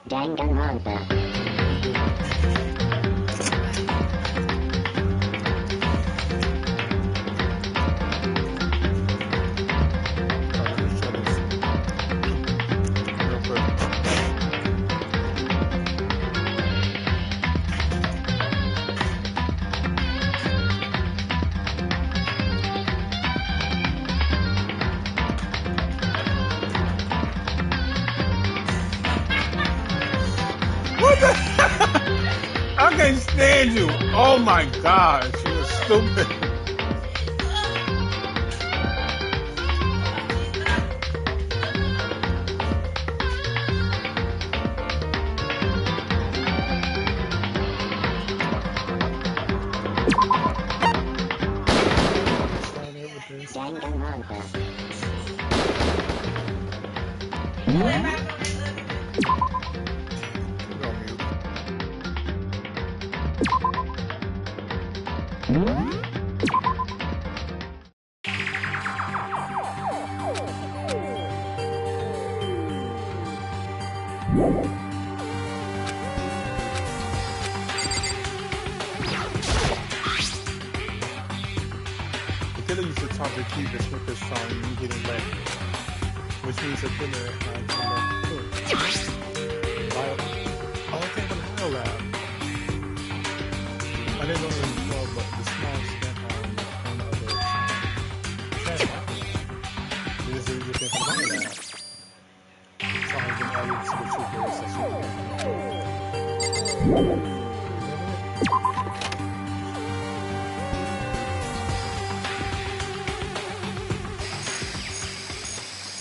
Danganronpa. What the? I can't stand you. Oh my gosh, you're stupid. Danganronpa. The killer used to talk to keep the snippet song you getting left, which means the killer has oh, okay, but how loud? I didn't know it was 12, but the small step on the other side. This is the thing from my lab. So I've been added to the two girls that she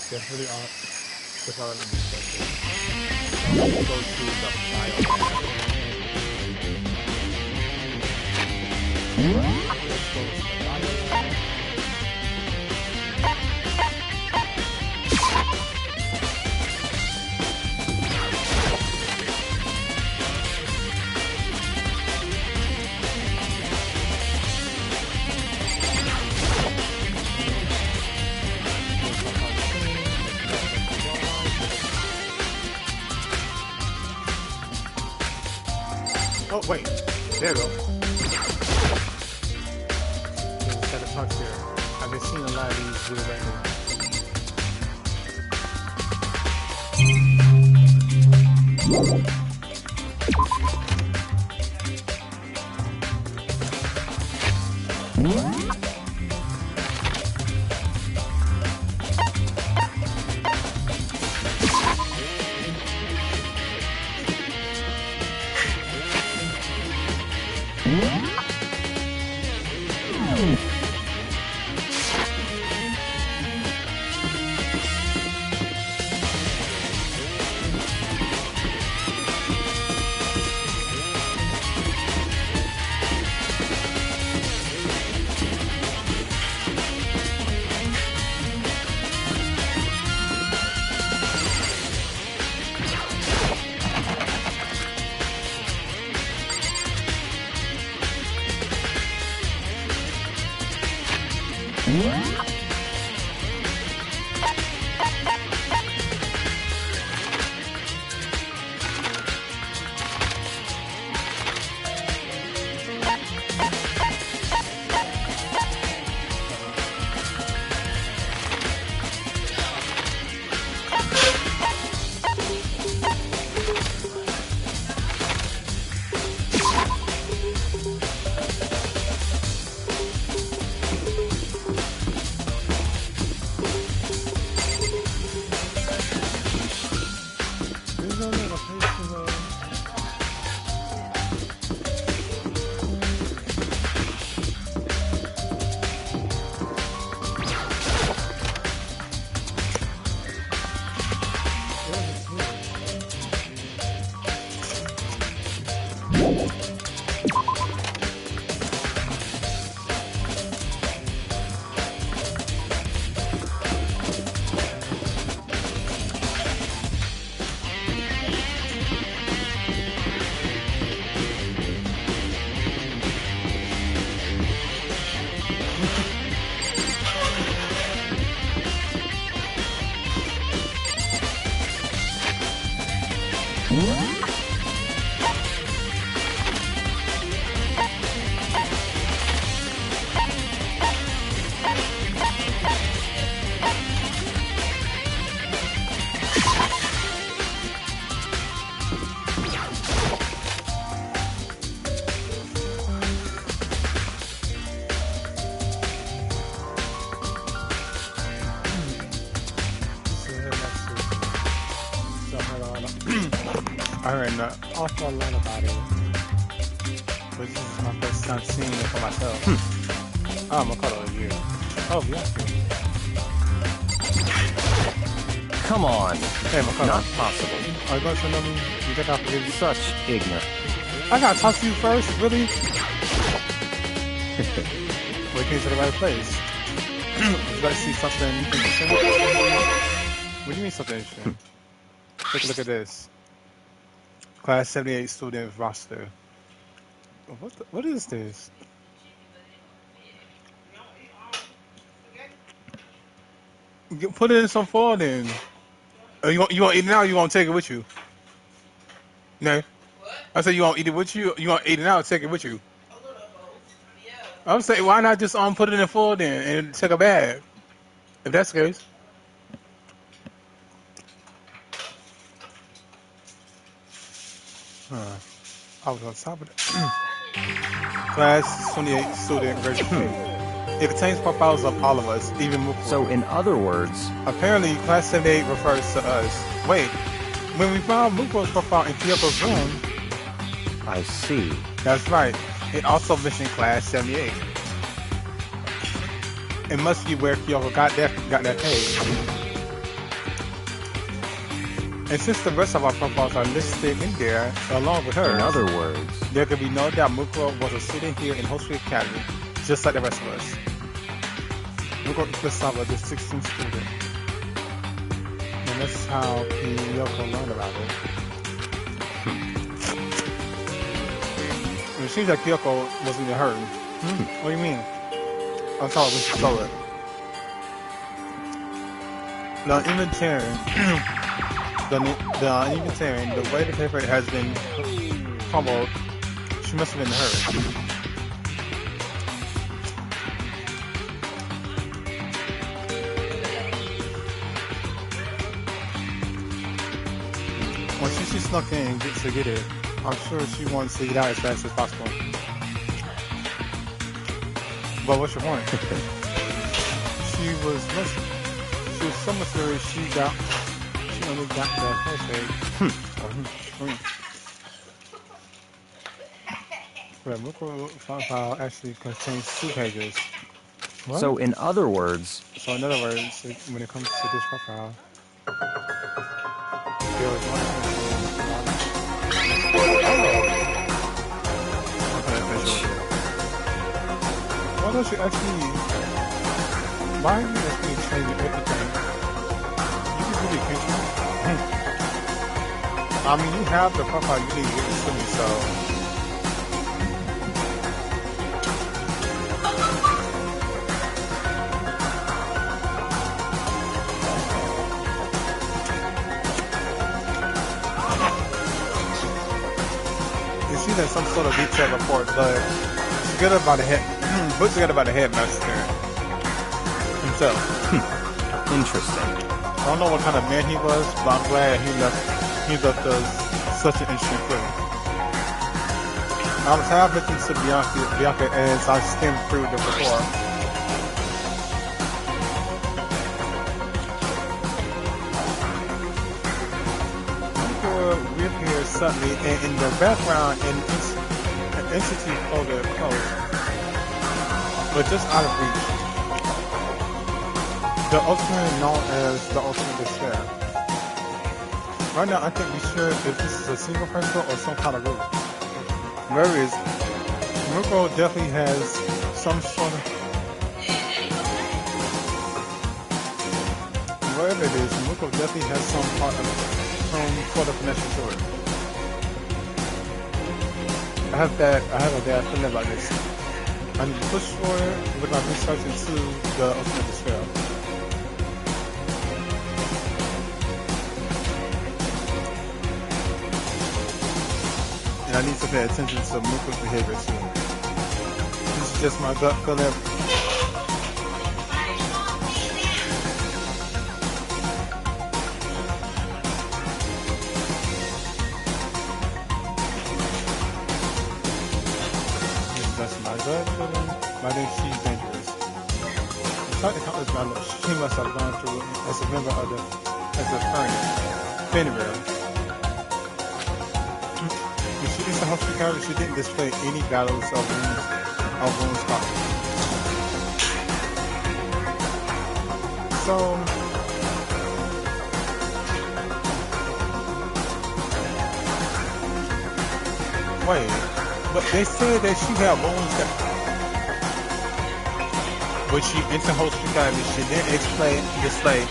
definitely on the color of the special. So I'm going to go to the file. Let's go to the file. Oh, wait. There we go. Just gotta talk here. I've been seeing a lot of these do right now. I heard an awful lot about it, but this is my first time seeing it for myself. Oh, Makoto, you. Oh, yeah. Come on. Hey, Makoto. Not possible. Are you going to know me? You think I'll forgive you? Such ignorance. I gotta talk to you first, really? We came to the right place. Would you like to see something interesting? What do you mean something interesting? Take a look at this. Class 78 student roster. What is this? Put it in some foil then. You want to eat it now or you want to take it with you? No. I said you want to eat it with you? You want to eat it now or take it with you? I'm saying, why not just put it in foil then and take a bag? If that's the case. I was on top of it. Class 28 student registration. It contains profiles of all of us, even Mukuro. So, in other words... Apparently, Class 78 refers to us. Wait, when we found Mukuro's profile in Kyoko's room... I see. That's right. It also mentioned Class 78. It must be where Kyoko got that page. And since the rest of our profiles are listed in there, along with hers... In other words... There can be no doubt Mukuro was a student here in Host Academy, just like the rest of us. Mukuro Kusawa, the 16th student. And that's how Kyoko learned about it. It seems like Kyoko wasn't even hurt. What do you mean? I'm sorry, we should show it. The inventory, the way the paper has been crumbled, she must have been hurt. When she snuck in to get it, I'm sure she wants to get out as fast as possible. But what's your point? She was so mysterious, she only got that first page. But Mukuro file actually contains 2 pages. What? So, in other words... So, in other words, when it comes to this profile, there was one. Why don't you actually? Why are you actually changing everything? You can really can't you? I mean, you have the profile. You need to give it to me, so. In some sort of detailed report, but forget about the head. But forget about the headmaster himself. Interesting. I don't know what kind of man he was, but I'm glad he left us such an interesting clue. I was half listening to Bianca as I skimmed through the report. Reappeared suddenly, and in the background, an entity floated close, but just out of reach. The ultimate known as the ultimate despair. Right now, I think we should if this is a single person or some kind of group. Wherever it is, Mukuro definitely has some sort of. Wherever it is, Mukuro definitely has some part of sort of connection to it. I have a bad feeling about this. I need to push forward with my research into the ultimate despair. I need to pay attention to Muko's behavior too. This is just my gut feeling. That's my gut feeling. But I think she's dangerous. Despite the countless battles she must have gone through as a member of the Fenrir. When she is a hospitality, she didn't display any battles of wounds caught. So wait, but they said that she had wounds that when she entered hospitality, she didn't display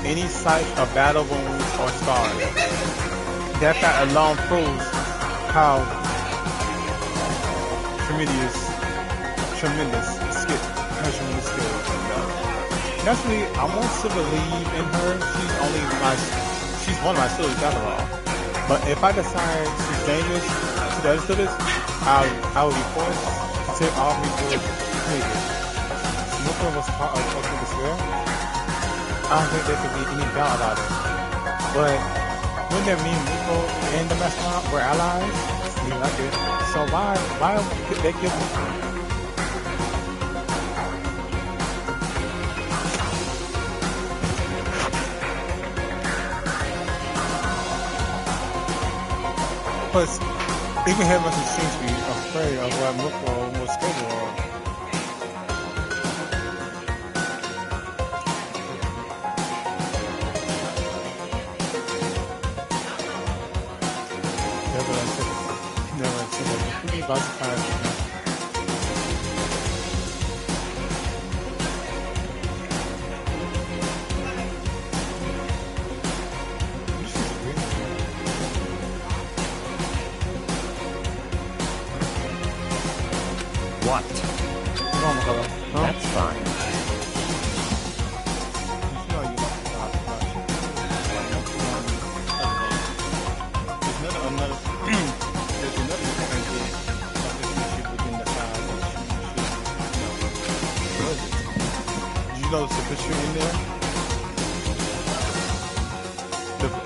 any signs of battle wounds or scars. That fact alone proves how tremendous skill. Naturally, I want to believe in her. She's one of my students after all. But if I decide she's dangerous to the other students, I will be forced to take all me good behavior. Muko was part of Ultimate Despair. I don't think there could be any doubt about it. But wouldn't that mean Muko and the Mastermind were allies? Seems like it. So why could they kill me? Plus, even have us seems to be afraid of what Muko was capable of. Never intended. Who about to find it? What? Huh? That's fine. Did you notice the picture in there?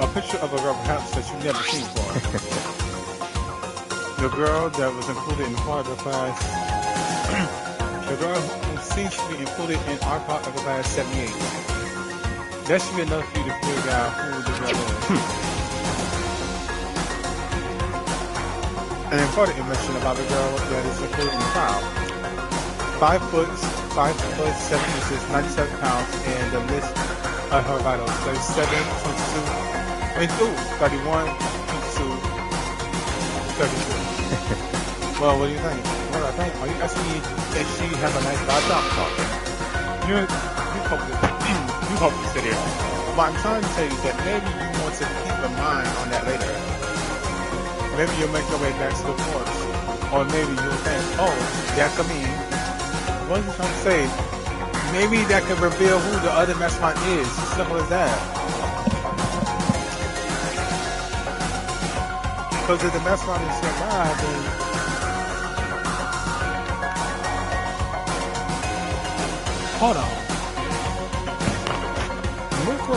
A picture of a girl perhaps that you've never seen before. The girl that was included in part of the class. The girl who seems to be included in our part of the class 78. That should be enough for you to figure out who the girl is. An important information about the girl that is included in the file. 5 foot 7 inches, 97 pounds, and the list of her vitals: 37, 22, 31, 22, 32. Well, what do you think? What do I think? Are you asking me if she has a nice vibe? You hope to sit here. But I'm trying to tell you that maybe you want to keep a mind on that later. Maybe you'll make your way back to the force. Or maybe you'll think, oh, that could mean. What is he trying to say? Maybe that could reveal who the other mastermind is. Simple as that. Because if the mastermind is survived, then hold on. Muko,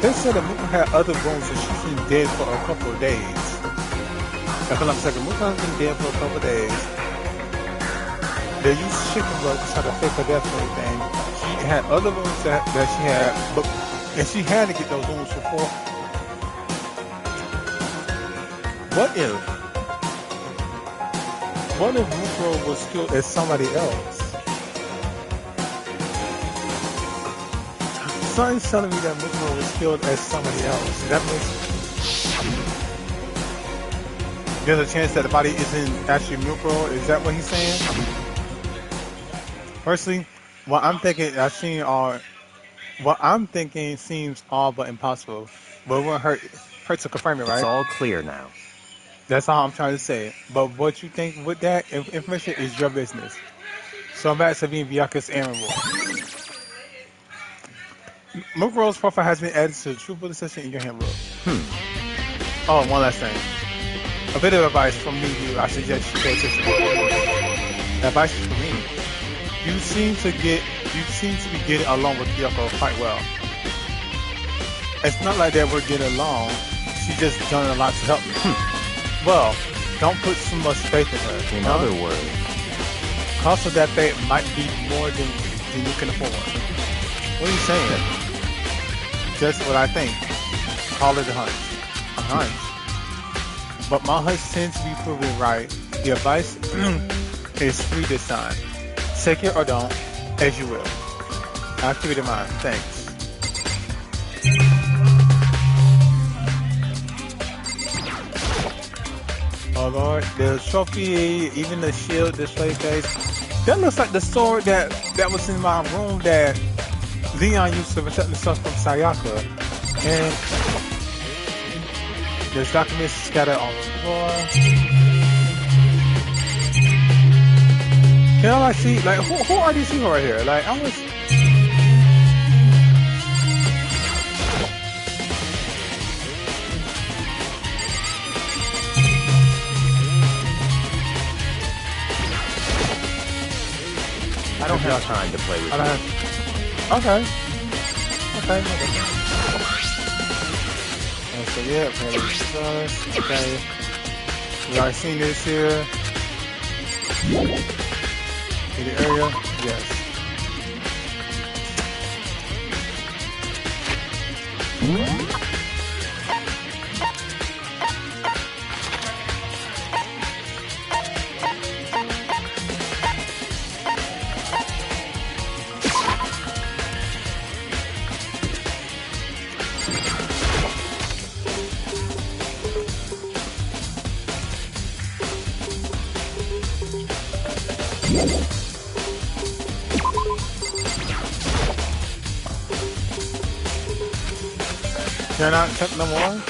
they said that Muko had other wounds and she's been dead for a couple of days. If I'm not mistaken, Muko has been dead for a couple of days. They used chicken blood to try to fake her death and everything. She had other wounds that she had, and she had to get those wounds before. What if Muko was killed as somebody else? Something's telling me that Muko was killed as somebody else. That makes there's a chance that the body isn't actually Muko. Is that what he's saying? Personally, what I'm thinking seems all but impossible. But it won't hurt to confirm it, right? It's all clear now. That's all I'm trying to say. But what you think with that information is your business. So I'm back to being Byaku's errand boy. Mukuro's profile has been added to the true bullet section in your handbook. Hmm. Oh, one last thing. A bit of advice from me, I suggest you pay attention. Advice from me. You seem to be getting along with Kyoko quite well. It's not like that we're getting along. She's just done a lot to help me. Well, don't put too much faith in her. In other words, Cost of that faith might be more than you can afford. What are you saying? Just what I think. Call it a hunch. A hunch. But my hunch tends to be proven right. The advice is free this time. Take it or don't, as you will. I'll keep it in mind. Thanks. Oh Lord, the trophy, even the shield display case. That looks like the sword that was in my room that Leon used to protect himself from Sayaka. And there's documents scattered on the floor. Can I see, like, who are these people right here? Like, I was... I don't have time to play with you. Okay. Okay. So yeah, okay. We already seen this here. In the area, yes. Can I not check no more?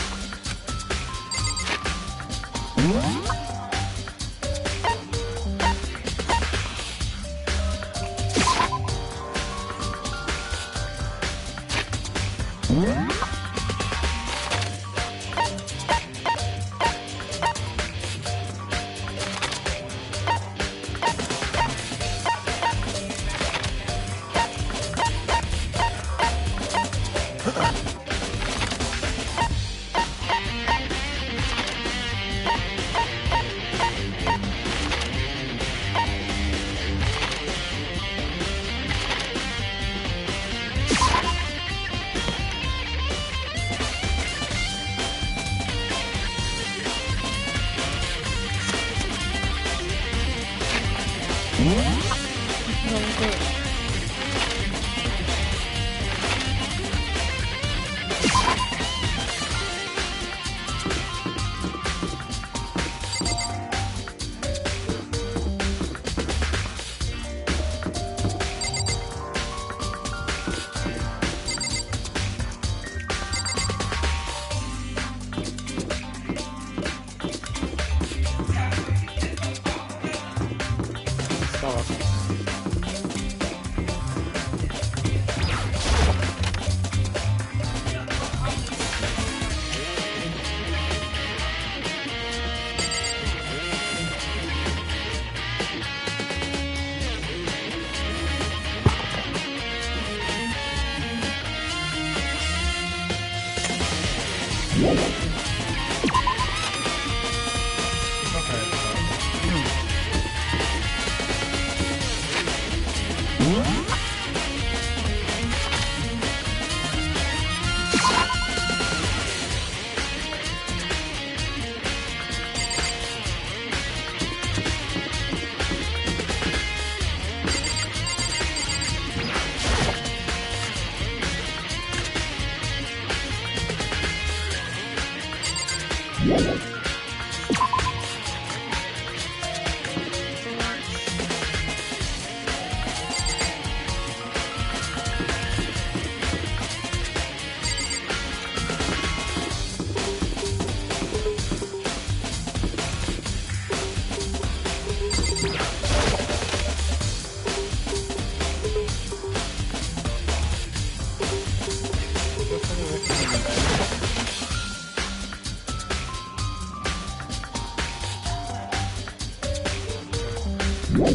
Didn't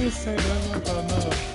it say that about another?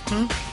Hmm?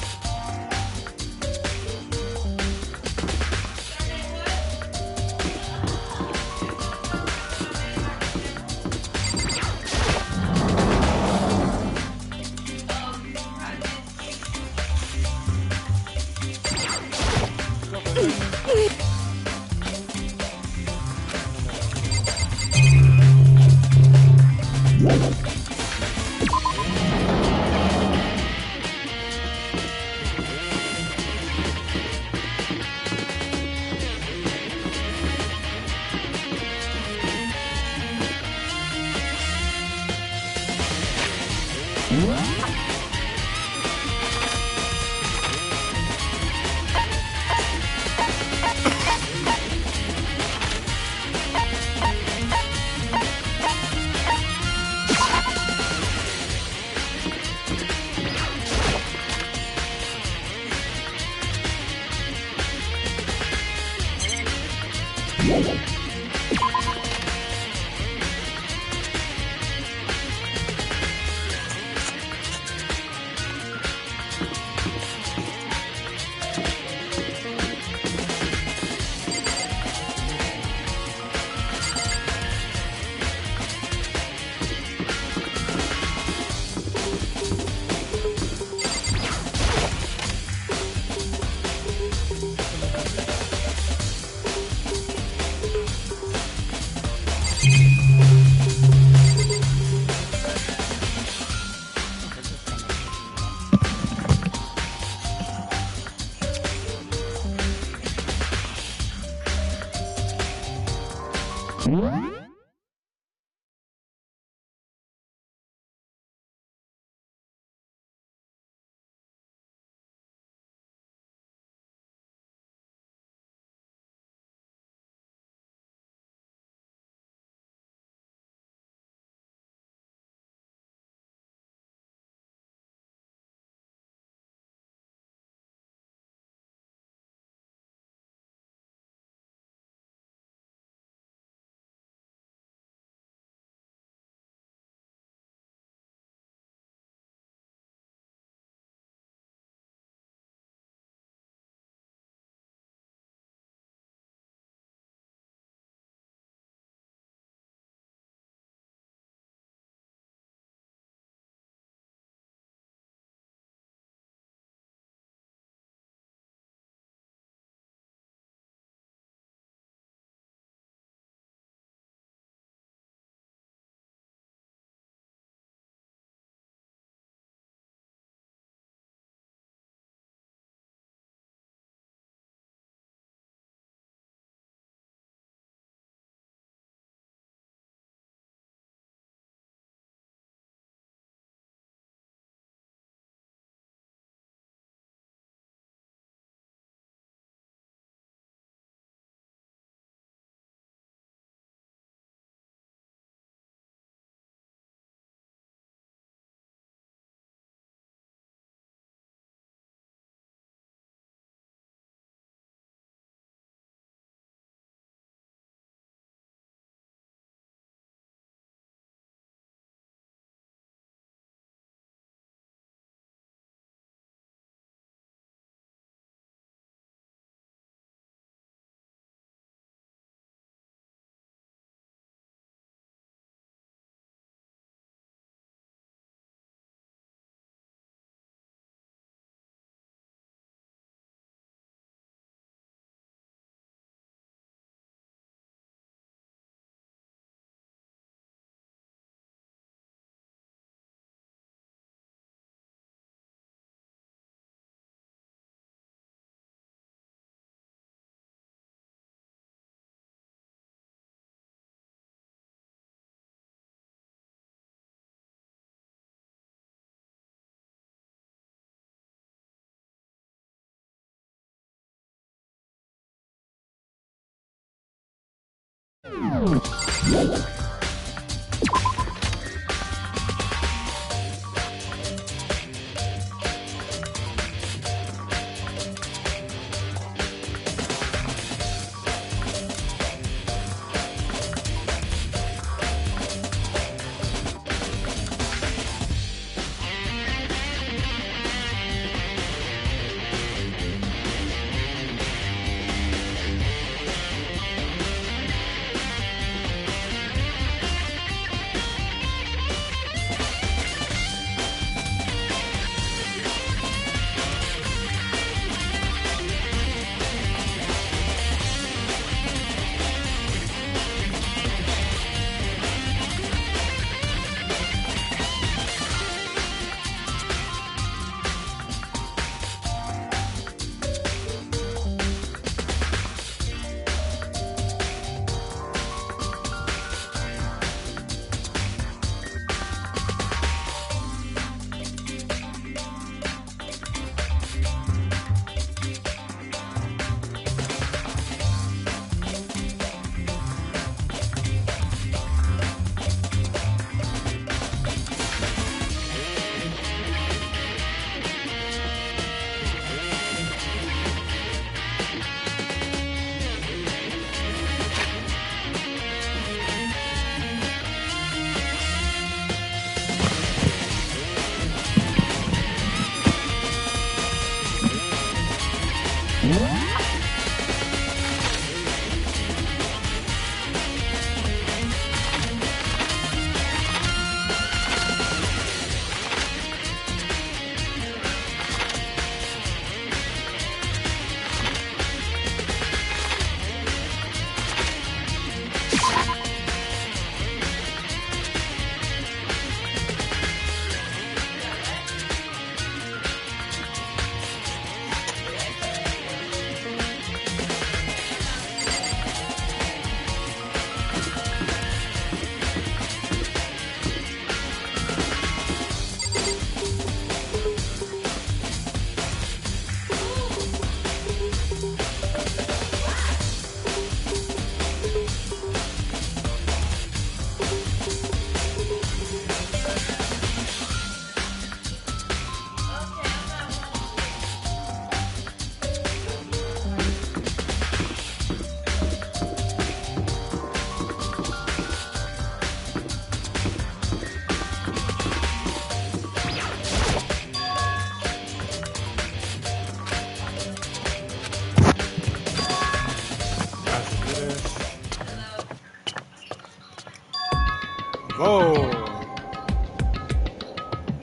Whoa.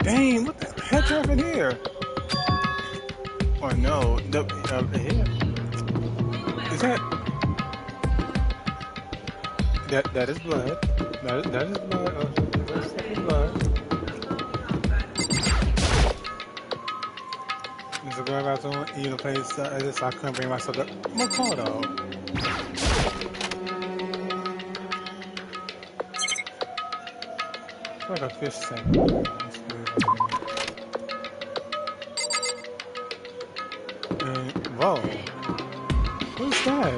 Dang, what the heck happened here? Oh no, here. Is that is blood. That is blood. That's fucking blood. There's a girl bathroom. You know, place. I couldn't bring myself up. I'm gonna call though. It's like a fish tank. Whoa. What is that?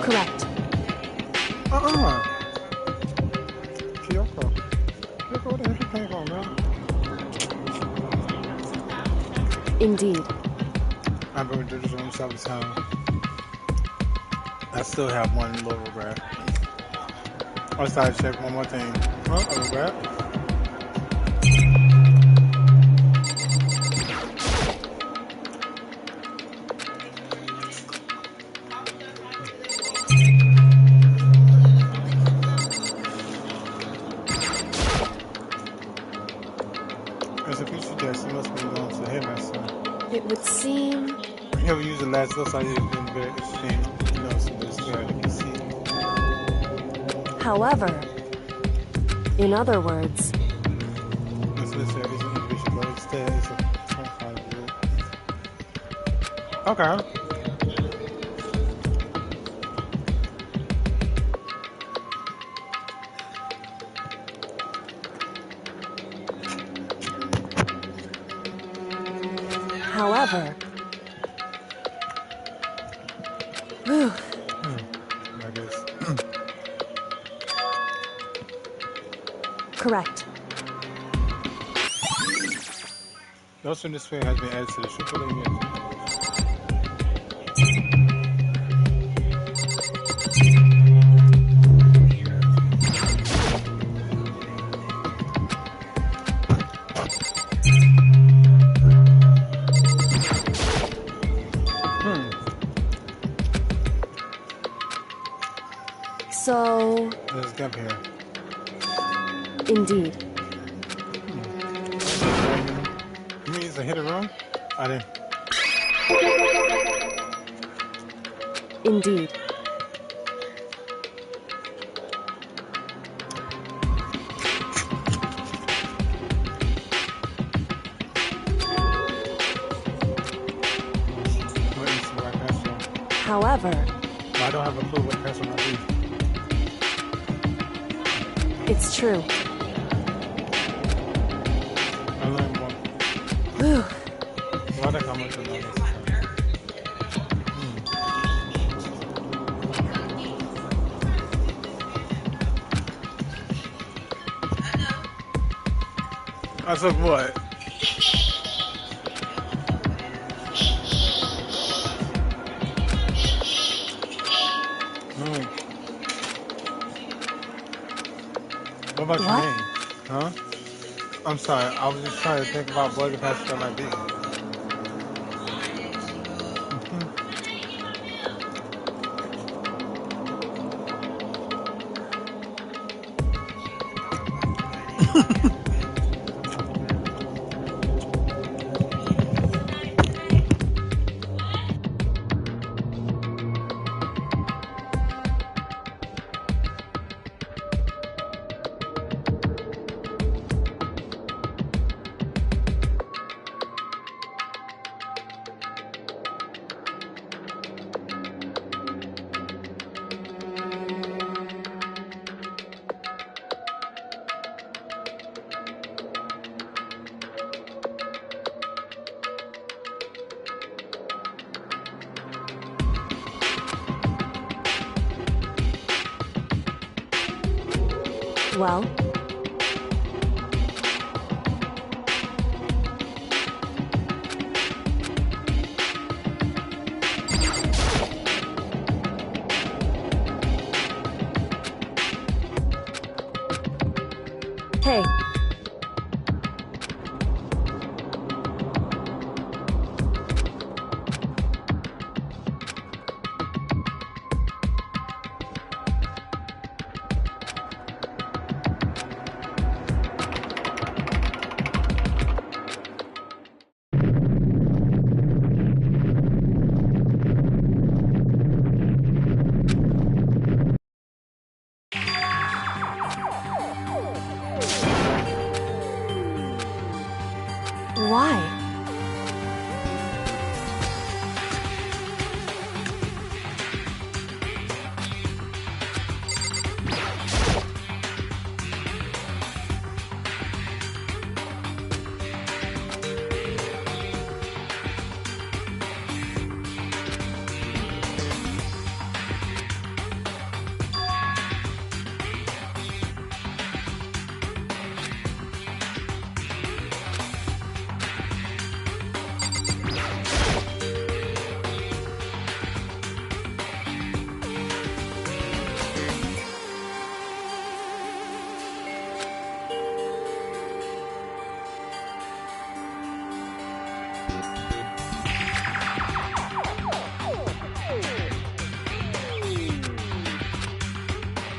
Correct. Kyoko. Kyoko, what the heck you came from, man? Indeed. I've been to this room 7 times. I still have one little regret. I started to check one more thing. Huh? A regret? There's a piece of desk. It must be going to him, so. It would seem. You ever use the last looks like you've been very exchange, you know, so this guy you can see. However, in other words, This is an individual, but instead it's a 25 group. Okay. however. Whew. I guess. Correct. Also, this way has been added to the super limit. So. There's a gap here. Indeed. You mean it's a hidden room? I didn't. Indeed. However, I don't have a clue what password I use. it's true. I learned one. Whew. Why the comment on this? I took what? What about your name? Huh? I'm sorry, I was just trying to think about what the password might be. Well, Hey. Why?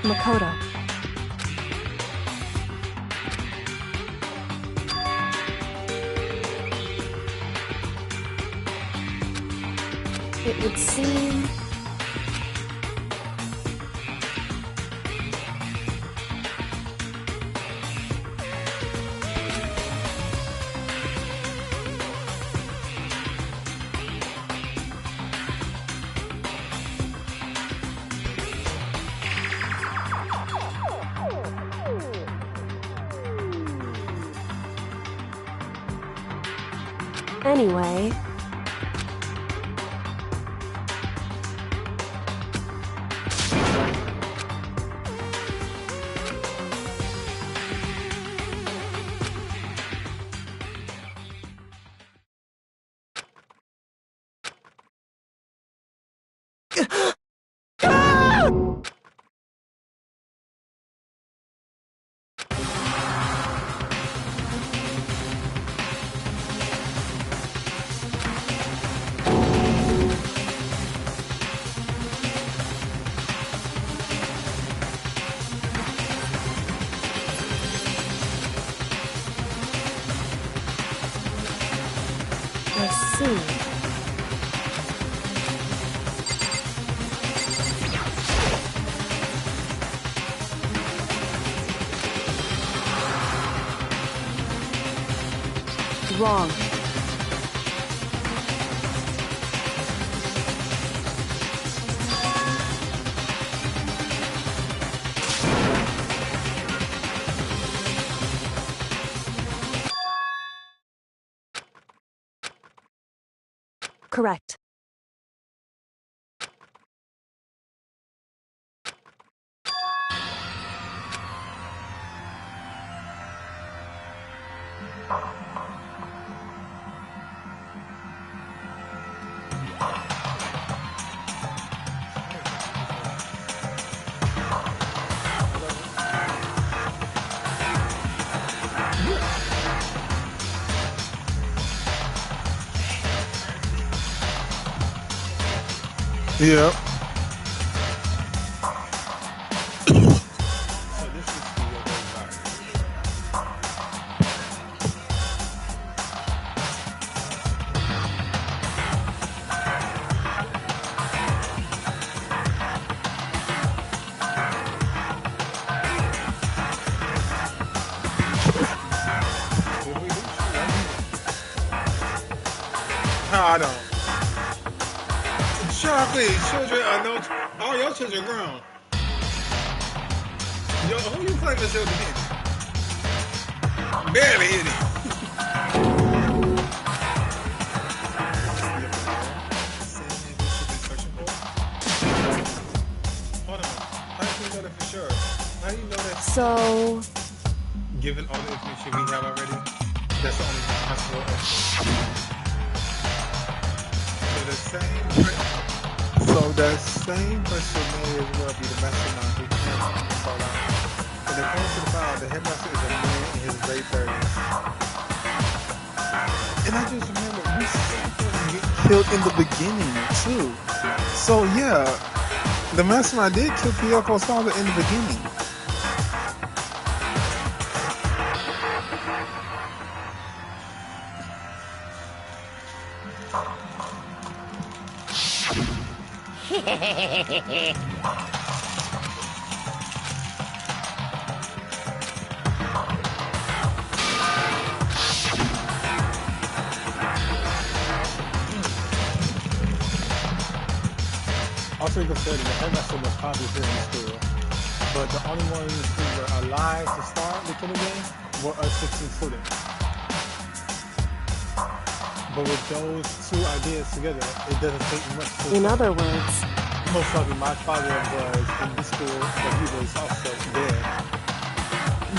Makoto. It would seem... Anyway... I see. Wrong. Correct. Yeah. I don't. Chocolate children are no. All your children grown. Yo, who you claim yourself to be? Barely hit it. Hold on. How do you know that for sure? How do you know that? So... Given all the information we have already, that's the only possible answer. So that same person may as well be the mastermind who came from Fallout. according to the file, the headmaster is a man in his late 30s. And I just remember we saw him get killed in the beginning too. So yeah, the mastermind did kill Kyoko's father in the beginning. Also, you can say that the headmaster was popular here in the school, but the only ones who were alive to start the killing game were us 16 students. But with those two ideas together, it doesn't take much to In other words, most likely my father was in this school, but he was also dead.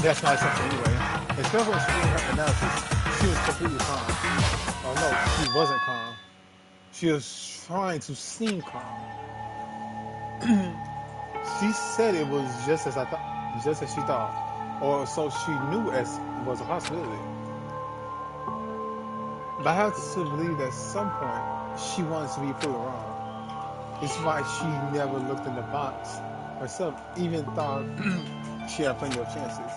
That's my assumption anyway. Especially when she did her analysis, she was completely calm. Oh no, she wasn't calm. She was trying to seem calm. She said it was just as I thought, just as she thought, or so she knew as was a possibility. But I have to believe that at some point she wanted to be proven wrong. It's why she never looked in the box herself, even thought she had plenty of chances.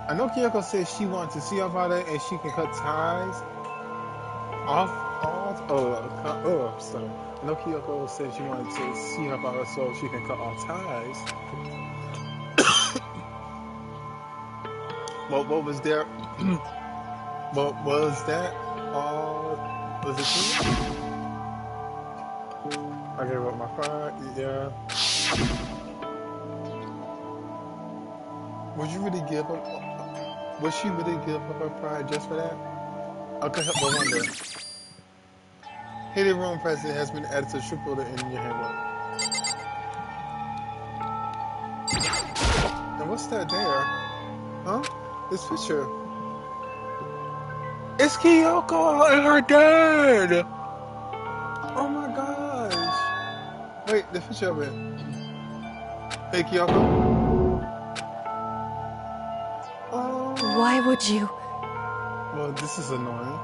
I know Kyoko said she wanted to see her father and she can cut ties off. So I know Kyoko said she wanted to see her father so she can cut all ties. What was there? What was that? All was it true? I gave up my pride. Yeah. Would you really give up? Would she really give up her pride just for that? I could help but wonder. Hated room president has been added to the troop builder in your handbook. And what's that there? Huh? This picture. It's Kyoko and her dad! Oh my gosh! Wait, the picture of it. Hey Kyoko? Oh. why would you? Well, this is annoying.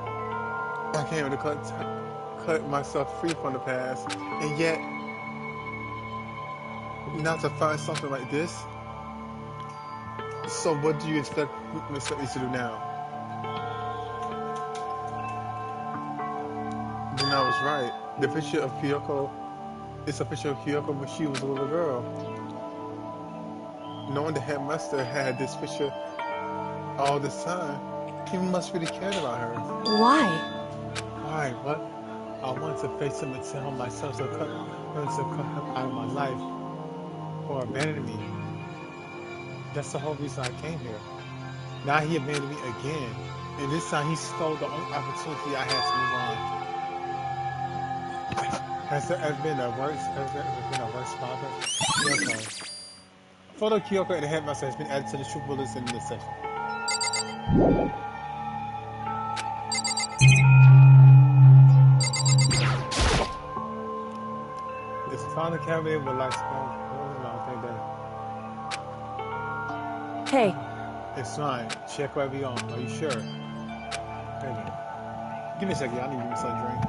I came to cut myself free from the past, and yet, not to find something like this. So what do you expect me to do now? Then I was right. The picture of Kyoko, it's a picture of Kyoko when she was a little girl. Knowing the headmaster had this picture all this time, he must really cared about her. Why? Why? What? I want to face him and tell myself to cut him out of my life or abandon me. That's the whole reason I came here. Now he abandoned me again, and this time he stole the only opportunity I had to move on. Has there ever been a worse father? Kyoko. Photo of Kyoko and the headmaster has been added to the troop bullets in this section. This father cabinet would like to Hey, It's fine. Check wherever you are. Are you sure? Maybe. Give me a second. I need to give me some drink.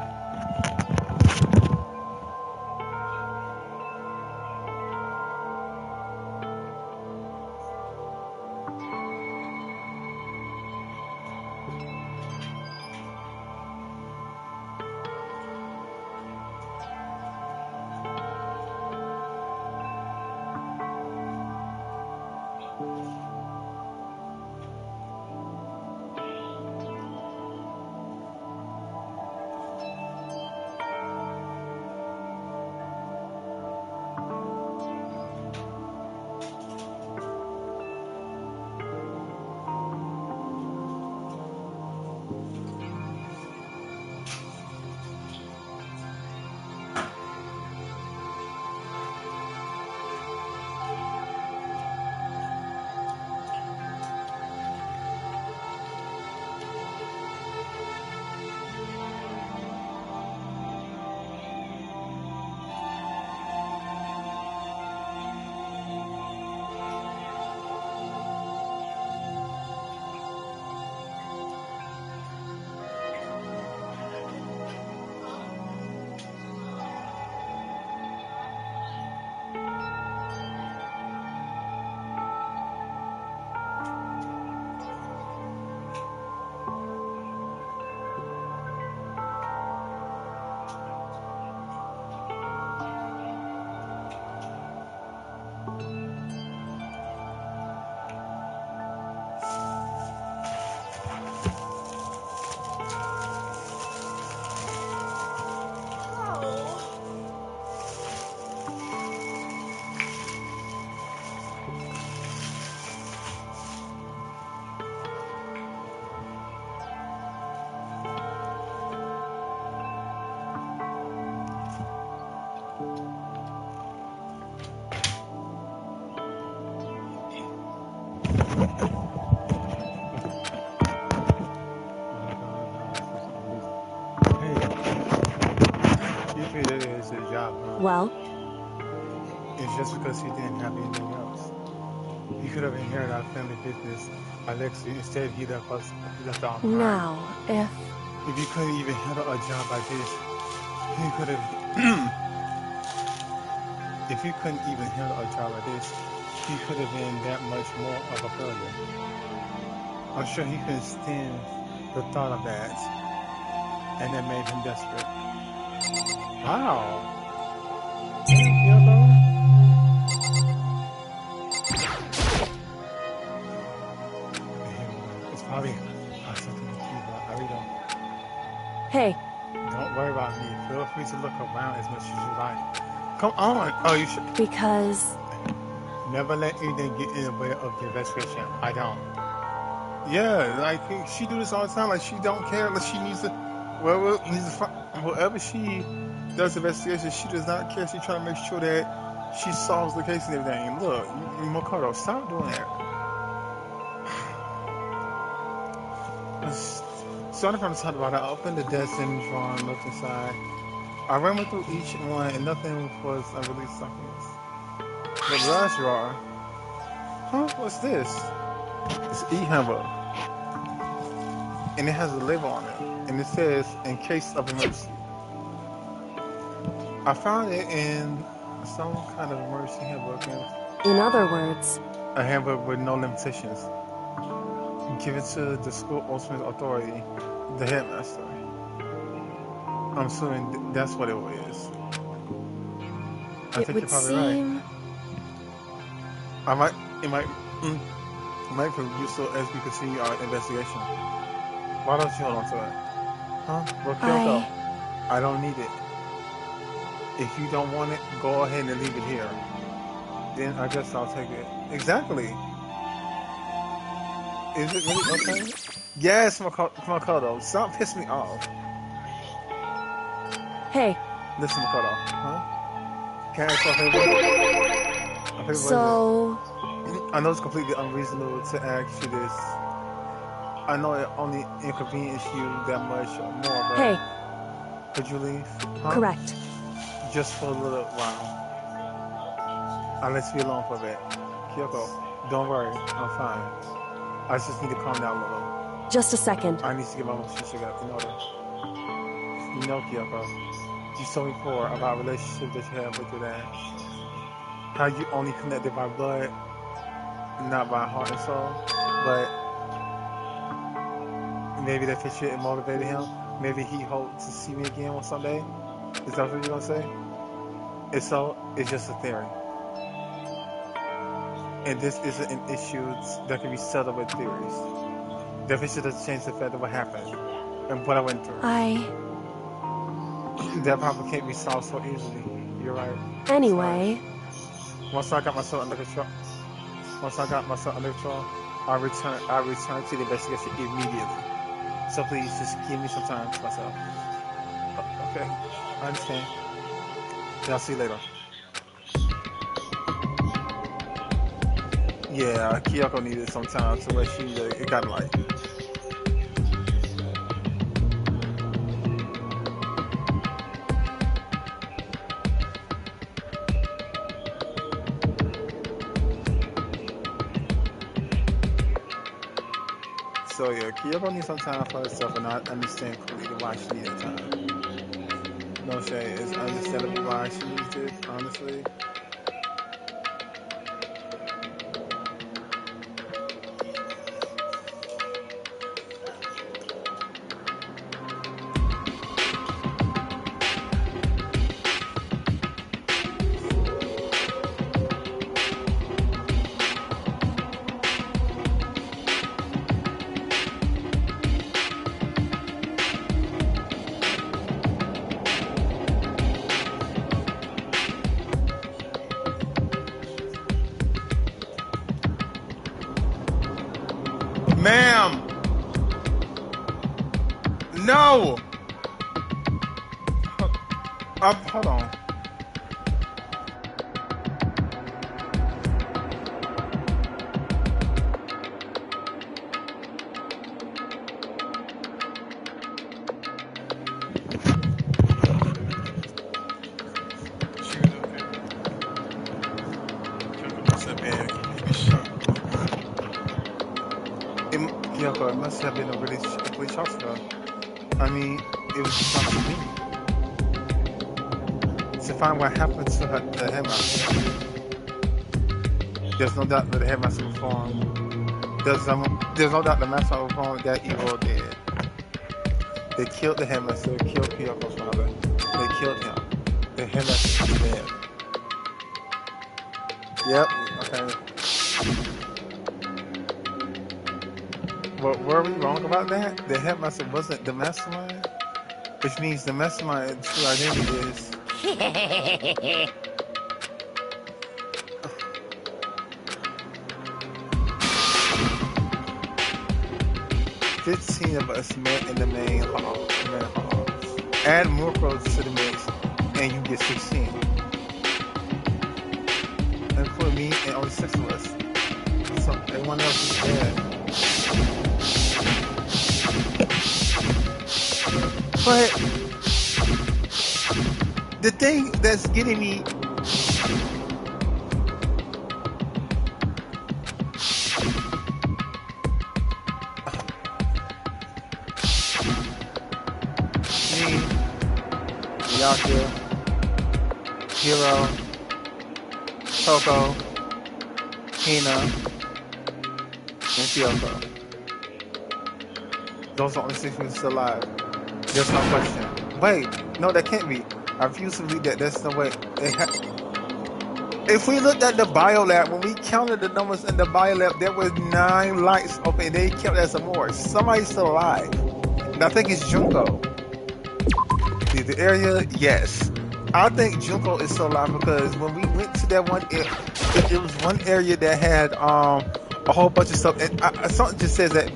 You feel that it's his job, huh? Well, It's just because he didn't have anything else. He could have inherited our family business, Alexi. Instead, he left us. He left our behind. now, if... If you couldn't even handle a job like this, he could have. If you couldn't even handle a job like this, he could have been that much more of a failure. I'm sure he couldn't stand the thought of that, and that made him desperate. Wow. It's probably something with you, but I really don't. Hey, Don't worry about me. Feel free to look around as much as you like. Come on. Oh, you should. because... Never let anything get in the way of the investigation. I don't. Yeah, like she do this all the time. Like she don't care. Like she needs to. Well, needs to find, whatever she does investigation, she does not care. She's trying to make sure that she solves the case and everything. Look, Makoto, stop doing that. Starting from the top about it, I opened the desk and drawn, looked inside. I ran through each one and nothing was unreleased documents. The last drawer. Huh? What's this? It's e-handbook. And it has a label on it. And it says, in case of emergency. I found it in some kind of emergency handbook. In other words... A handbook with no limitations. Given to the school ultimate authority, the headmaster. I'm assuming that's what it is. I It think would you're probably seem... right. It might prove useful as we continue our investigation. Why don't you hold on to it? Huh? Well, Kyoko, I don't need it. If you don't want it, go ahead and leave it here. Then I guess I'll take it. Exactly. Is it really okay? Yes, Makoto. Stop pissing me off. Hey, Listen, Makoto. Huh? Can I ask you a favor? so... I know it's completely unreasonable to ask you this. I know it only inconveniences you that much or more, but... Hey. Could you leave? Huh? Correct. Just for a little while. I'll let you be alone for a bit. Kyoko, don't worry. I'm fine. I just need to calm down a little. Just a second. I need to get my relationship in order. You know, Kyoko, you told me before about a relationship that you have with your dad. How you only connected by blood, not by heart and soul. But maybe that fit shit and motivated him. Maybe he hoped to see me again one someday. Is that what you're gonna say? If so, it's just a theory. And this isn't an issue that can be settled with theories. That fit shit doesn't change the fact of what happened and what I went through. That problem can't be solved so easily. You're right. Anyway... Once I got myself under control, I return to the investigation immediately. So please, just give me some time to myself. Okay, I understand. Then I'll see you later. Yeah, Kyoko needed some time to where it got light. So yeah, Kyoko needs some time for herself, and I understand completely why she needed time. No shade, it's understandable why she needs it, honestly. Ma'am! No! Hold on. must have been a really complete shock to her. I mean, it was just not to me. To find what happened to her, the headmaster. There's no doubt that the headmaster performed. There's no doubt the master performed that evil dead. They killed the headmaster, killed Kyoko's father. They killed him. The headmaster is dead. Yep, okay. Well, were we wrong about that? The headmaster wasn't the mastermind? Which means the mastermind true identity is... 15 of us met in the main hall. Add more crows to the mix, and you get 16. Include me and only 6 of us. So everyone else is dead. But the thing that's getting me Yaku, Hiro, Toko, Hina, and Kyoko. Those are the only 6 people still alive. There's no question. Wait, no, that can't be. I refuse to believe that. There's no way. If we looked at the biolab, when we counted the numbers in the biolab, there were 9 lights open. They kept that some more. Somebody's still alive. And I think it's Junko. The area, yes. I think Junko is still alive because when we went to that one, it was one area that had a whole bunch of stuff. And something just says that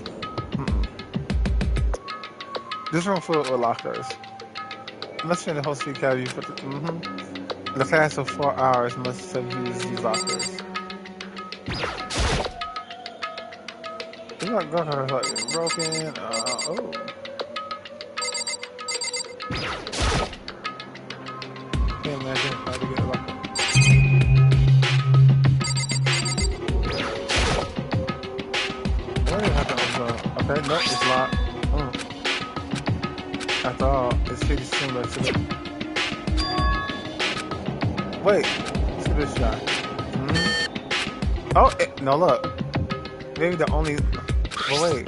this room full of lockers. Must be in the whole street category for the class of 4 hours must have used these lockers. It's not going to like broken. Oh. Can't imagine how to get it locked. What do you have to open? Okay, no, it's locked. After all, it's pretty similar to the... Wait, let's do this shot. Oh, no, look. Maybe the only... Well, wait.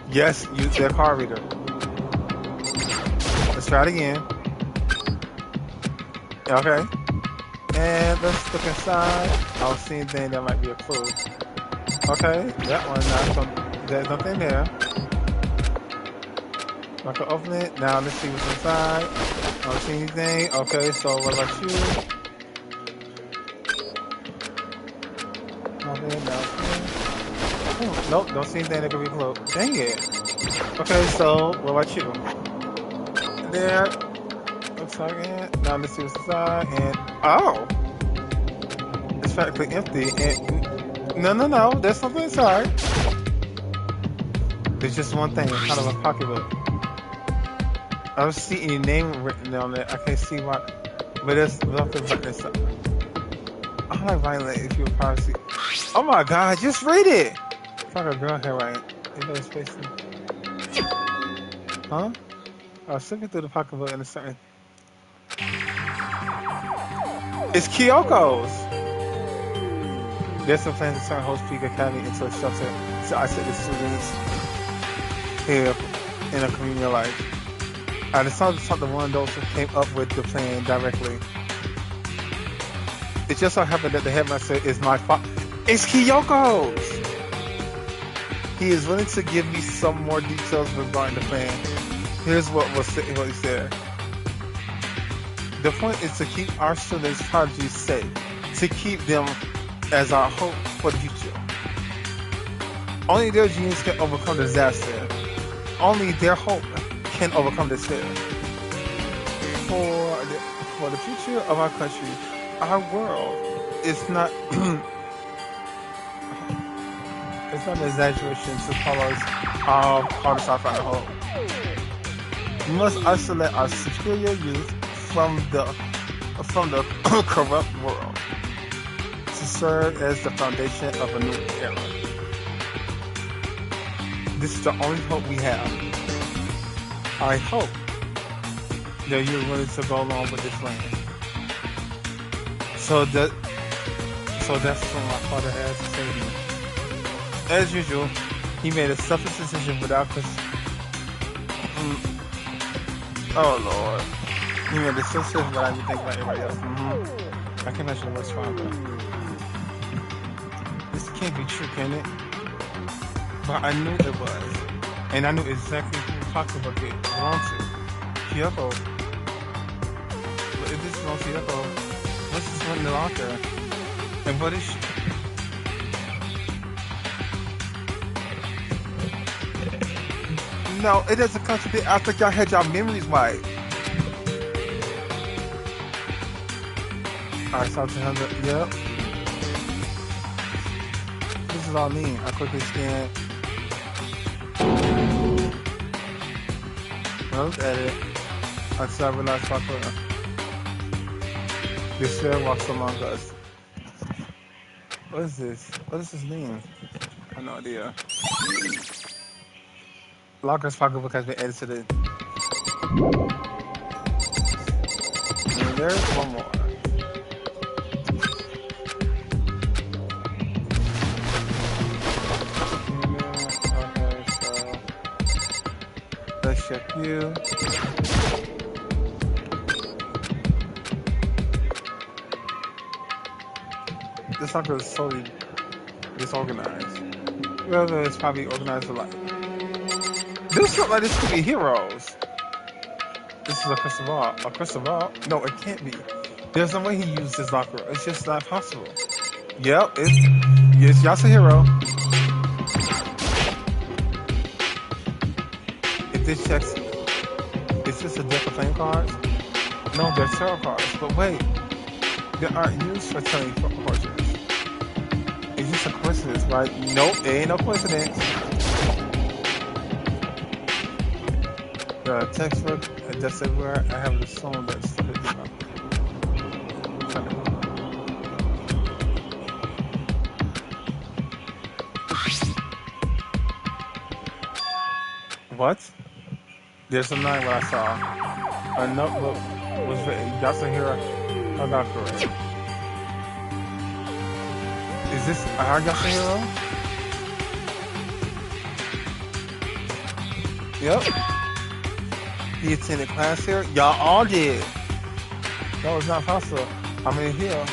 Yes, use their card reader. Let's try it again. Okay. And let's look inside. I don't see anything that might be a clue. Okay, that one, there's nothing there. I can open it. Now let's see what's inside. I don't see anything. Okay, so what about you? Okay, now. Oh, nope, don't see anything that could be closed. Dang it. Okay, so what about you? There. Looks like it. Now let's see what's inside. And oh, it's practically empty. And no, there's something inside. There's just one thing, kind of a pocketbook. I don't see any name written on it. I can't see why, but there's nothing written inside. I like Violet if you're privacy. Oh my god, just read it! It's like a girl here, right? You know it's facing. Huh? I was looking through the pocketbook and a certain. It's Kyoko's! There's some plans to turn Host Peak Academy into a shelter to isolate the students here in a community life. I decided to talk to one of those who came up with the plan directly. It just so happened that the headmaster is my father. It's Kyoko's! He is willing to give me some more details regarding the plan. Here's what he said. The point is to keep our students' prodigies safe, to keep them as our hope for the future. Only their genius can overcome disaster. Only their hope can overcome despair. For the future of our country, our world is not it's not an exaggeration to call us our final hope. We must isolate our superior youth from the corrupt world to serve as the foundation of a new era. This is the only hope we have. I hope that you're willing to go along with this plan. So that's what my father has to say to me. As usual, he made a selfish decision without oh Lord. He made a selfish decision without even thinking about everybody else. I can imagine what's wrong with him. This can't be true, can it? But I knew it was. And I knew exactly who pocketbook it belonged to. Kyoko. But if this belongs to Kyoko, what's this one in the locker? And what is she? No, it doesn't contradict. I think y'all had y'all memories right. Alright, so to him. Yep. This is all me. I quickly scan. I looked at it. Until I realized Sakura. This share walks among us. What is this? What does this mean? I have no idea. Locker's pocketbook has been added to the... And there's one more. Okay, so... Let's check you. This locker is totally disorganized. Whoever is probably organized a lot. This looks like this could be heroes. This is a crystal ball. A crystal ball? No, it can't be. There's no way he used this locker. It's just not possible. Yep, yes, y'all's a hero. If this checks, is this a deck of playing cards? No, they're tarot cards. But wait, they aren't used for telling fortunes. Is this a coincidence, right? Nope, it ain't no coincidence. The textbook, just everywhere. I have the song that's What? There's a line what I saw. A notebook was written. Yasuhiro Hagakure. Is this Yasuhiro? Yep. He attended class here? Y'all all did. That was not possible. I'm in here.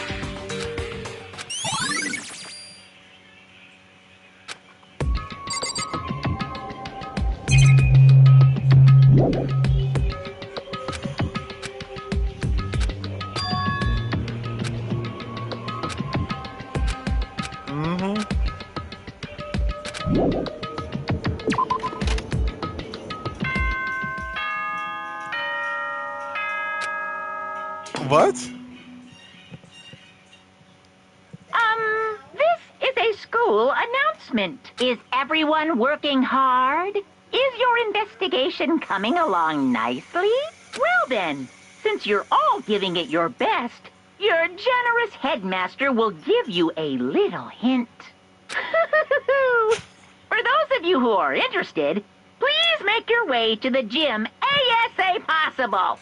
What? This is a school announcement. Is everyone working hard? Is your investigation coming along nicely? Well then, since you're all giving it your best, your generous headmaster will give you a little hint. For those of you who are interested, please make your way to the gym ASA possible.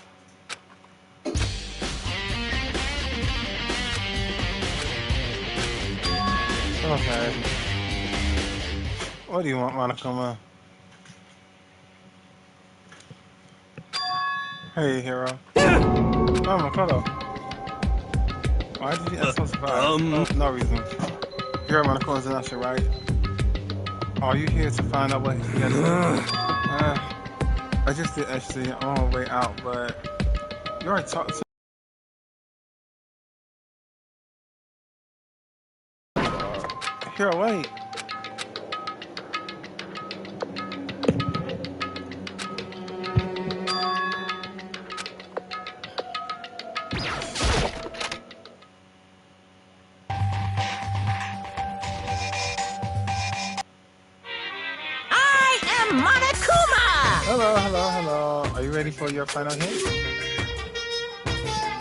Okay. What do you want, Monokuma? Hey, hero. Oh, Makoto. Why did you act so surprised? No reason. You're Monokuma's announcement, right? Are you here to find out what he has to do? I just did actually on my way out, but you already talked to Hero, wait. I am Monokuma! Hello, hello, hello. Are you ready for your final hint?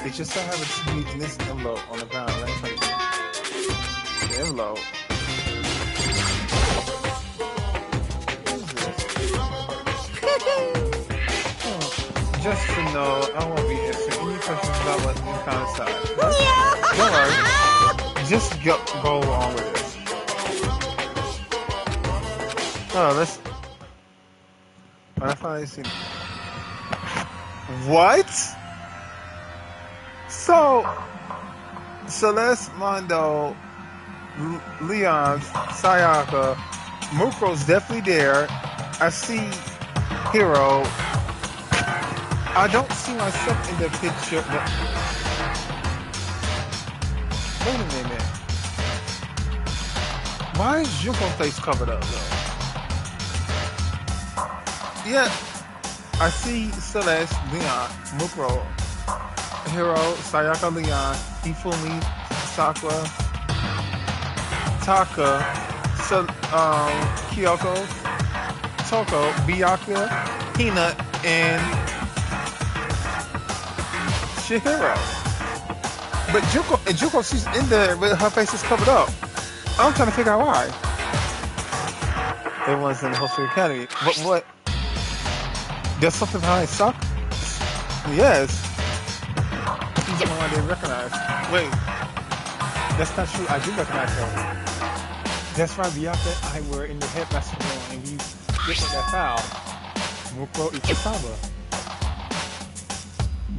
It just so happens to be in this envelope on the ground right in front of you. The envelope. What is this? Just to know, I won't be answering any questions about what you found inside. Don't worry. Just go along with this. Oh, let's. I finally seen. What? So, Celeste, Mondo, Leon, Sayaka, Muko's definitely there. I see Hero. I don't see myself in the picture. Wait a minute. Why is Junko's face covered up though? Yeah, I see Celeste, Leon, Mukro, Hiro, Sayaka, Leon, Ifumi, Sakura, Taka, Kyoko, Toko, Byakuya, Hina, and Shihiro. But Juko, she's in there, but her face is covered up. I'm trying to figure out why. Everyone's in the Hostel Academy. But what? There's something behind Sock? Yes. She's the one they recognize. Wait. That's not true. I do recognize her. That's right, Byakuya and I were in the headmaster room and we looked at that file. Mukro Ichikawa.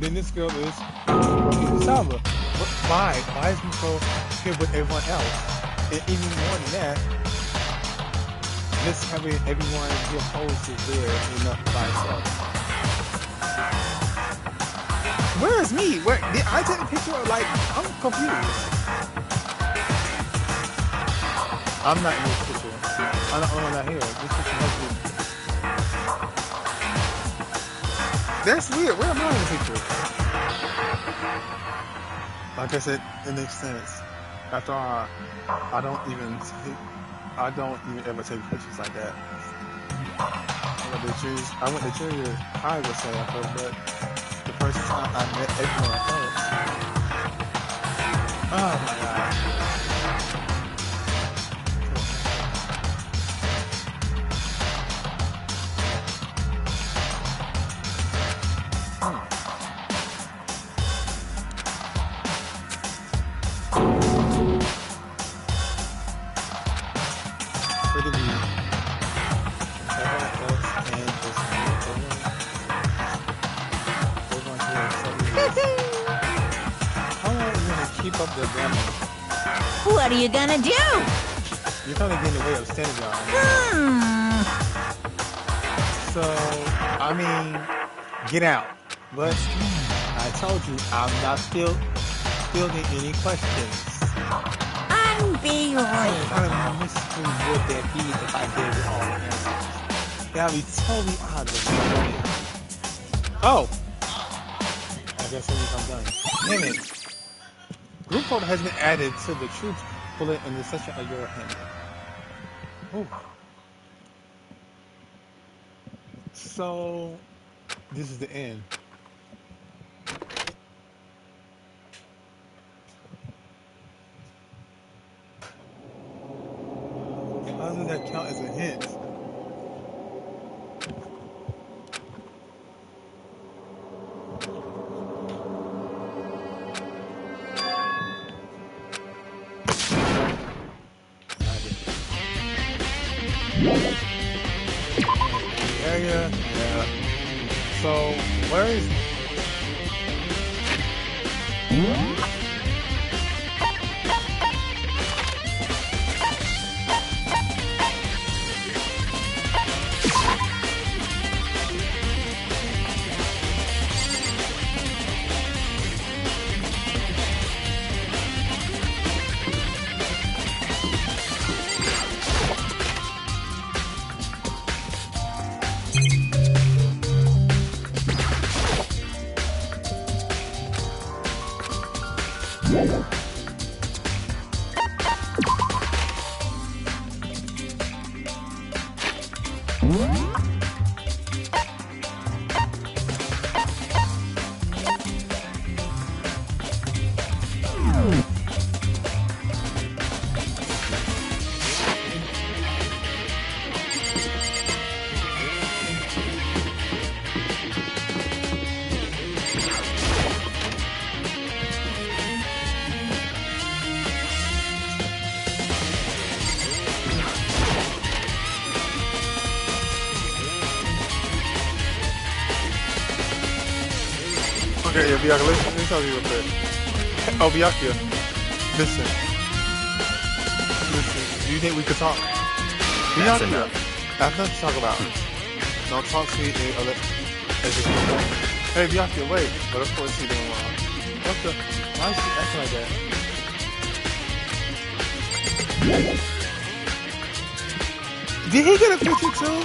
Then this girl is Ichikawa. Why? Why is Mukro here with everyone else? And even more than that, just having everyone here posed is there enough by itself. Where is me? Where did I take a picture of, like, I'm confused. I'm not in this picture. I'm the only one not here. This picture has been. That's weird. Where am I in the picture? Like I said, it makes sense. After all, I don't even ever take pictures like that. I went to junior high with Sayaka, but the first time I met everyone else. Oh my god. What are you gonna do? You're kind of getting in the way of standing guard. So, I mean, get out. But I told you, I'm not fielding any questions. Unbelievable. What kind of mystery would that be if I gave you all the answers? That would be totally odd. Oh! I guess that means I'm done. Damn it. Group photo has been added to the troops bullet in the section of your hand. Ooh. So, this is the end. How does that count as a hint? Yeah. So, where is... Okay, yeah, Bianca, let me tell you real quick. Oh, Bianca, listen. Listen, do you think we could talk? That's Bianca, enough. I have nothing to talk about. Don't talk to me. Hey, Bianca, wait. But of course he didn't want. What the? Why is she acting like that? Did he get a picture too?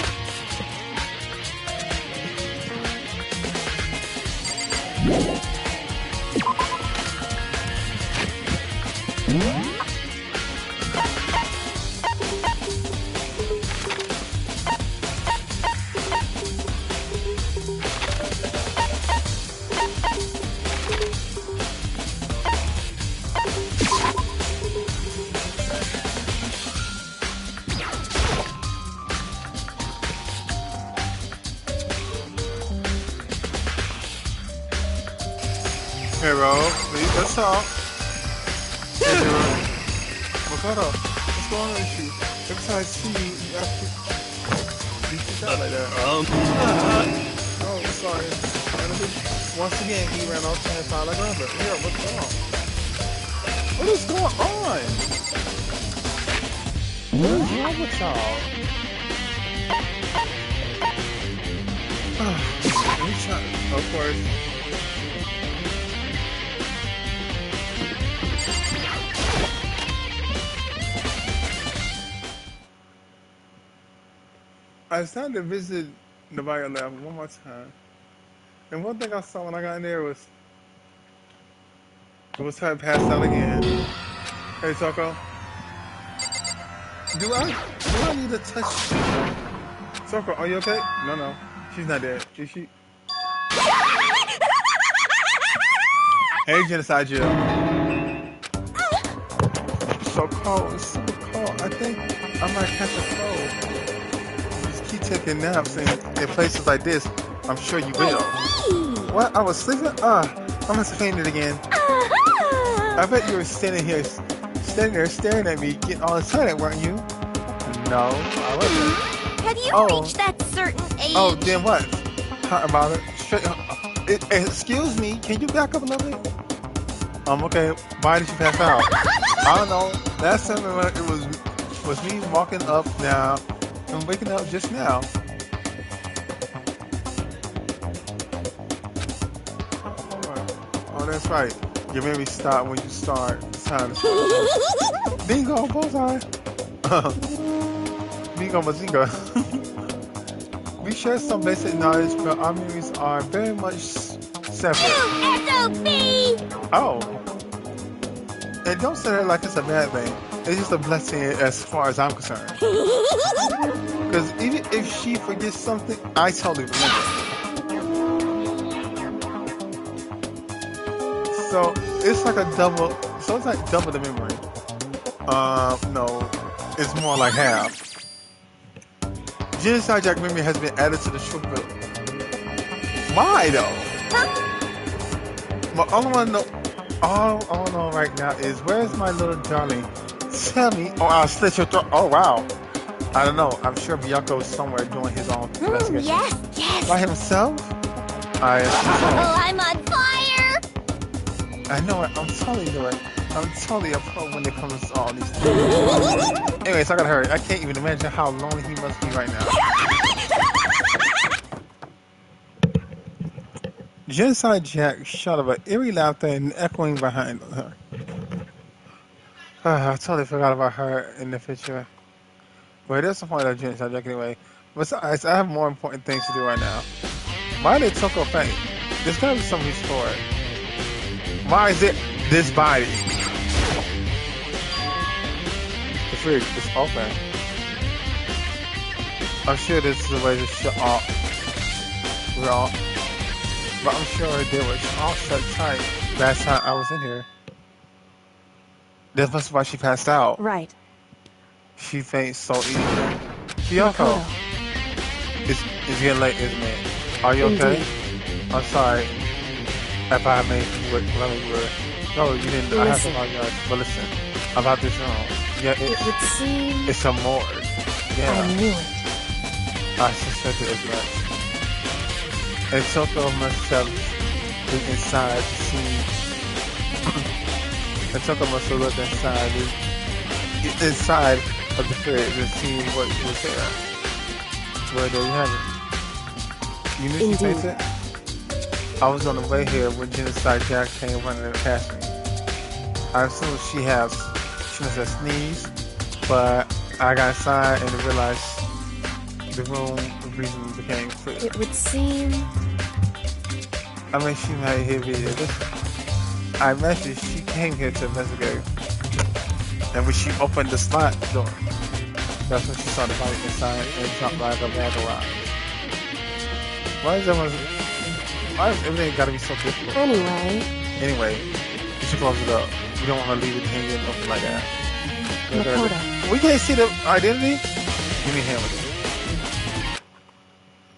Hey, bro, please, let's talk. Hey, bro. What up? What's going on with you? Every time I see you, you actually beat you down like that. Oh, sorry. Once again, he ran off and found like rubber. Yeah, what's going on? What is going on? What is wrong with y'all? Let me try. Of course. I decided to visit the bio lab one more time. And one thing I saw when I got in there was her passed out again. Hey Toko. Do I need to touch Toko, are you okay? No. She's not dead. Is she? Hey Genocide Jill. So cold, it's super cold. I think I might catch a cold. Keep taking naps in places like this, I'm sure you will. What? I was sleeping? I must have fainted again. I bet you were standing there staring at me, getting all excited, weren't you? No, I wasn't. Have you reached that certain age? Oh, then what? How about it? Excuse me, can you back up a little bit? Okay, why did you pass out? I don't know. Last time it was me walking up now. I'm waking up just now. Oh, that's right. You made me stop when you start. It's time to start. Bingo, bullseye. Bingo, bazinga. We share some basic knowledge, but our memories are very much separate. SOB! Oh. And don't say that like it's a bad thing. It's just a blessing as far as I'm concerned. Because even if she forgets something, I totally remember. So it's like double the memory. No, it's more like half. Genocide Jack memory has been added to the short bill. Why though? Well, all I want to know right now is where's my little darling? Tell me, or I'll slit your throat. Oh wow. I don't know. I'm sure Byakuya is somewhere doing his own investigation. Yes. By himself? I assume so. Oh, I'm on fire! I know it. I'm totally doing it. I'm totally a pro when it comes to all these things. Anyways, I gotta hurry. I can't even imagine how lonely he must be right now. Genocide Jack shot of an eerie laughter and echoing behind her. I totally forgot about her in the picture. But that's the point of Genocide Jack anyway. Besides, I have more important things to do right now. Why did Toko faint? There's gotta be some reason for it. Why is it this body? The fridge is open. I'm sure this is a way to shut off. We're all. But I'm sure they were all shut tight last time I was in here. That's must be why she passed out. Right. She faints so easily. Kyoko. It's getting late, isn't it? Are you okay? Indeed. I'm sorry if I made you wait. No, you didn't. I have to apologize. But listen, about this room. Yeah, It would seem it's a morgue. Yeah. I knew it. I suspected as much. And Toko must have look inside to see. I took a muscle look inside of the fridge to see what was there. Well, there you have it. You knew she Indeed. takes it? I was on the way here when Genocide Jack came running past me. I assumed she must have sneezed, but I got inside and realized the room reason became clear. It would seem. I mean, she might hear video. I imagine she came here to investigate. And when she opened the slot door, that's when she saw the body inside and dropped like a bag of rocks. Why is everything gotta be so difficult? Anyway, we should close it up. We don't want to leave it hanging open like that. Makoto. We can't see the identity? Give me a hand with it.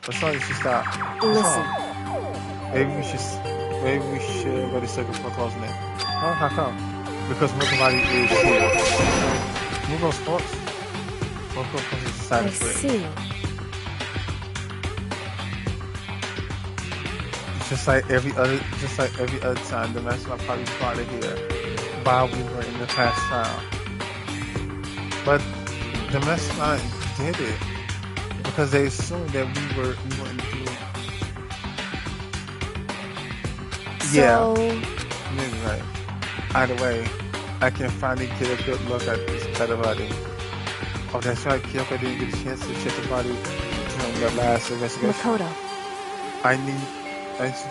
What's wrong? You should stop. Listen. Maybe we should go to circle before closing it. Oh, how come? Because nobody is here. Move those sports. Move those sports inside I the fridge. see. Just like every other time, the master probably brought it here while we were in the past trial. But the master did it because they assumed that we wouldn't do it. Yeah, maybe right. Either way, I can finally get a good look at this better body. Oh, that's right. Kyoko didn't get a chance to check the body during the last investigation. Makoto. I need to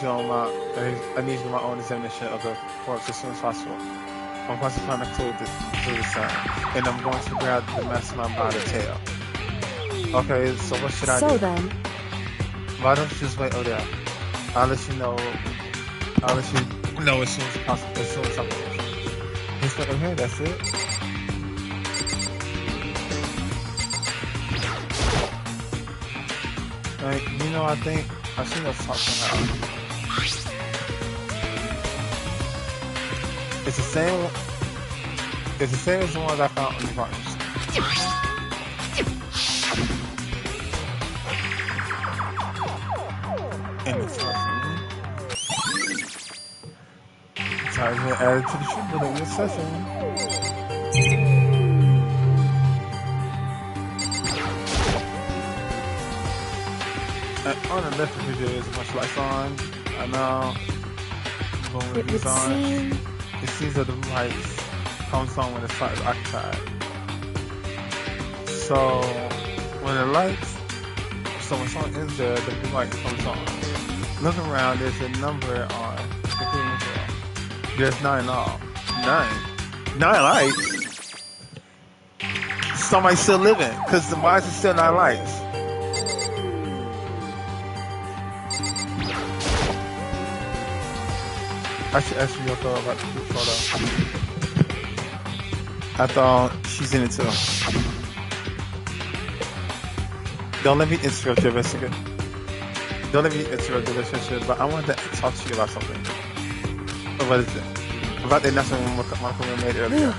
do my own examination of the corpse as soon as possible. I'm going to find a clue to the sign, and I'm going to grab the mastermind by the tail. Okay, so what should I do? So then, Why don't you just wait over there? I'll let you know as soon as possible. As soon as I'm just wait over here. That's it. Like, I think I've seen us talk somehow. It's the same as the ones I found in the gardens. And it's awesome. Time to add it to the troop building this session. On the left of the video is a bunch of lights on. I know. Boom, it would on. seem. It seems that the lights comes on when the spot is occupied. So when someone is there, the blue light comes on. Look around, there's a number on the green wall. There's 9 in all. 9 lights? Somebody's still living, because why is it still 9 lights? I should ask you your thought about the group photo. I thought she's in it too. Don't let me interrupt your investigation. But I wanted to talk to you about something. What is it? About the announcement Michael made earlier.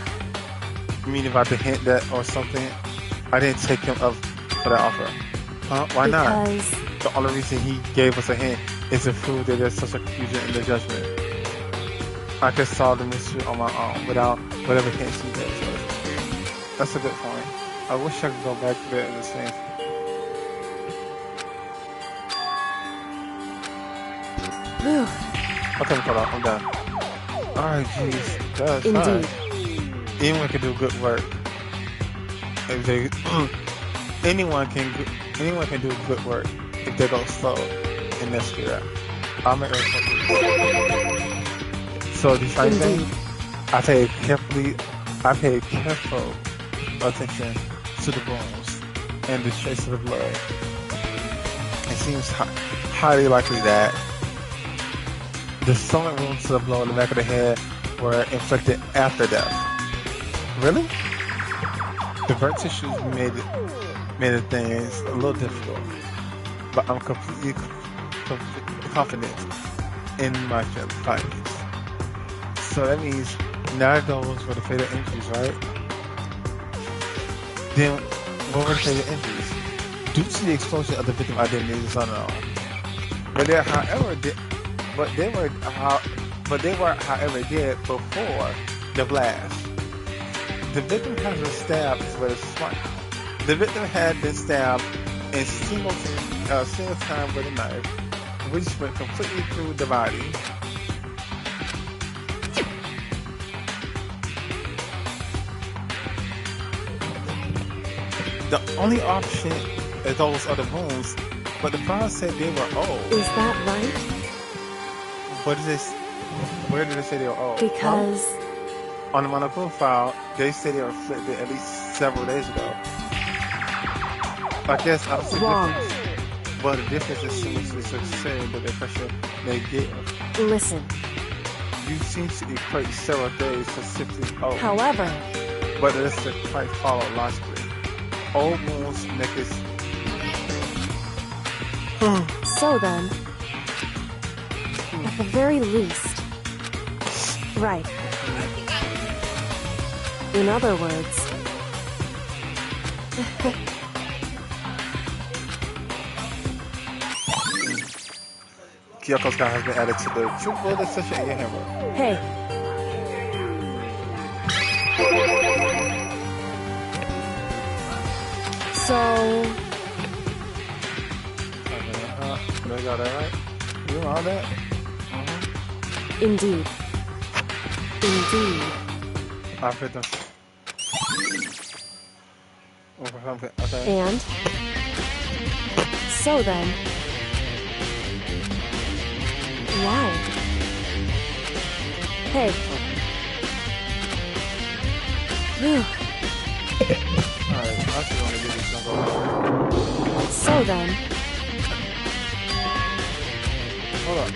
You mean about the hint that or something? I didn't take him up for that offer. Huh? Why not? The only reason he gave us a hint is to prove that there's such a confusion in the judgment. I could solve the mystery on my own without whatever hints he gave us. That's a good point. I wish I could go back there in the same. Okay, hold on, I'm done. Alright, jeez. That's Indeed. fine. Anyone can do good work. If they, anyone can do good work if they go slow in this spirit. I'll make it. So the same thing, I paid careful attention to the bones and the trace of the blood. It seems highly likely that the stomach wounds to the blow in the back of the head were inflicted after death. Really? The burnt tissues made things a little difficult, but I'm completely confident in my findings. So that means now those were the fatal injuries, right? Then what were the fatal injuries? Due to the explosion of the victim identity is unknown. But there, however, but they were however dead before the blast. The victim has been stabbed with a smart. The victim had been stabbed in single time with a knife, which went completely through the body. The only option is those other wounds, but the file said they were old. Is that right? What is this? Where did they say they were old? Because On the medical file, they say they were inflicted at least several days ago. I guess I was wrong. But the difference is seriously saying that the pressure they give. Listen. You seem to equate several days to simply old. However, But this is quite follow logically. Old wounds make it. so then, at the very least, right. In other words, Kyoko's guy has been added to the true bullet session in your hammer. hey, so They got that right? You know all that? indeed, indeed, I put them. Okay. and so then, why? Hey. Whew. Alright, I should only give you some go. So then, Hold up.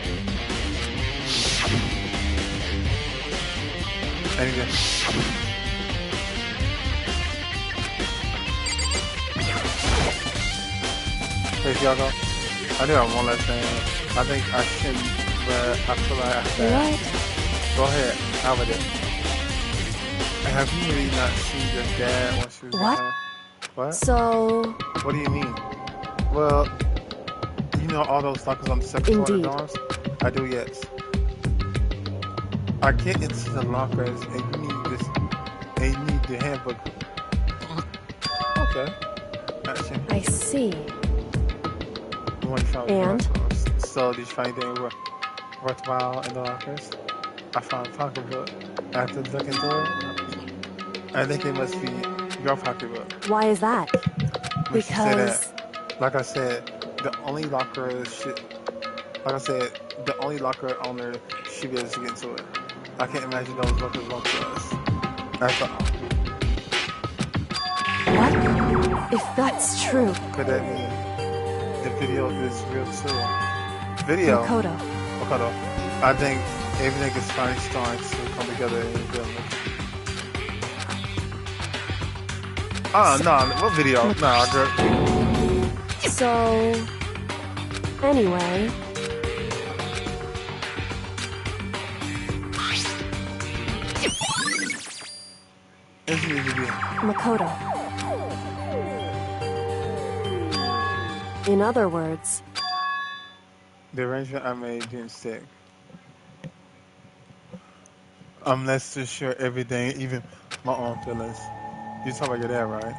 Anything. Hey, Tiago. I do have one last thing. I think I shouldn't, but I feel like I have to. what? Go ahead. How about it? Have you really not seen your dad once you was What? there? What? So, What do you mean? Well, you know all those lockers on the second floor of the Indeed. dorms? I do, yes. I get into the lockers and you need this, and you need the handbook. Okay. Action. I see. The one you found And? So did you find anything worthwhile in the lockers? I found a pocketbook. After looking through it, I think it must be your pocketbook. Why is that? We should say Because that. Like I said, the only locker owner should be able to get into it. I can't imagine those lockers belong to us. That's all. what? If that's true, Could that mean the video is real too? Video? Makoto, Makoto. I think everything is finally starting to come together in the building. Oh, no, what video? No, girl. so, anyway, It's me, video. Makoto. In other words, The arrangement I made didn't stick. I'm less too sure everything, even my own feelings. You talk about your dad, right?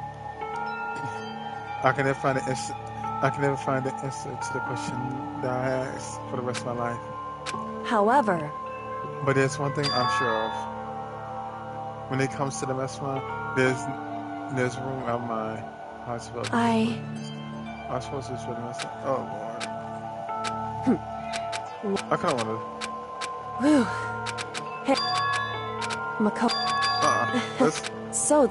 I can never find the answer. I can never find the answer to the question that I asked for the rest of my life. however, But there's one thing I'm sure of. When it comes to the restaurant, there's room on my hospital. I'm supposed to spend the rest. Oh Lord. I kind of want whew. Hey, Makoto. to. Let's. So,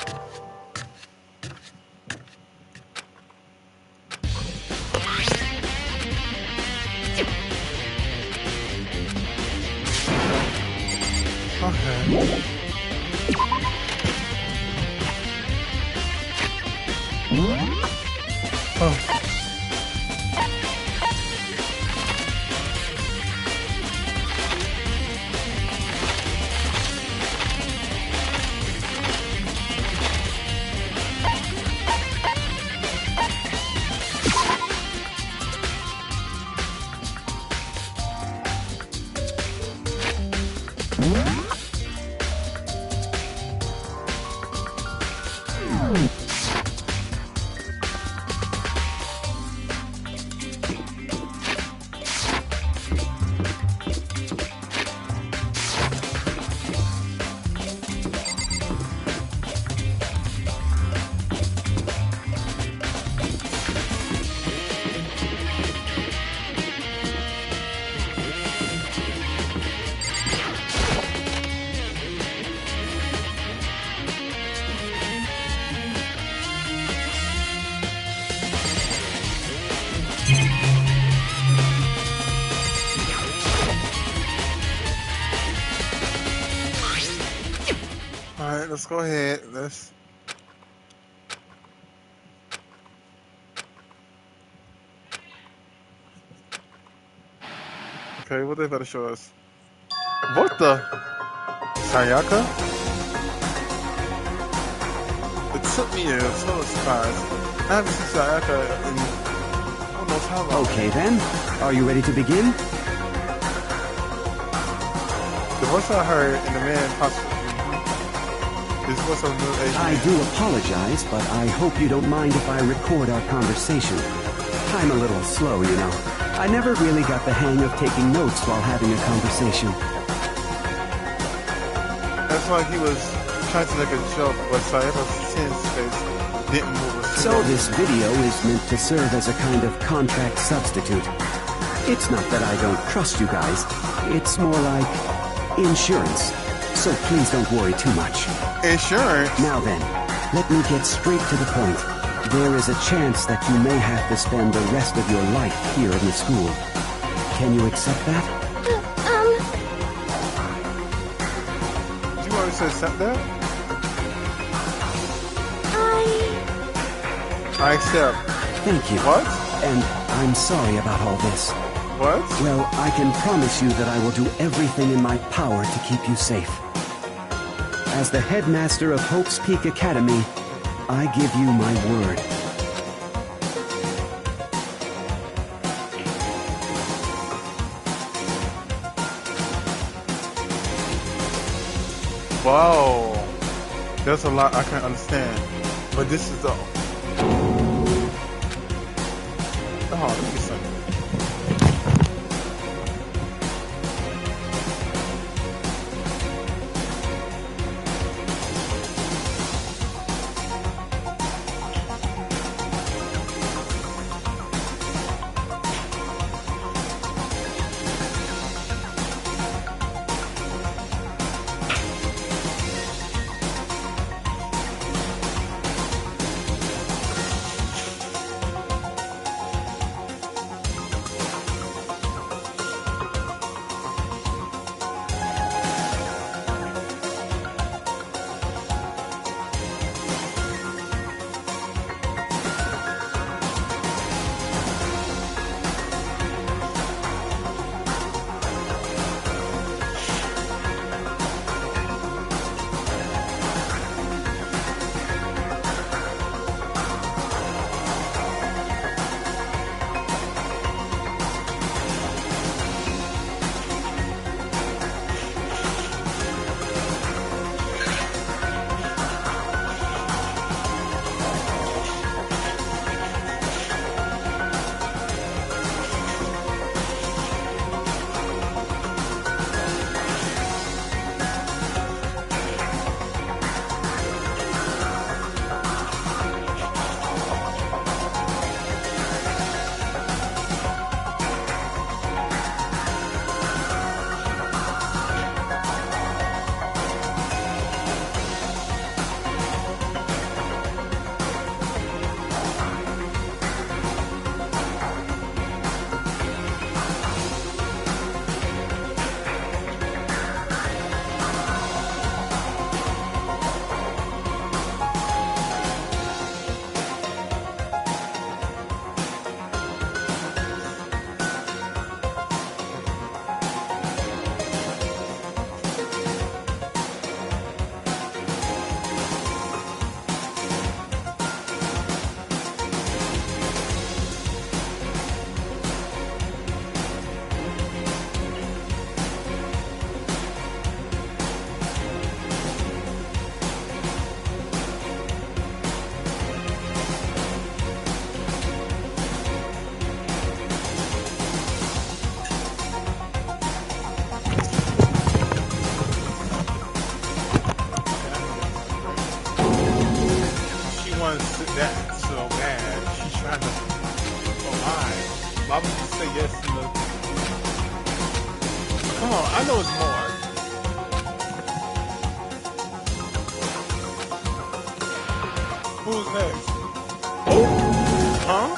Okay. Oh. Alright, let's go ahead. Let's. Okay, what they better show us? What the? Sayaka? It took me a total surprise. I haven't seen Sayaka in almost how long? Okay then, are you ready to begin? The voice I heard in the man possibly is the voice of a middle aged I man. do apologize, but I hope you don't mind if I record our conversation. I'm a little slow, you know. I never really got the hang of taking notes while having a conversation. That's like he was trying to make a joke, but Sayaka's tense face didn't move. So this video is meant to serve as a kind of contract substitute. It's not that I don't trust you guys. It's more like insurance. So please don't worry too much. Insurance? Now then, let me get straight to the point. There is a chance that you may have to spend the rest of your life here in the school. Can you accept that? Did you already say accept that? I accept. Thank you. What? And I'm sorry about all this. What? Well, I can promise you that I will do everything in my power to keep you safe. As the headmaster of Hope's Peak Academy, I give you my word. Wow. There's a lot I can't understand. But this is the... Oh, let me see. that so bad. She's trying to. Oh my! Why would you say yes to the? Come on, I know it's more. Who's next? Oh, huh?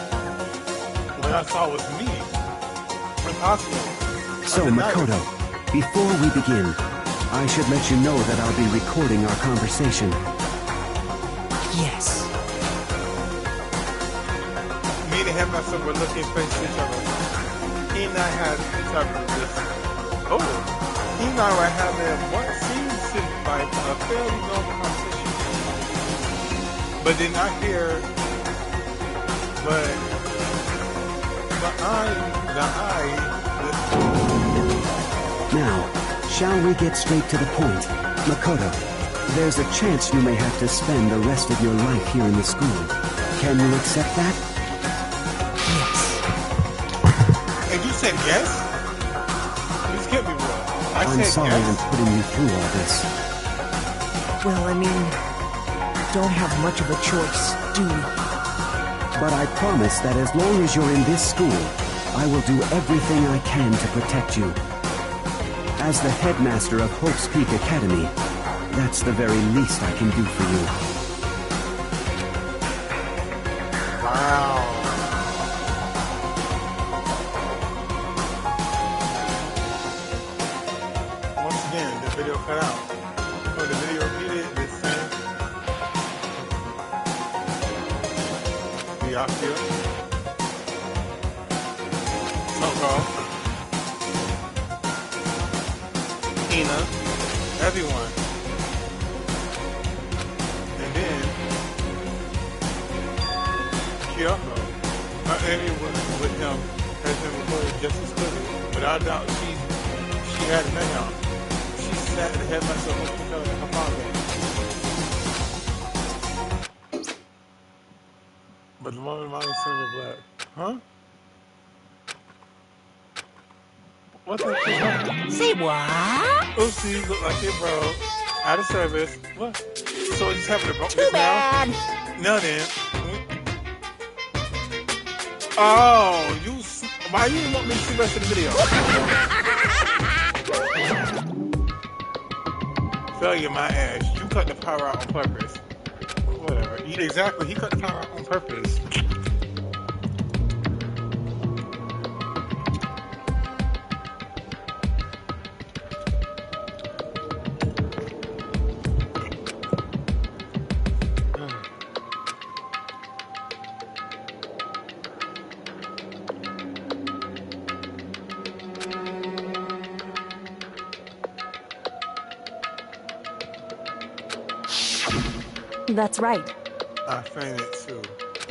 What I saw was me. Impossible. So, Makoto, before we begin, I should let you know that I'll be recording our conversation. Yes. Me and him and were looking face to each other. He and I had each other this. Oh, he and I were having what seems to like a fairly normal conversation. But then I hear, but Now, shall we get straight to the point? Makoto, there's a chance you may have to spend the rest of your life here in the school. Can you accept that? Yes. And you said yes? This can't be real. I'm said sorry yes. I'm putting you through all this. Well, I mean, don't have much of a choice, do we? But I promise that as long as you're in this school, I will do everything I can to protect you. As the headmaster of Hope's Peak Academy, that's the very least I can do for you. Wow. Once again, the video cut out. Oh, the video repeated this same. Do y'all feel? Soko. Ina. Everyone. And then Kyoko. Her interview with him has been recorded just as clearly. Without doubt, she had it now. She sat and had myself on the in her mom. But the moment mommy said it black. Huh? What the fuck? Say what? Oopsie, look like it broke. Out of service. What? So it just happened to broke Too this bad. now? No then. Oh, why you didn't want me to see the rest of the video? Failure my ass. You cut the power out on purpose. Whatever. Exactly, he cut the power out on purpose. That's right. I fainted too.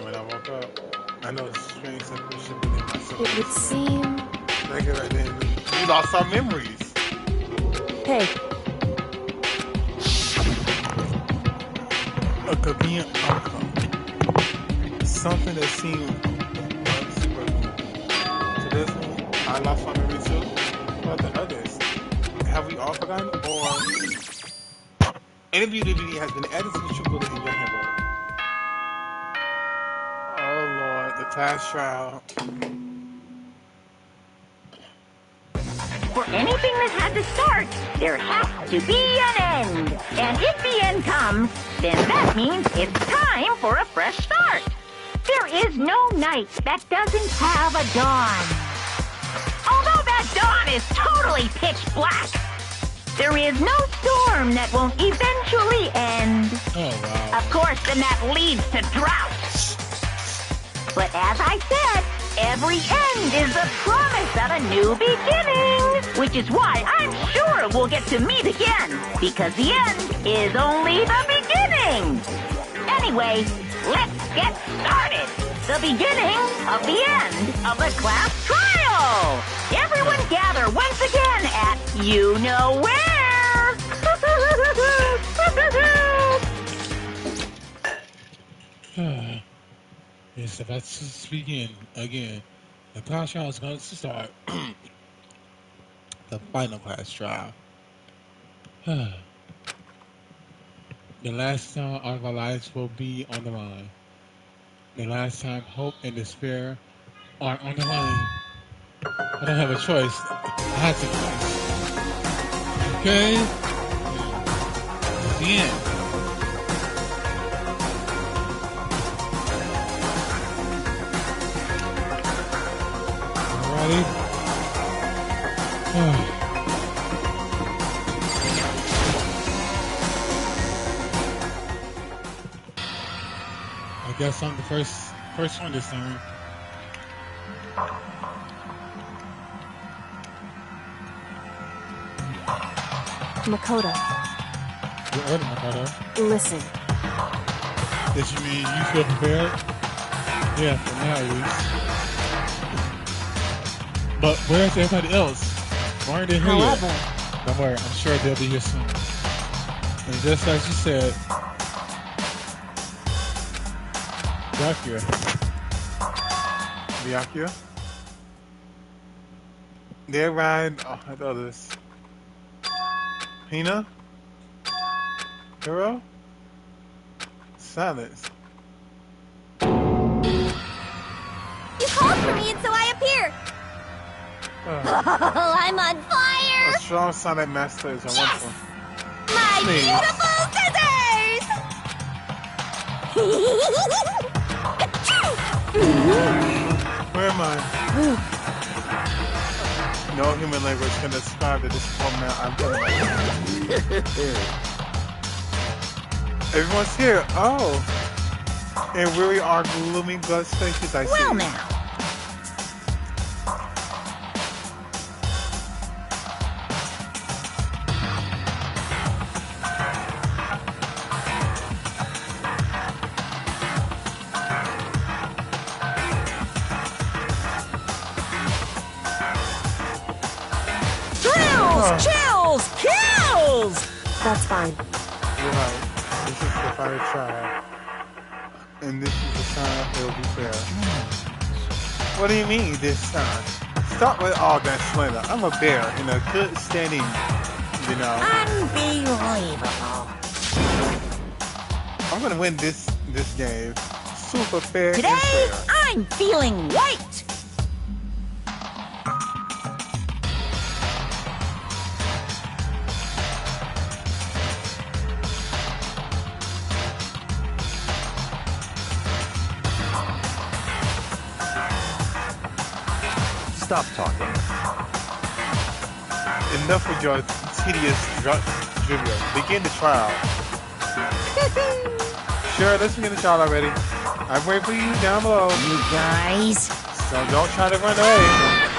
When I woke up, I know it's strange sensation in my soul. It would seem... Thank you right then. We lost our memories. Hey, A convenient outcome. Something that seemed unexplainable. To this one, I lost my memory too. What about the others? Have we all forgotten? Or interview DVD has been added to the true bullet in your handbook. Oh Lord, the class trial. For anything that had to start, there has to be an end. And if the end comes, then that means it's time for a fresh start. There is no night that doesn't have a dawn. Although that dawn is totally pitch black, there is no storm that won't eventually end. Oh wow. Of course, then that leads to drought. But as I said, every end is the promise of a new beginning. Which is why I'm sure we'll get to meet again. Because the end is only the beginning. Anyway, let's get started. The beginning of the end of the class trial. Everyone gather once again at you know where. Yes, if I begin again, the class trial is going to start. The final class trial. The last time of our lives will be on the line. The last time hope and despair are on the line. I don't have a choice. I have to choice. Okay? The end. Alrighty. I guess I'm the first one this time. Makoto, You ordered Makoto. listen. Does you mean you feel prepared? Yeah, for now at least. But where's everybody else? Why aren't they here However, yet? Don't worry, I'm sure they'll be here soon. And just like she said, Byakuya. They're riding the others. Hina? Hero? Silence. You called for me and so I appear. Oh, I'm on A fire. strong silent master is a wonderful. My Please. beautiful scissors. Where am I? No human language can describe the disappointment I'm feeling right now. Everyone's here. Oh. And weary are gloomy blood faces, I see. Well now, Chills! Kills! that's fine. You're right. This is the final trial. And this is the time it will be fair. What do you mean this time? Stop with all that slander. I'm a bear in a good standing, you know. Unbelievable. I'm gonna win this game. Super fair today and fair. I'm feeling white. Stop talking. Enough with your tedious trivia. Begin the trial. Sure, let's begin the trial already. I'm waiting for you down below. You guys. So don't try to run away.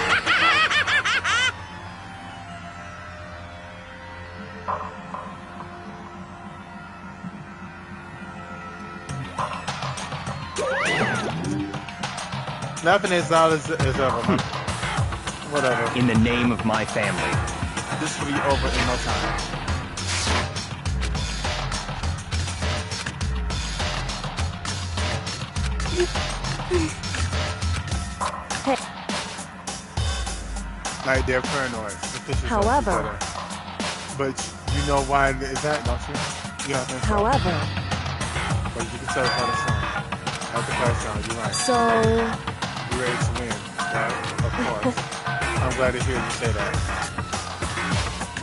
Nothing as loud as ever. Whatever. In the name of my family. This will be over in no time. Hey, Like they're paranoid. Suspicious of each However- other. But you know why is that, don't you? You don't think so? however, But you can tell by the song. That's the first song, you're right. so You're ready to win, right? Of course. I'm glad to hear you say that.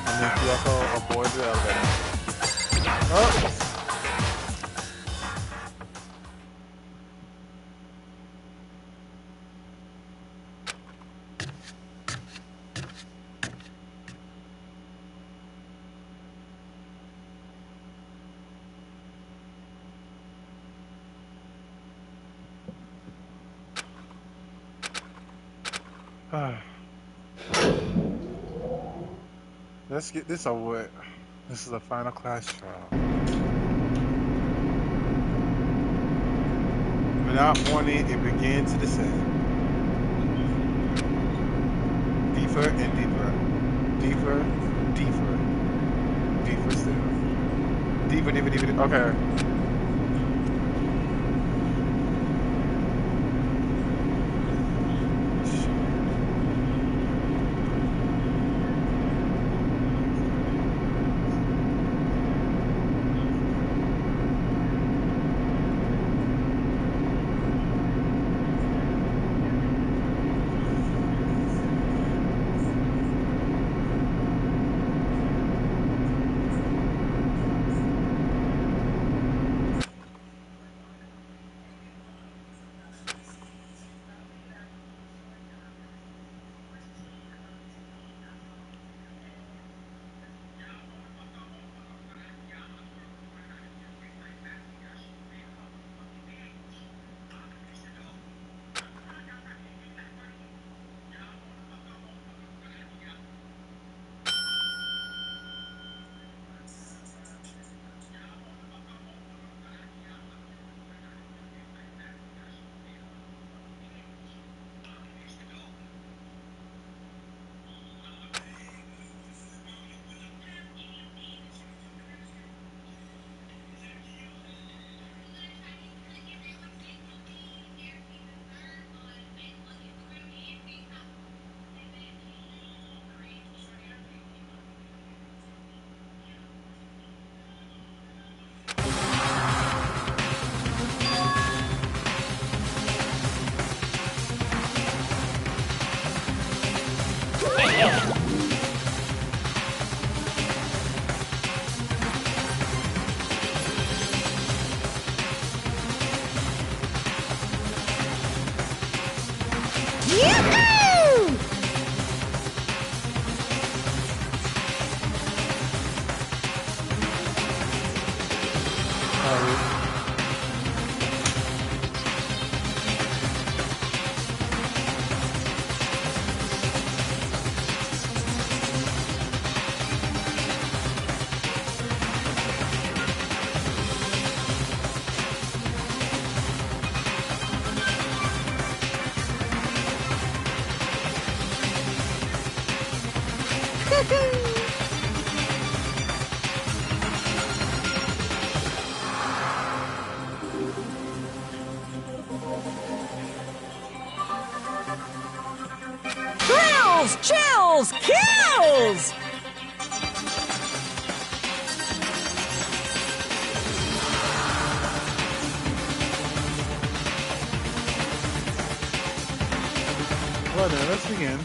And then Kyoko aboard the elevator. Oh! Let's get this over with. This is the final class trial. Without warning, it began to descend. Deeper and deeper. Deeper, deeper. Deeper still. Deeper, deeper, deeper. Okay. Thrills, chills, kills! Well then, let's begin.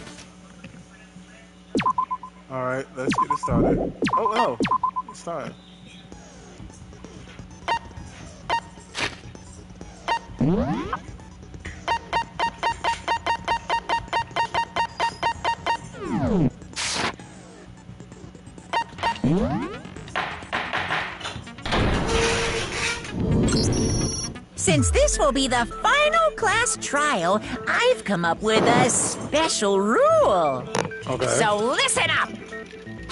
Alright, let's get it started. Oh, no. It's started. Since this will be the final class trial, I've come up with a special rule. Okay. So listen up!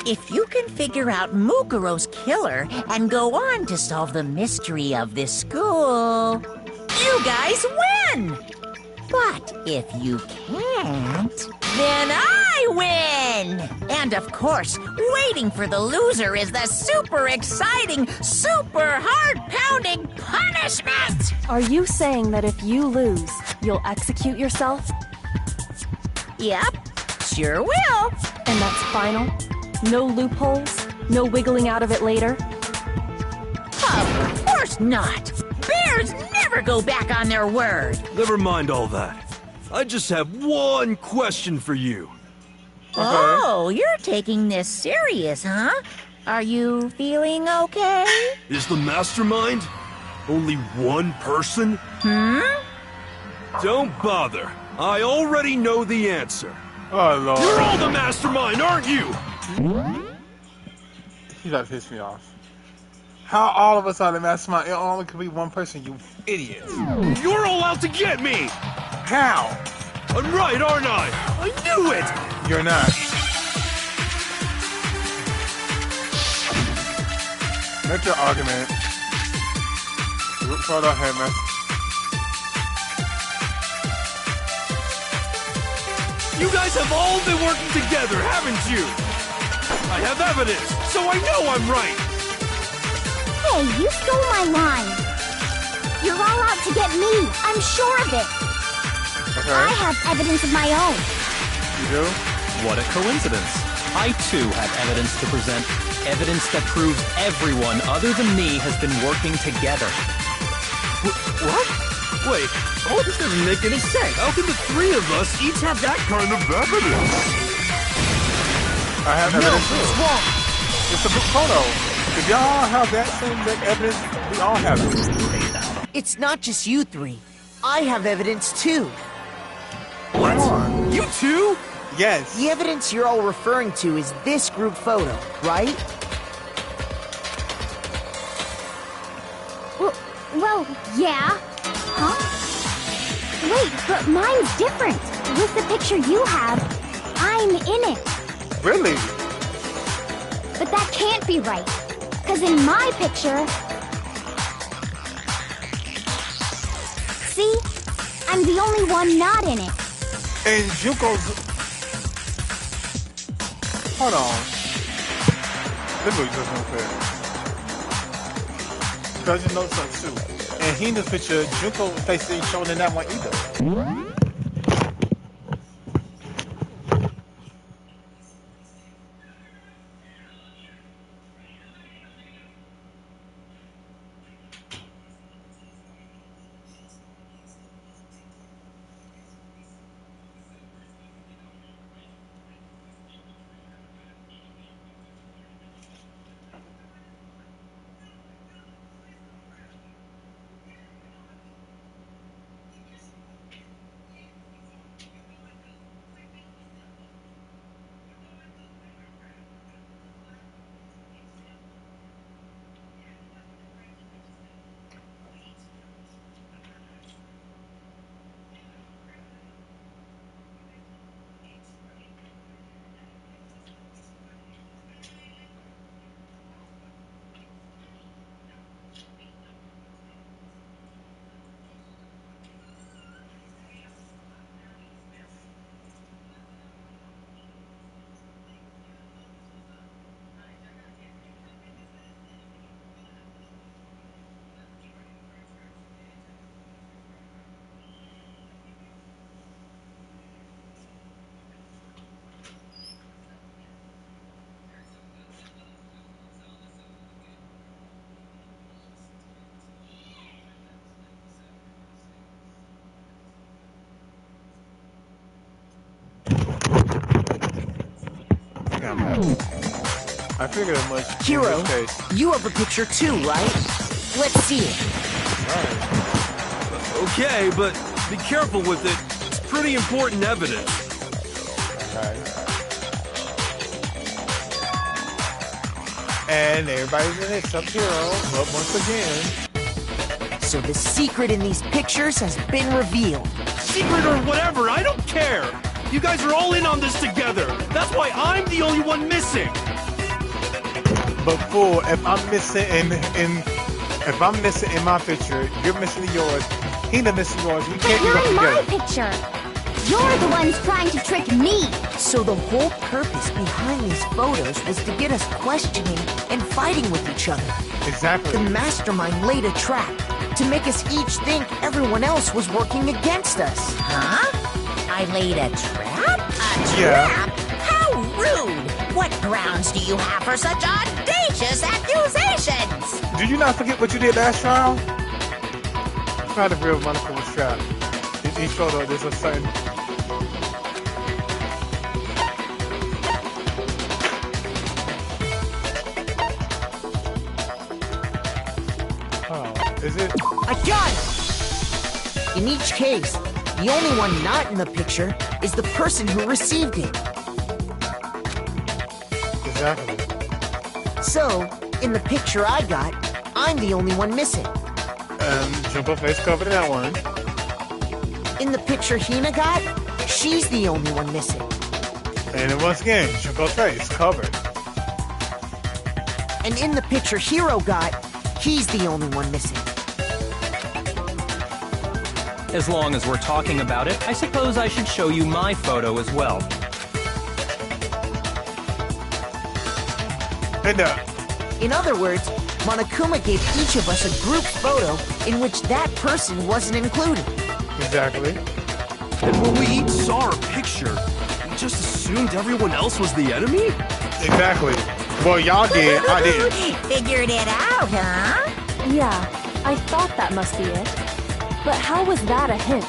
If you can figure out Mukuro's killer and go on to solve the mystery of this school, you guys win! But if you can't, then I win! And of course, waiting for the loser is the super exciting, super heart-pounding punishment! Are you saying that if you lose, you'll execute yourself? Yep, sure will. And that's final? No loopholes? No wiggling out of it later? Of course not! Bears never go back on their word! Never mind all that. I just have one question for you. Oh, you're taking this serious, huh? Are you feeling okay? Is the mastermind only one person? Don't bother. I already know the answer. Oh, Lord. You're all the mastermind, aren't you? You gotta piss me off. How all of us are the mastermind? It only could be one person, you idiots. You're all out to get me! How? I'm right, aren't I? I knew it! You're not. Make your argument. Root for the head, man. You guys have all been working together, haven't you? I have evidence, so I know I'm right! Hey, you stole my line. You're all out to get me. I'm sure of it. Okay. I have evidence of my own. You do? What a coincidence. I too have evidence to present. Evidence that proves everyone other than me has been working together. What? Wait, all this doesn't make any sense. How can the three of us each have that kind of evidence? I have evidence too. It's a book photo. If y'all have that same evidence, we all have it. It's not just you three. I have evidence too. What? You too? Yes. The evidence you're all referring to is this group photo, right? Well, yeah. Huh? Wait, but mine's different. With the picture you have, I'm in it. Really? But that can't be right. Because in my picture... See? I'm the only one not in it. And Junko's... Hold on. This looks just unfair. Because you know something too. And he in the picture, Junko's face ain't shown in that one either. I figured as much. Hero, In this case. you have a picture too, right? Let's see it. Okay, but be careful with it. It's pretty important evidence. Alright. And everybody's in it, Sub-Zero, but once again. So the secret in these pictures has been revealed. Secret or whatever, I don't care. You guys are all in on this together. That's why I'm the only one missing. But fool, if I'm missing if I'm missing in my picture, you're missing in yours, Hina missing yours, we But can't you're be in my together. picture. You're the ones trying to trick me. So the whole purpose behind these photos was to get us questioning and fighting with each other. Exactly. The mastermind laid a trap to make us each think everyone else was working against us. Huh? I laid a trap? A Yeah. trap? How rude! What grounds do you have for such audacious accusations? Do you not forget what you did last trial? Try to real Monica was trapped. In each photo, there's a certain. Oh, is it? I got it! In each case, the only one not in the picture is the person who received it. Exactly. So, in the picture I got, I'm the only one missing. Jumbo face covered in that one. In the picture Hina got, she's the only one missing. And then once again, Jumbo face covered. And in the picture Hero got, he's the only one missing. As long as we're talking about it, I suppose I should show you my photo as well. And In other words, Monokuma gave each of us a group photo in which that person wasn't included. exactly. And when we each saw our picture, we just assumed everyone else was the enemy? Exactly. Well, y'all did. I didn't. Figured it out, huh? Yeah, I thought that must be it. But how was that a hint?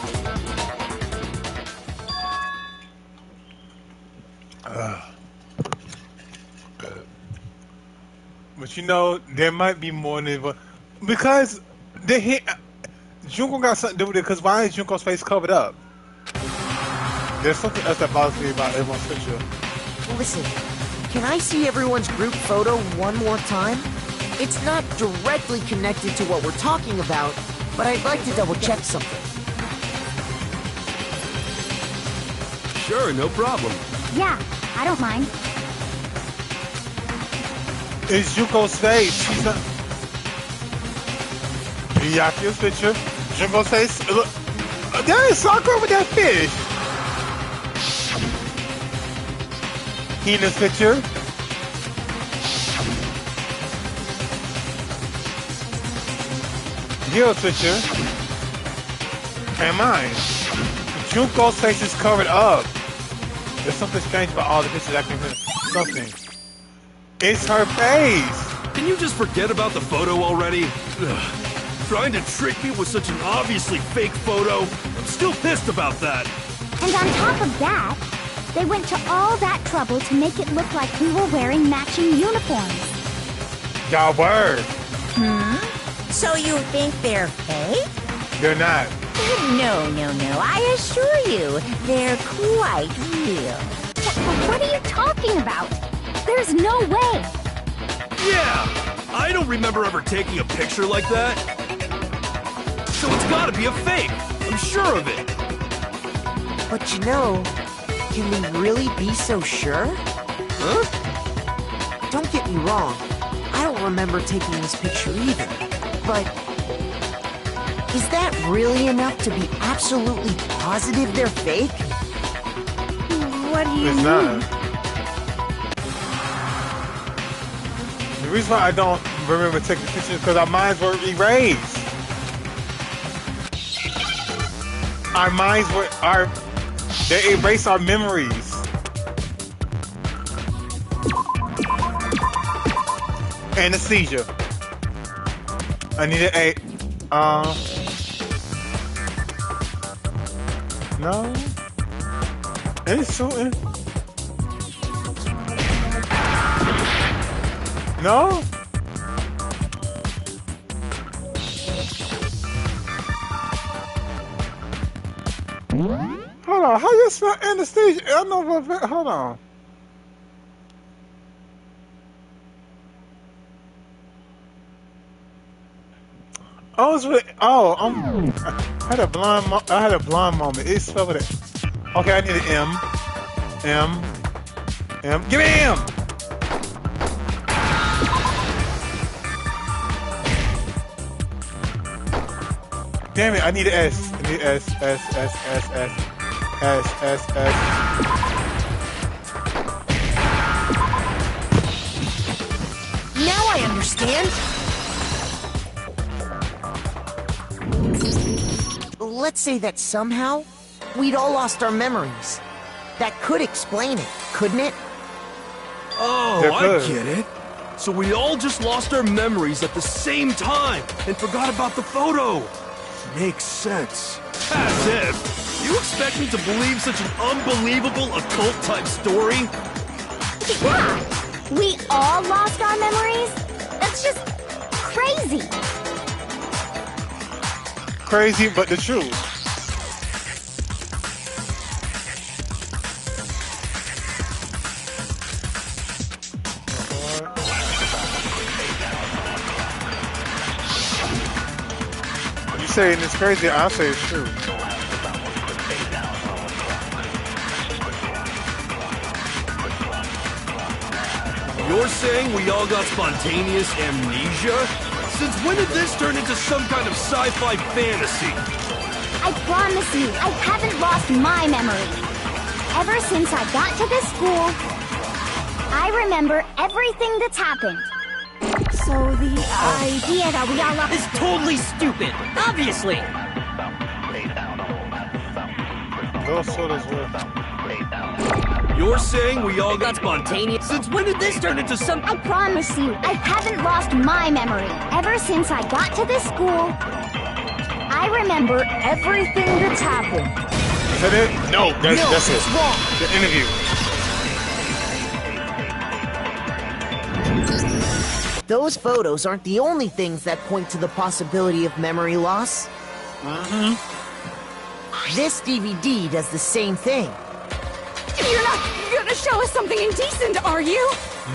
But you know, there might be more than one. Because the hit. Junko got something to do with it, because why is Junko's face covered up? There's something else that bothers me about everyone's picture. Listen, can I see everyone's group photo one more time? It's not directly connected to what we're talking about, but I'd like to double check something. Sure, no problem. Yeah, I don't mind. It's Junko's face. She's not. Miyake's picture. Junko's face. Look. There is Sakura with that fish. Hina's picture. Hyo's picture. And mine. Junko's face is covered up. There's something strange about all the pictures I can something. It's her face! Can you just forget about the photo already? Ugh. Trying to trick me with such an obviously fake photo? I'm still pissed about that. And on top of that, they went to all that trouble to make it look like we were wearing matching uniforms. Y'all were. So you think they're fake? They're not. No, I assure you, they're quite real. What are you talking about? There's no way. Yeah! I don't remember ever taking a picture like that. So it's gotta be a fake. I'm sure of it. But you know, can we really be so sure? Huh? Don't get me wrong, I don't remember taking this picture either, but is that really enough to be absolutely positive they're fake? What do you It's mean? not. The reason why I don't remember taking pictures is because our minds were erased. Our minds were they erased our memories. Anesthesia. I needed a no. It's so No? Hold on, how you spell anesthesia? I know what. Hold on. I was really. Oh, I had a blind. I had a blind moment. It spelled it. Okay, I need an M. M. Give me M. Damn it! I need an S. I need S. Now I understand. Let's say that somehow we'd all lost our memories. That could explain it, couldn't it? Oh, I get it. So we all just lost our memories at the same time and forgot about the photo. Makes sense. As if. You expect me to believe such an unbelievable occult-type story? Yeah, we all lost our memories? That's just crazy. Crazy, but the truth. You saying it's crazy, I'll say it's true. You're saying we all got spontaneous amnesia? Since when did this turn into some kind of sci-fi fantasy? I promise you, I haven't lost my memory. Ever since I got to this school, I remember everything that's happened. So the idea that we all lost... It's totally stupid. Obviously. Those sodas were... You're saying we all got spontaneous? Since when did this turn into some... I promise you, I haven't lost my memory. Ever since I got to this school, I remember everything that's happened. Is that it? No, that's it. Wrong. The interview. Those photos aren't the only things that point to the possibility of memory loss. This DVD does the same thing. You're not gonna show us something indecent, are you?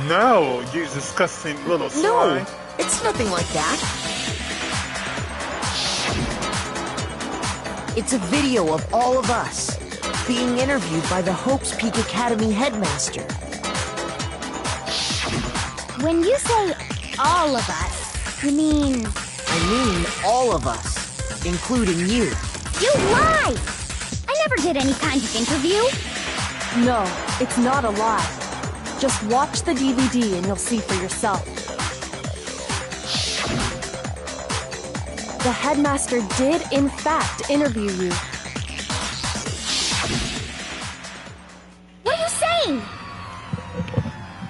No, you disgusting little swine. No, it's nothing like that. It's a video of all of us being interviewed by the Hope's Peak Academy headmaster. When you say all of us, you mean... I mean all of us, including you. You lie! I never did any kind of interview. No, it's not a lie. Just watch the DVD and you'll see for yourself. The headmaster did, in fact, interview you. What are you saying?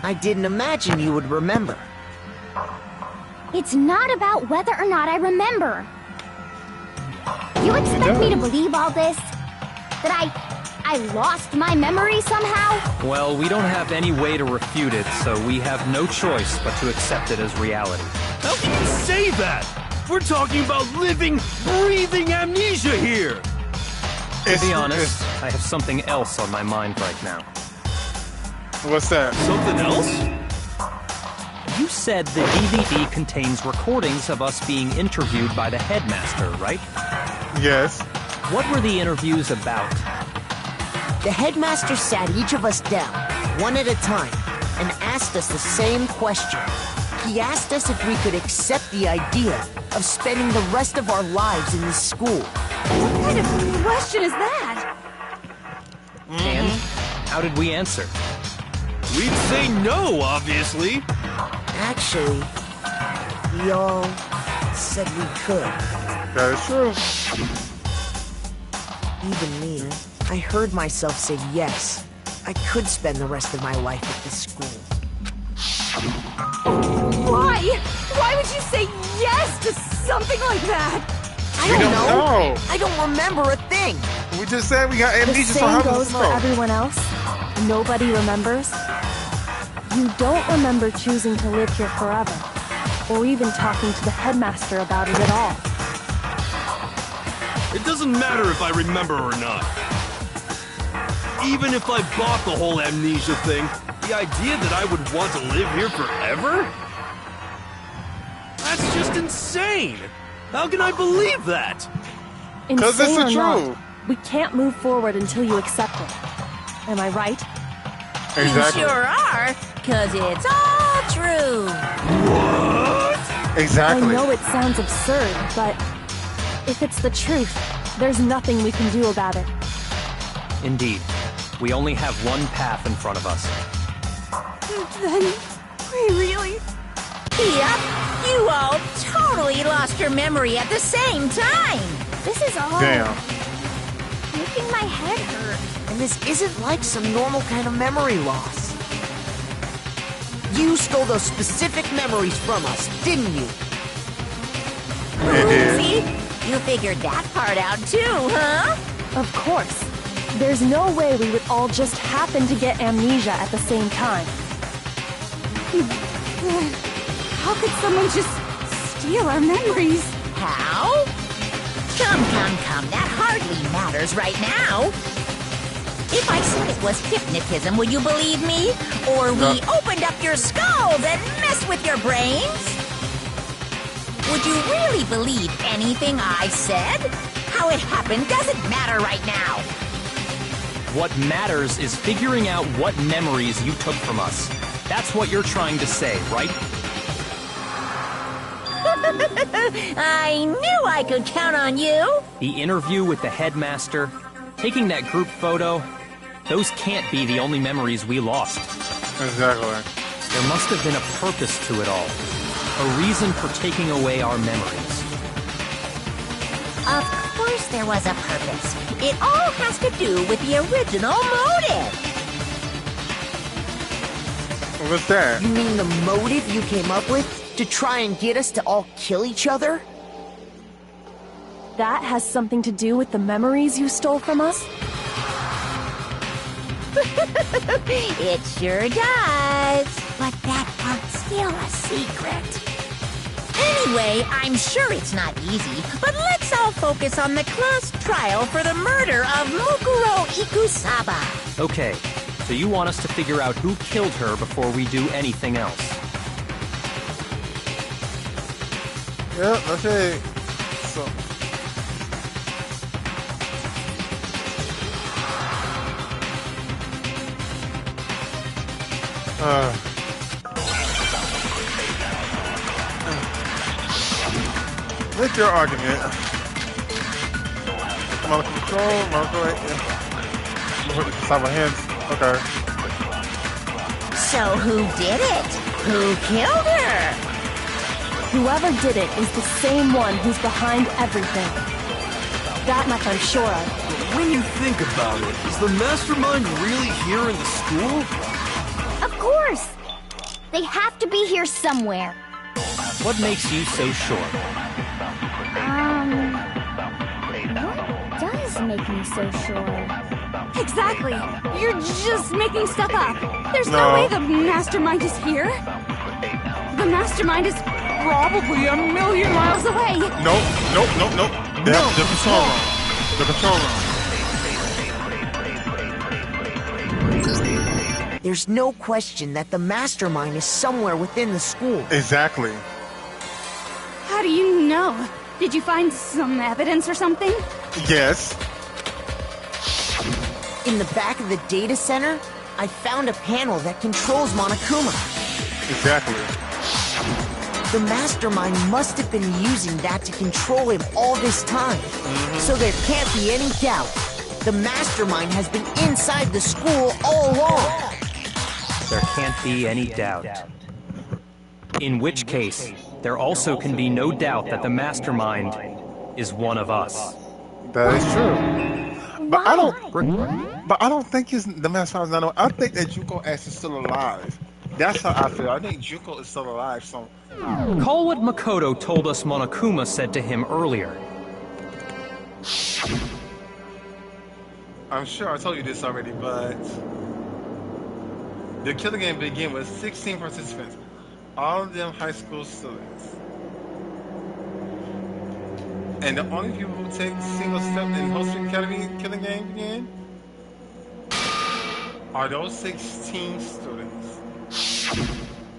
I didn't imagine you would remember. It's not about whether or not I remember. You expect me to believe all this? That I lost my memory somehow? Well, we don't have any way to refute it, so we have no choice but to accept it as reality. How can you say that? We're talking about living, breathing amnesia here. To be honest, I have something else on my mind right now. What's that? Something else? You said the DVD contains recordings of us being interviewed by the headmaster, right? Yes. What were the interviews about? The headmaster sat each of us down, one at a time, and asked us the same question. He asked us if we could accept the idea of spending the rest of our lives in this school. What kind of question is that? And how did we answer? We'd say no, obviously. Actually, we all said we could. That is true. Even me. I heard myself say yes. I could spend the rest of my life at this school. Why? Why would you say yes to something like that? I We don't don't know. know. I don't remember a thing. We just said we got The amnesia, so same how does goes it for know? everyone else. Nobody remembers. You don't remember choosing to live here forever, or even talking to the headmaster about it at all. It doesn't matter if I remember or not. Even if I bought the whole amnesia thing, the idea that I would want to live here forever? That's just insane! How can I believe that? Because it's the Insane or truth. not, we can't move forward until you accept it. Am I right? Exactly. You sure are, because it's all true. Exactly. I know it sounds absurd, but if it's the truth, there's nothing we can do about it. Indeed. We only have one path in front of us. Then, we really... Yep, you all totally lost your memory at the same time. This is all Damn. making my head hurt. And this isn't like some normal kind of memory loss. You stole those specific memories from us, didn't you? It is. See? You figured that part out too, huh? Of course. There's no way we would all just happen to get amnesia at the same time. How could someone just steal our memories? How? Come, that hardly matters right now. If I said it was hypnotism, would you believe me? Or we opened up your skulls and messed with your brains? Would you really believe anything I said? How it happened doesn't matter right now. What matters is figuring out what memories you took from us. That's what you're trying to say, right? I knew I could count on you. The interview with the headmaster, taking that group photo, those can't be the only memories we lost. Exactly. There must have been a purpose to it all. A reason for taking away our memories. Of course there was a purpose. It all has to do with the original motive. What's that? You mean the motive you came up with? To try and get us to all kill each other? That has something to do with the memories you stole from us? It sure does. But that part's still a secret. Anyway, I'm sure it's not easy, but let's all focus on the class trial for the murder of Mukuro Ikusaba. Okay, so you want us to figure out who killed her before we do anything else. Yeah, let's say. So. Make your argument. Mouse control, mouse right. Side my hands. Okay. So who did it? Who killed her? Whoever did it is the same one who's behind everything. That much I'm sure of. When you think about it, is the mastermind really here in the school? Of course! They have to be here somewhere. What makes you so sure? What does make me so sure? Exactly. You're just making stuff up. There's No. way the mastermind is here. The mastermind is probably a million miles away. Nope. They have the control room. The control room. There's no question that the mastermind is somewhere within the school. Exactly. How do you know? Did you find some evidence or something? Yes. In the back of the data center, I found a panel that controls Monokuma. Exactly. The mastermind must have been using that to control him all this time. So there can't be any doubt. The mastermind has been inside the school all along. There can't be any doubt. In which case, there also can be no doubt that the mastermind is one of us. That is true. But I don't. But I don't think he's the mastermind. I think that Juko Ash is still alive. That's how I feel. I think Juko is still alive. So. Call what Makoto told us Monokuma said to him earlier. I'm sure I told you this already, but The killing game began with 16 participants, all of them high school students. And the only people who take single step in hosting academy killing game begin are those 16 students.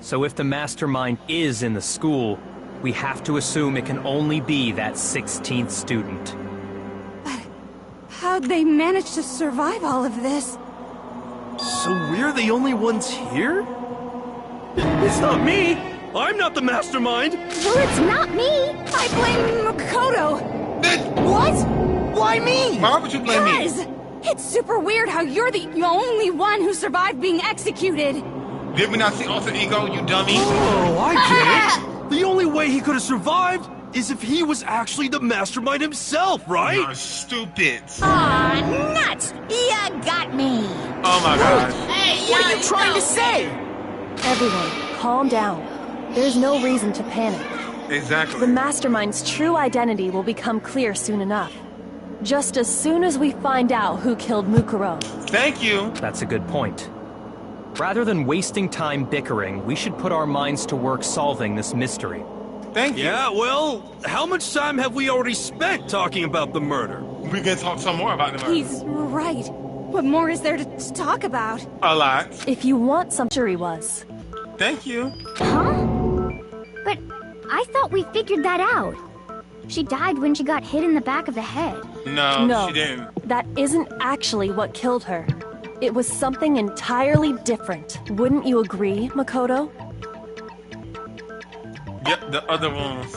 So if the mastermind is in the school, we have to assume it can only be that 16th student. But how'd they manage to survive all of this? So we're the only ones here? It's not me! I'm not the mastermind! Well, it's not me. I blame Makoto. What? Why me? Why would you blame me? Guys, it's super weird how you're the only one who survived being executed. Did we not see Alter Ego, you dummy? Oh, I get it! The only way he could have survived is if he was actually the mastermind himself, right? You're stupid. Aw, nuts! You got me! Oh my gosh. What are you trying to say? Everyone, calm down. There's no reason to panic. Exactly. The mastermind's true identity will become clear soon enough. Just as soon as we find out who killed Mukuro. Thank you. That's a good point. Rather than wasting time bickering, we should put our minds to work solving this mystery. Thank you. Yeah, well, how much time have we already spent talking about the murder? We can talk some more about the murder. He's right. What more is there to talk about? A lot. If you want some jury was. Thank you. Huh? But I thought we figured that out. She died when she got hit in the back of the head. No, she didn't. That isn't actually what killed her. It was something entirely different. Wouldn't you agree, Makoto? Yep, the other ones.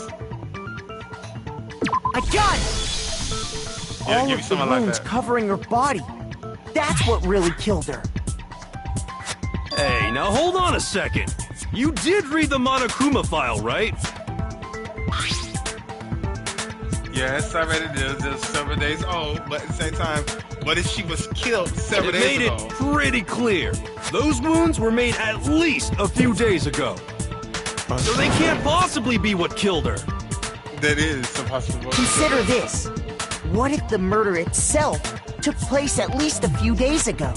I got it! Yeah, All give me of the something like wounds that. covering her body. That's what really killed her. Hey, now hold on a second. You did read the Monokuma file, right? Yes, I read it. It was several days old, but at the same time, what if she was killed several It days made ago? it pretty clear. Those wounds were made at least a few days ago. So they can't possibly be what killed her. That is impossible. Consider this. What if the murder itself took place at least a few days ago?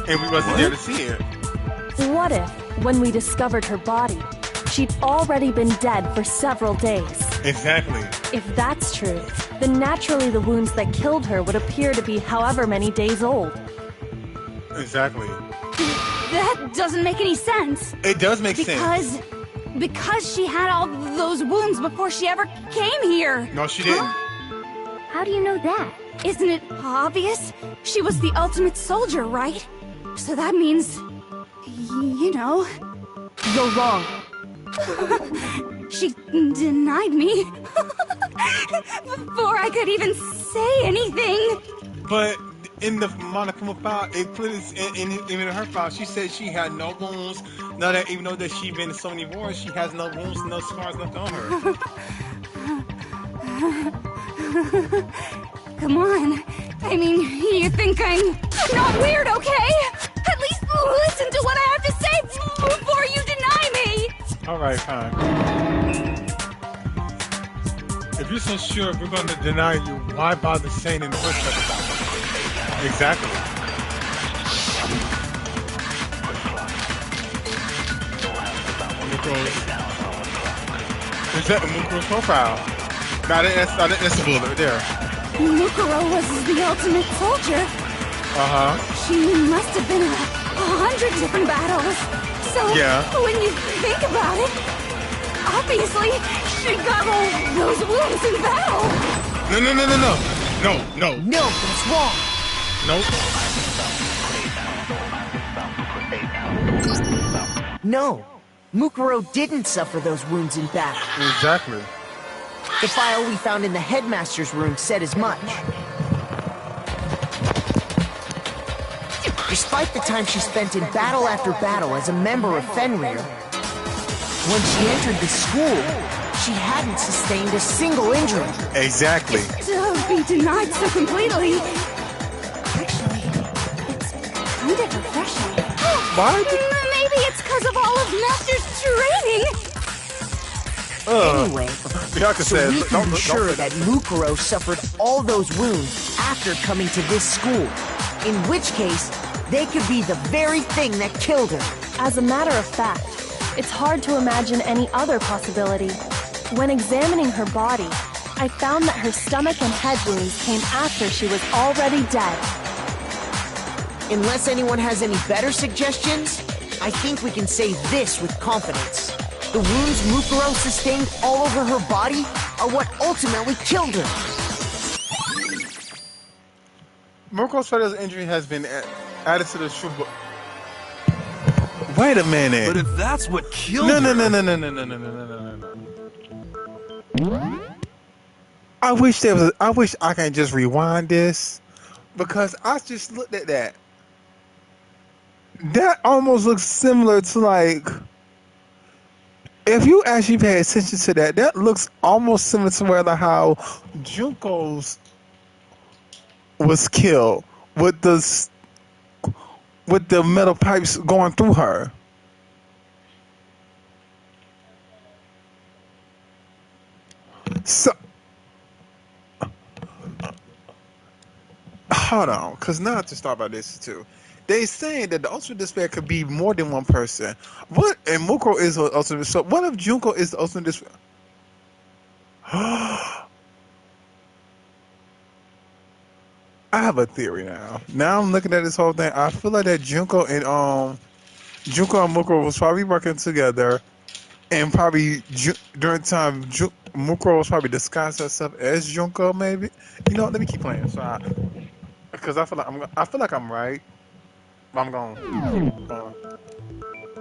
And we wasn't there to see it. What if, when we discovered her body, she'd already been dead for several days? Exactly. If that's true, then naturally the wounds that killed her would appear to be however many days old. Exactly. That doesn't make any sense. It does make sense. Because she had all those wounds before she ever came here. No, she didn't. How do you know that? Isn't it obvious? She was the ultimate soldier, right? So that means, you know, You're wrong. she denied me before I could even say anything. But in the Monokuma file, it clearly, even in her file, she said she had no wounds. Now that even though that she's been in so many wars, she has no wounds, no scars left on her. Come on. I mean, you think I'm not weird, okay? At least listen to what I have to say before you deny me. All right, fine. If you're so sure we're going to deny you, why bother saying in the first episode? Exactly. Is that Mukuro's profile? That's a bullet right there. Mukuro was the ultimate soldier. She must have been in 100 different battles. So, yeah. When you think about it, obviously, she got all those wounds in battle. No. No, that's wrong. Nope. No, Mukuro didn't suffer those wounds in battle. Exactly. The file we found in the headmaster's room said as much. Despite the time she spent in battle after battle as a member of Fenrir, when she entered the school, she hadn't sustained a single injury. Exactly. To be denied so completely. Actually, it's kind of refreshing. Why? Maybe it's because of all of Master's training. Anyway, Byakuya so says, we can be sure that Mukuro suffered all those wounds after coming to this school. In which case, they could be the very thing that killed her. As a matter of fact, it's hard to imagine any other possibility. When examining her body, I found that her stomach and head wounds came after she was already dead. Unless anyone has any better suggestions, I think we can say this with confidence. The wounds Mukuro sustained all over her body are what ultimately killed her. Mukuro's feather's injury has been added to the shoe. Wait a minute. But if that's what killed No. I wish I can just rewind this, because I just looked at that. That almost looks similar to, like, if you actually pay attention to that, that looks almost similar to where how Junko's was killed with the metal pipes going through her. So, hold on, because now I have to start about this too. They saying that the ultimate despair could be more than one person. What? And Mukuro is the ultimate. So what if Junko is the ultimate despair? I have a theory now. Now I'm looking at this whole thing. I feel like that Junko and Mukuro was probably working together, and probably during time Mukuro was probably disguised herself as Junko. Maybe, you know. Let me keep playing. So, because I feel like I'm right. I'm going.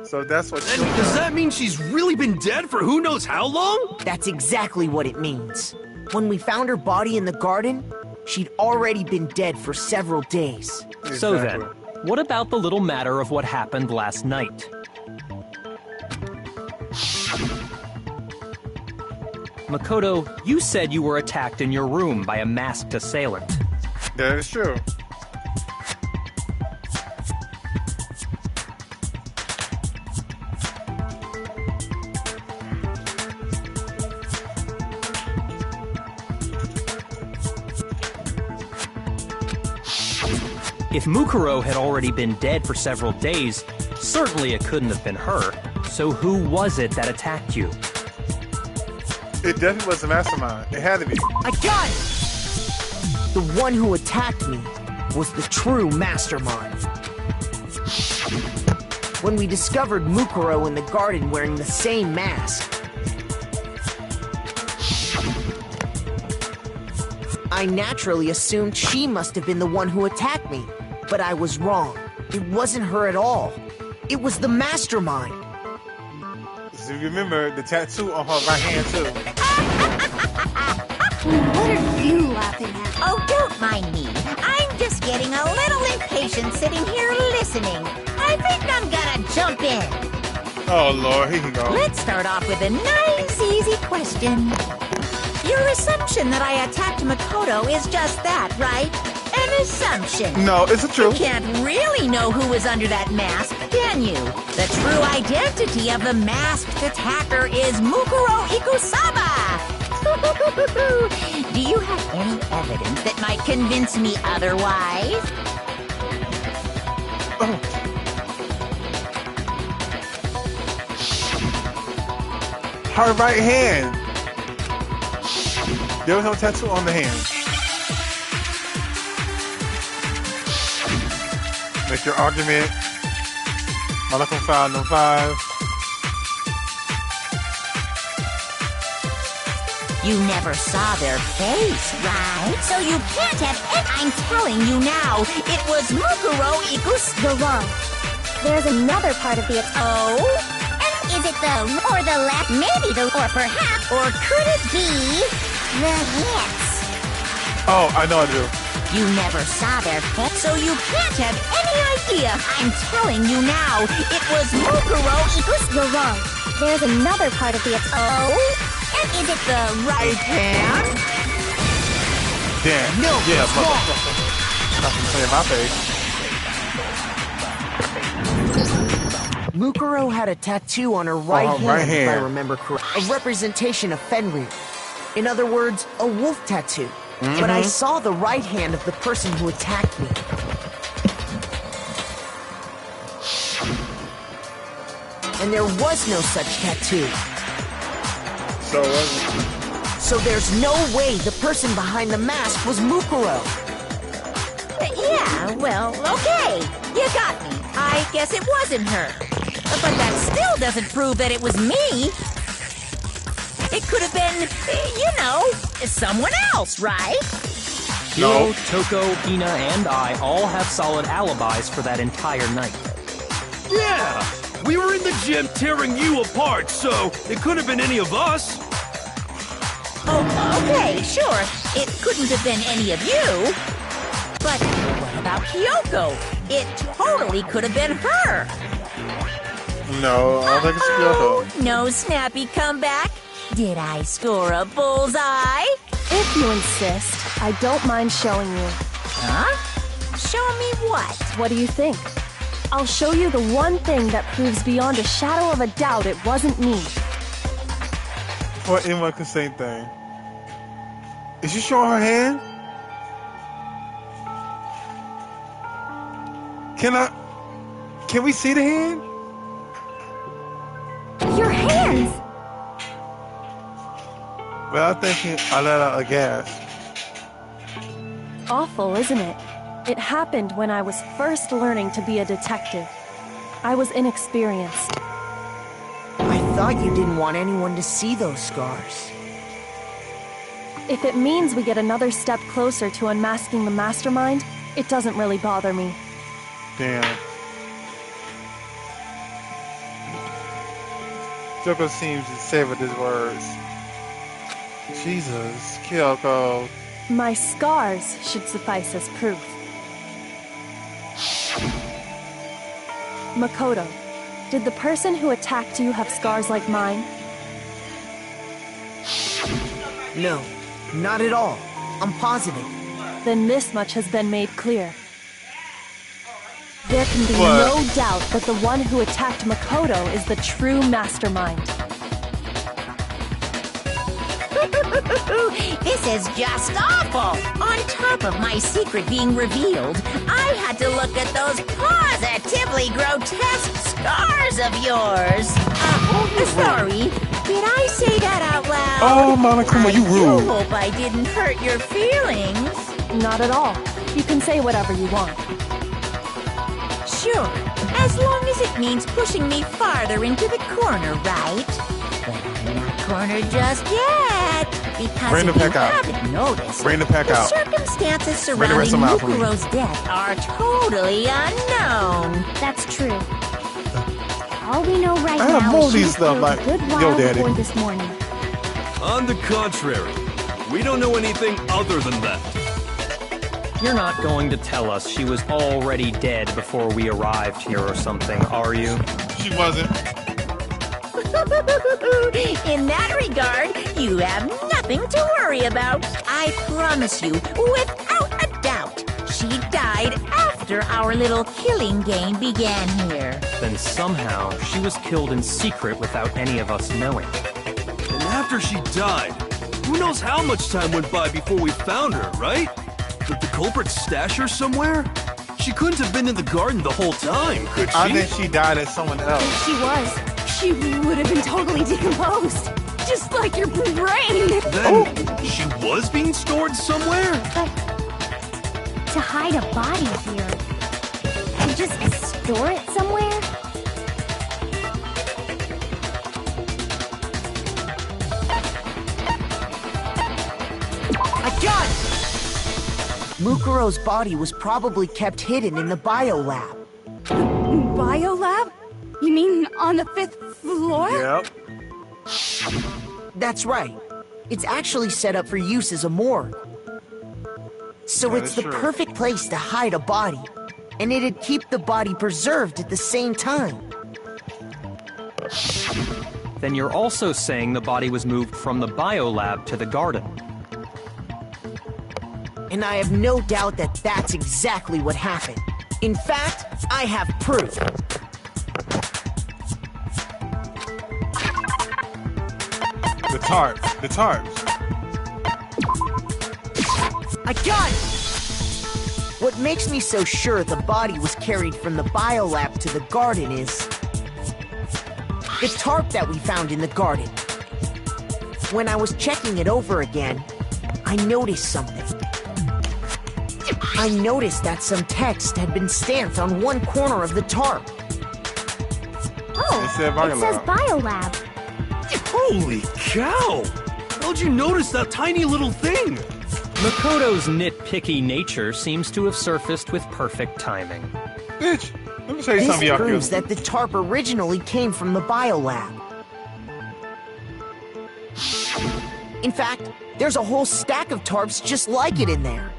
So that's what. Does that mean she's really been dead for who knows how long? That's exactly what it means. When we found her body in the garden, she'd already been dead for several days. Exactly. So then, what about the little matter of what happened last night? Makoto, you said you were attacked in your room by a masked assailant. That is true. If Mukuro had already been dead for several days, certainly it couldn't have been her. So who was it that attacked you? It definitely was the mastermind. It had to be. I got it! The one who attacked me was the true mastermind. When we discovered Mukuro in the garden wearing the same mask, I naturally assumed she must have been the one who attacked me. But I was wrong. It wasn't her at all. It was the mastermind. So you remember the tattoo on her right hand too. What are you laughing at? Oh, don't mind me. I'm just getting a little impatient sitting here listening. I think I'm gonna jump in. Oh Lord, here you go. Let's start off with a nice, easy question. Your assumption that I attacked Makoto is just that, right? An assumption. No, it's the truth. You can't really know who was under that mask, can you? The true identity of the masked attacker is Mukuro Ikusaba. Do you have any evidence that might convince me otherwise? Oh. Her right hand. There was no tattoo on the hand. Make your argument. Malcolm 5, no 5. You never saw their face, right? So you can't have any... I'm telling you now, it was Mukuro Ikus... You're wrong. There's another part of the attack. Oh? And is it the or the left? Maybe the or perhaps. Or could it be... The hits. Oh, I know I do. You never saw their face, so you can't have any idea. I'm telling you now, it was Mukuro Ikus... You're wrong. There's another part of the attack. Oh? And is it the right hand? Damn. No, yeah, it's wrong. Nothing to say in my face. Mukuro had a tattoo on her right hand, right hand, if I remember correctly. A representation of Fenrir. In other words, a wolf tattoo. Mm-hmm. But I saw the right hand of the person who attacked me. and there was no such tattoo. So So there's no way the person behind the mask was Mukuro. Yeah, well, okay. You got me. I guess it wasn't her. But that still doesn't prove that it was me. It could have been, you know, someone else, right? Hiro, Toko, Hina, and I all have solid alibis for that entire night. Yeah! We were in the gym tearing you apart, so it could have been any of us. Oh, okay, sure. It couldn't have been any of you. But what about Kyoko? It totally could have been her. no, I don't think it's Kyoko. No snappy comeback? Did I score a bullseye? If you insist, I don't mind showing you. Huh? Show me what? What do you think? I'll show you the one thing that proves beyond a shadow of a doubt it wasn't me. Before anyone can say anything. Is she showing her hand? Can we see the hand? Your hands! Well, I'm thinking I let out a gasp. Awful, isn't it? It happened when I was first learning to be a detective. I was inexperienced. I thought you didn't want anyone to see those scars. If it means we get another step closer to unmasking the mastermind, it doesn't really bother me. Damn. Joker seems to savor his words. Jesus, Kyoko. My scars should suffice as proof. Makoto, did the person who attacked you have scars like mine? No, not at all. I'm positive. Then this much has been made clear. There can be What? no doubt that the one who attacked Makoto is the true mastermind. This is just awful! On top of my secret being revealed, I had to look at those positively grotesque scars of yours. Sorry, did I say that out loud? Oh, Monokuma, you I rude. do hope I didn't hurt your feelings. Not at all. You can say whatever you want. Sure, as long as it means pushing me farther into the corner, right? But I'm not cornered just yet, because Bring the if you pack out. haven't noticed, Bring the pack out. circumstances Bring the rest surrounding of 'em out for me. Mukuro's death are totally unknown. That's true. All we know right I have now more is of she these was stuff killed like, a good yo, while Daddy. before this morning. On the contrary, we don't know anything other than that. You're not going to tell us she was already dead before we arrived here or something, are you? She wasn't. In that regard, you have nothing to worry about. I promise you, without a doubt, she died after our little killing game began here. Then somehow she was killed in secret without any of us knowing. And after she died, who knows how much time went by before we found her, right? Did the culprit stash her somewhere? She couldn't have been in the garden the whole time, could she? I think she died as someone else. She was. She would have been totally decomposed. Just like your brain. Then she was being stored somewhere? But to hide a body here, to just store it somewhere? I got it! Mukuro's body was probably kept hidden in the biolab. Biolab? You mean on the 5th floor? Yep. That's right. It's actually set up for use as a morgue. So That it's is the true. perfect place to hide a body. And it'd keep the body preserved at the same time. Then you're also saying the body was moved from the biolab to the garden. And I have no doubt that that's exactly what happened. In fact, I have proof. The tarp. The tarps. I got it! What makes me so sure the body was carried from the biolab to the garden is... The tarp that we found in the garden. When I was checking it over again, I noticed something. I noticed that some text had been stamped on one corner of the tarp. Oh, it says Biolab. Holy cow! How'd you notice that tiny little thing? Makoto's nitpicky nature seems to have surfaced with perfect timing. Bitch, let me tell you something, This y'all. proves that the tarp originally came from the biolab. In fact, there's a whole stack of tarps just like it in there.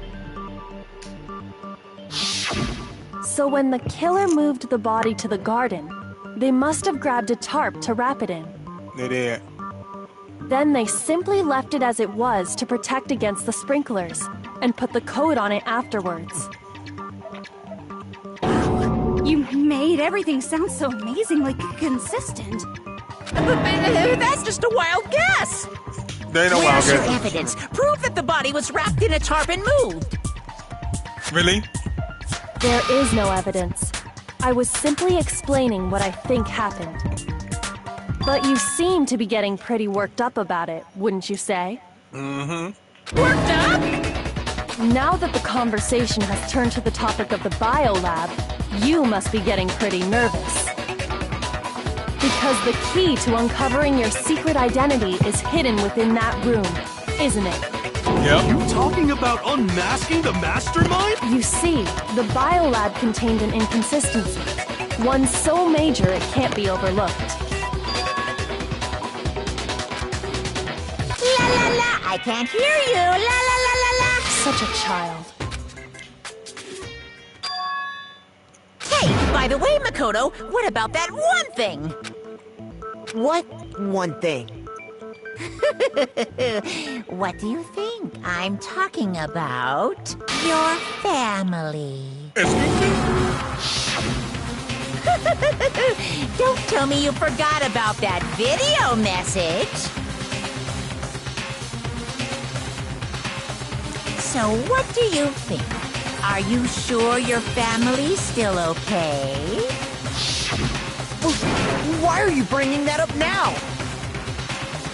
So when the killer moved the body to the garden, they must have grabbed a tarp to wrap it in. They did. Then they simply left it as it was to protect against the sprinklers, and put the code on it afterwards. You made everything sound so amazingly consistent. That's just a wild guess. They ain't no wild Where's your guess. evidence? Prove that the body was wrapped in a tarp and moved. Really? There is no evidence. I was simply explaining what I think happened. But you seem to be getting pretty worked up about it, wouldn't you say? Mm-hmm. Worked up? Now that the conversation has turned to the topic of the biolab, you must be getting pretty nervous. Because the key to uncovering your secret identity is hidden within that room, isn't it? Yep. You talking about unmasking the mastermind? You see, the biolab contained an inconsistency. One so major it can't be overlooked. La la la, I can't hear you. La la la la la. Such a child. Hey, by the way, Makoto, what about that one thing? What one thing? What do you think? I'm talking about your family. Don't tell me you forgot about that video message. So what do you think? Are you sure your family's still okay? Why are you bringing that up now?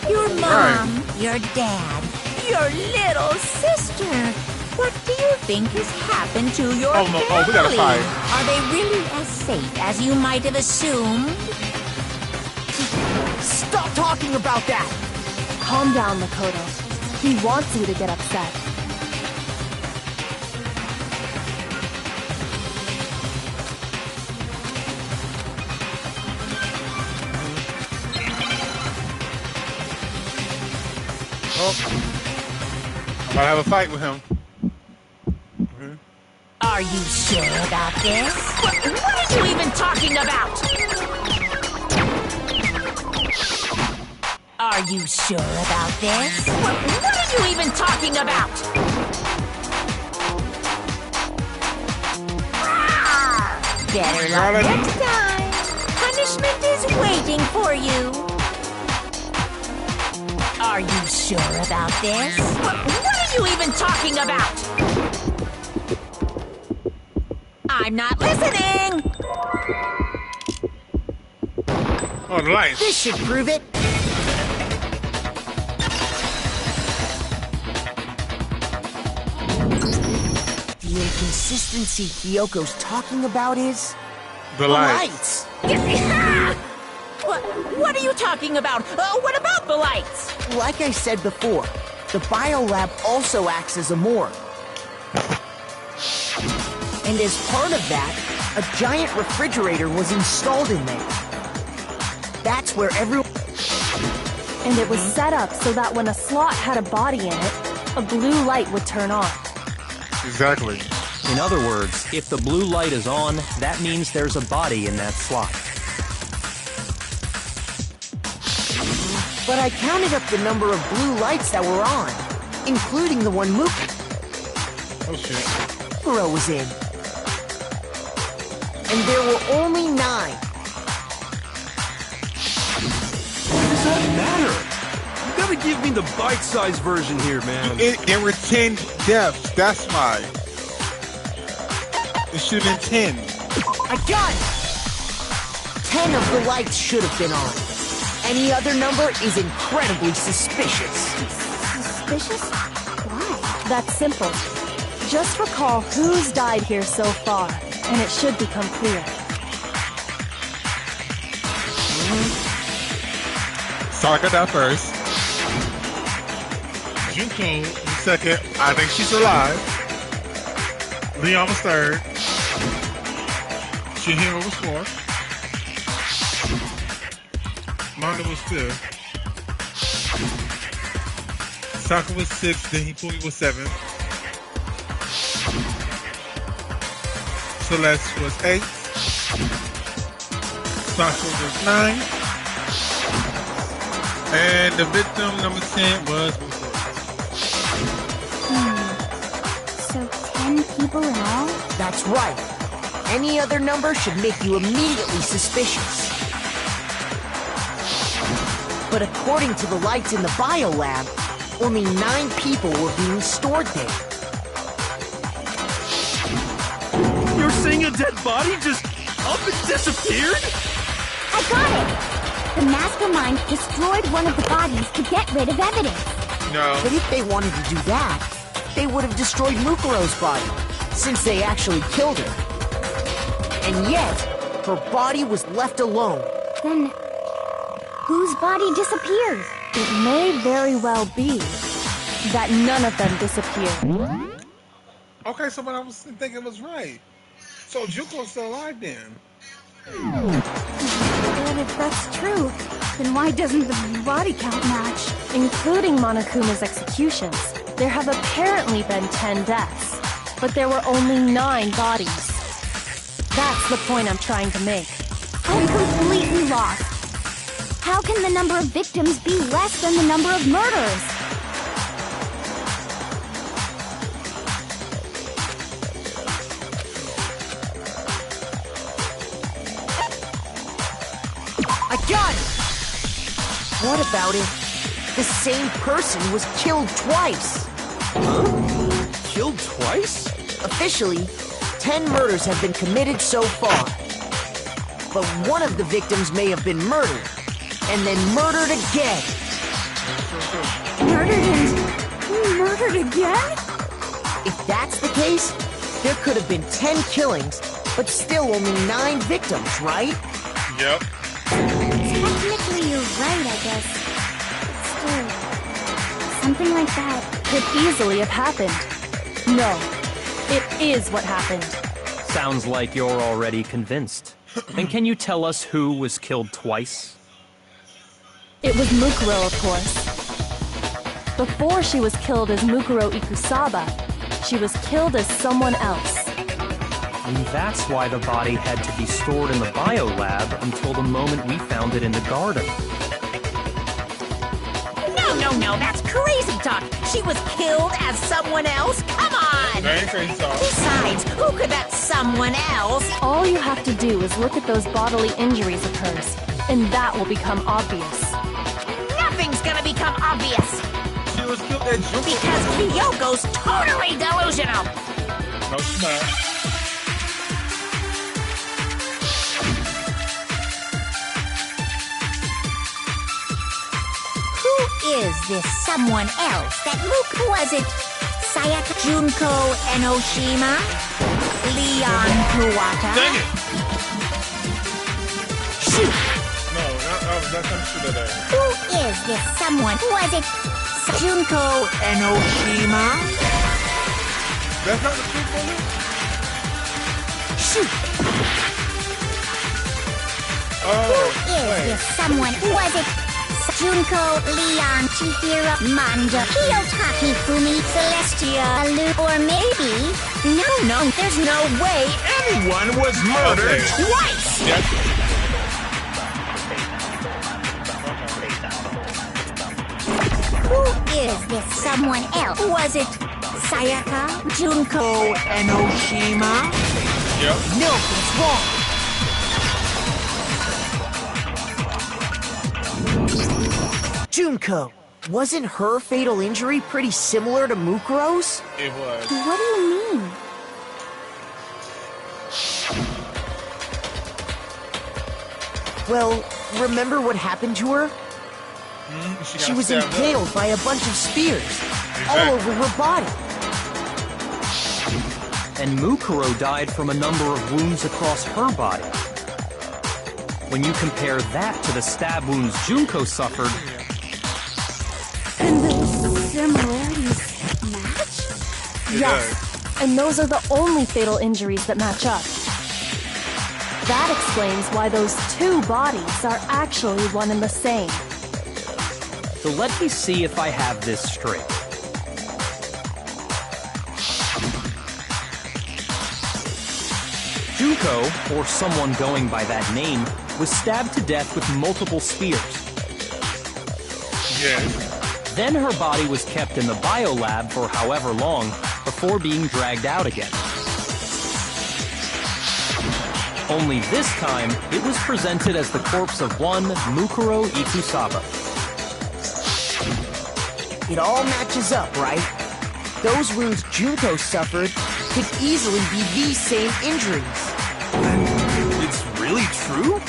Your mom, your dad, your little sister. What do you think has happened to your family? We gotta fight. Are they really as safe as you might have assumed? Stop talking about that! Calm down, Makoto. He wants you to get upset. I'm gonna have a fight with him. Are you sure about this? What are you even talking about? Are you sure about this? What are you even talking about? Better luck next time. Punishment is waiting for you. Are you sure about this? What are you even talking about? I'm not listening! Oh, the lights. This should prove it. The inconsistency Kyoko's talking about is... The lights. What are you talking about? What about the lights? Like I said before, the biolab also acts as a morgue. And as part of that, a giant refrigerator was installed in there. That's where everyone... And it was set up so that when a slot had a body in it, a blue light would turn on. Exactly. In other words, if the blue light is on, that means there's a body in that slot. But I counted up the number of blue lights that were on, including the one Oh, shit. Mukuro was in. And there were only 9. What does that matter? You gotta give me the bite-sized version here, man. There were 10 deaths. That's why. It should have been 10. I got it! 10 of the lights should have been on. Any other number is incredibly suspicious. Suspicious? Why? That's simple. Just recall who's died here so far, and it should become clear. Saga died first. Junko was second. I think she's alive. Leon was third. Chihiro was fourth. Manda was fifth. Saka was sixth. Then Hippolyte was seventh. Celeste was eighth. Saka was ninth. And the victim number 10 was So 10 people in all? That's right. Any other number should make you immediately suspicious. But according to the lights in the biolab, only 9 people were being stored there. You're saying a dead body just up and disappeared? I got it! The mastermind destroyed one of the bodies to get rid of evidence. no. But if they wanted to do that, they would have destroyed Mukuro's body, since they actually killed her. And yet, her body was left alone. Then, whose body disappeared? It may very well be that none of them disappeared. Okay, so what I was thinking was right. So Junko's still alive then. But if that's true, then why doesn't the body count match? Including Monokuma's executions, there have apparently been 10 deaths, but there were only 9 bodies. That's the point I'm trying to make. I'm completely lost. How can the number of victims be less than the number of murders? I got it! What about if the same person was killed twice? Killed twice? Officially, 10 murders have been committed so far. But one of the victims may have been murdered, and then murdered again. Murdered again? If that's the case, there could have been 10 killings, but still only 9 victims, right? Yep. Technically, you're right, I guess. Still, something like that Could easily have happened. No, it is what happened. Sounds like you're already convinced. And can you tell us who was killed twice? It was Mukuro, of course. Before she was killed as Mukuro Ikusaba, she was killed as someone else. And that's why the body had to be stored in the biolab until the moment we found it in the garden. No, that's crazy talk. She was killed as someone else? Come on! That ain't crazy talk. Besides, who could that someone else? All you have to do is look at those bodily injuries of hers, and that will become obvious. Nothing's gonna become obvious. She was killed at Junko. Because Kyoko's totally delusional. No, she's not. Who is this someone else? That Mook, was it Sayaka, Junko Enoshima? Leon Kuwata? Dang it! Shoot! No, that's not true that. Who is this someone? Was it Junko Enoshima? That's not the truth, Bullet? Shoot! Oh, Is this someone? Was it Junko, Leon, Chihiro, Manda, Kiyotaki, Fumi, Celestia, Lu, or maybe... No, there's no way anyone was murdered twice! Yes. Who is this someone else? Was it Sayaka, Junko, Enoshima? Yep. No, that's wrong. Junko, wasn't her fatal injury pretty similar to Mukuro's? It was. What do you mean? Well, remember what happened to her? She was impaled by a bunch of spears all over her body. And Mukuro died from a number of wounds across her body. When you compare that to the stab wounds Junko suffered... And the similarities match? Yes, and those are the only fatal injuries that match up. That explains why those two bodies are actually one and the same. So let me see if I have this straight. Junko, or someone going by that name, was stabbed to death with multiple spears. Yes. Then her body was kept in the biolab for however long before being dragged out again. Only this time, it was presented as the corpse of one Mukuro Ikusaba. It all matches up, right? Those wounds Junko suffered could easily be these same injuries. And it's really true?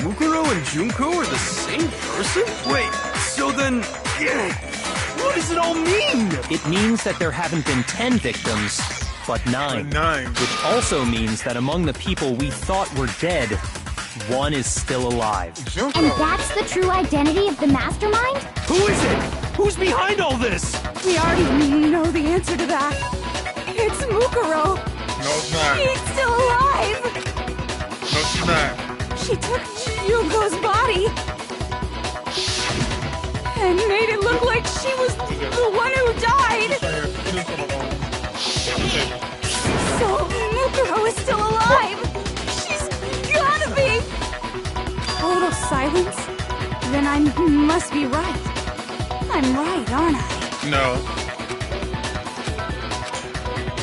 Mukuro and Junko are the same person? Wait, so then... what does it all mean? It means that there haven't been 10 victims, but 9. 9. Which also means that among the people we thought were dead, one is still alive. And that's the true identity of the mastermind? Who is it? Who's behind all this? We already know the answer to that. It's Mukuro. No, it's not. She's still alive. No, she's not. She took Junko's body and made it look like she was the one who died. So Mukuro is still alive. She's gotta be. Total silence? Then I must be right. I'm right, aren't I? No.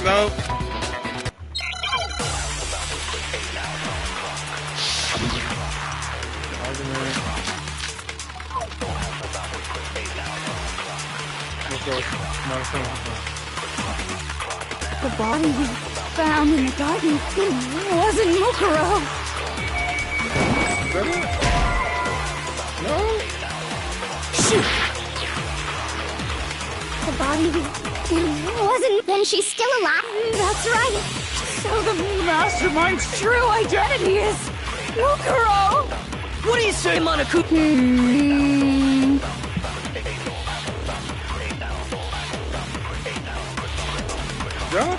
No. The body we found in the garden, it wasn't Mukuro. Is that it? No? Shoot! The body it wasn't. Then she's still alive. That's right. So the mastermind's true identity is Mukuro. What do you say, Monaku?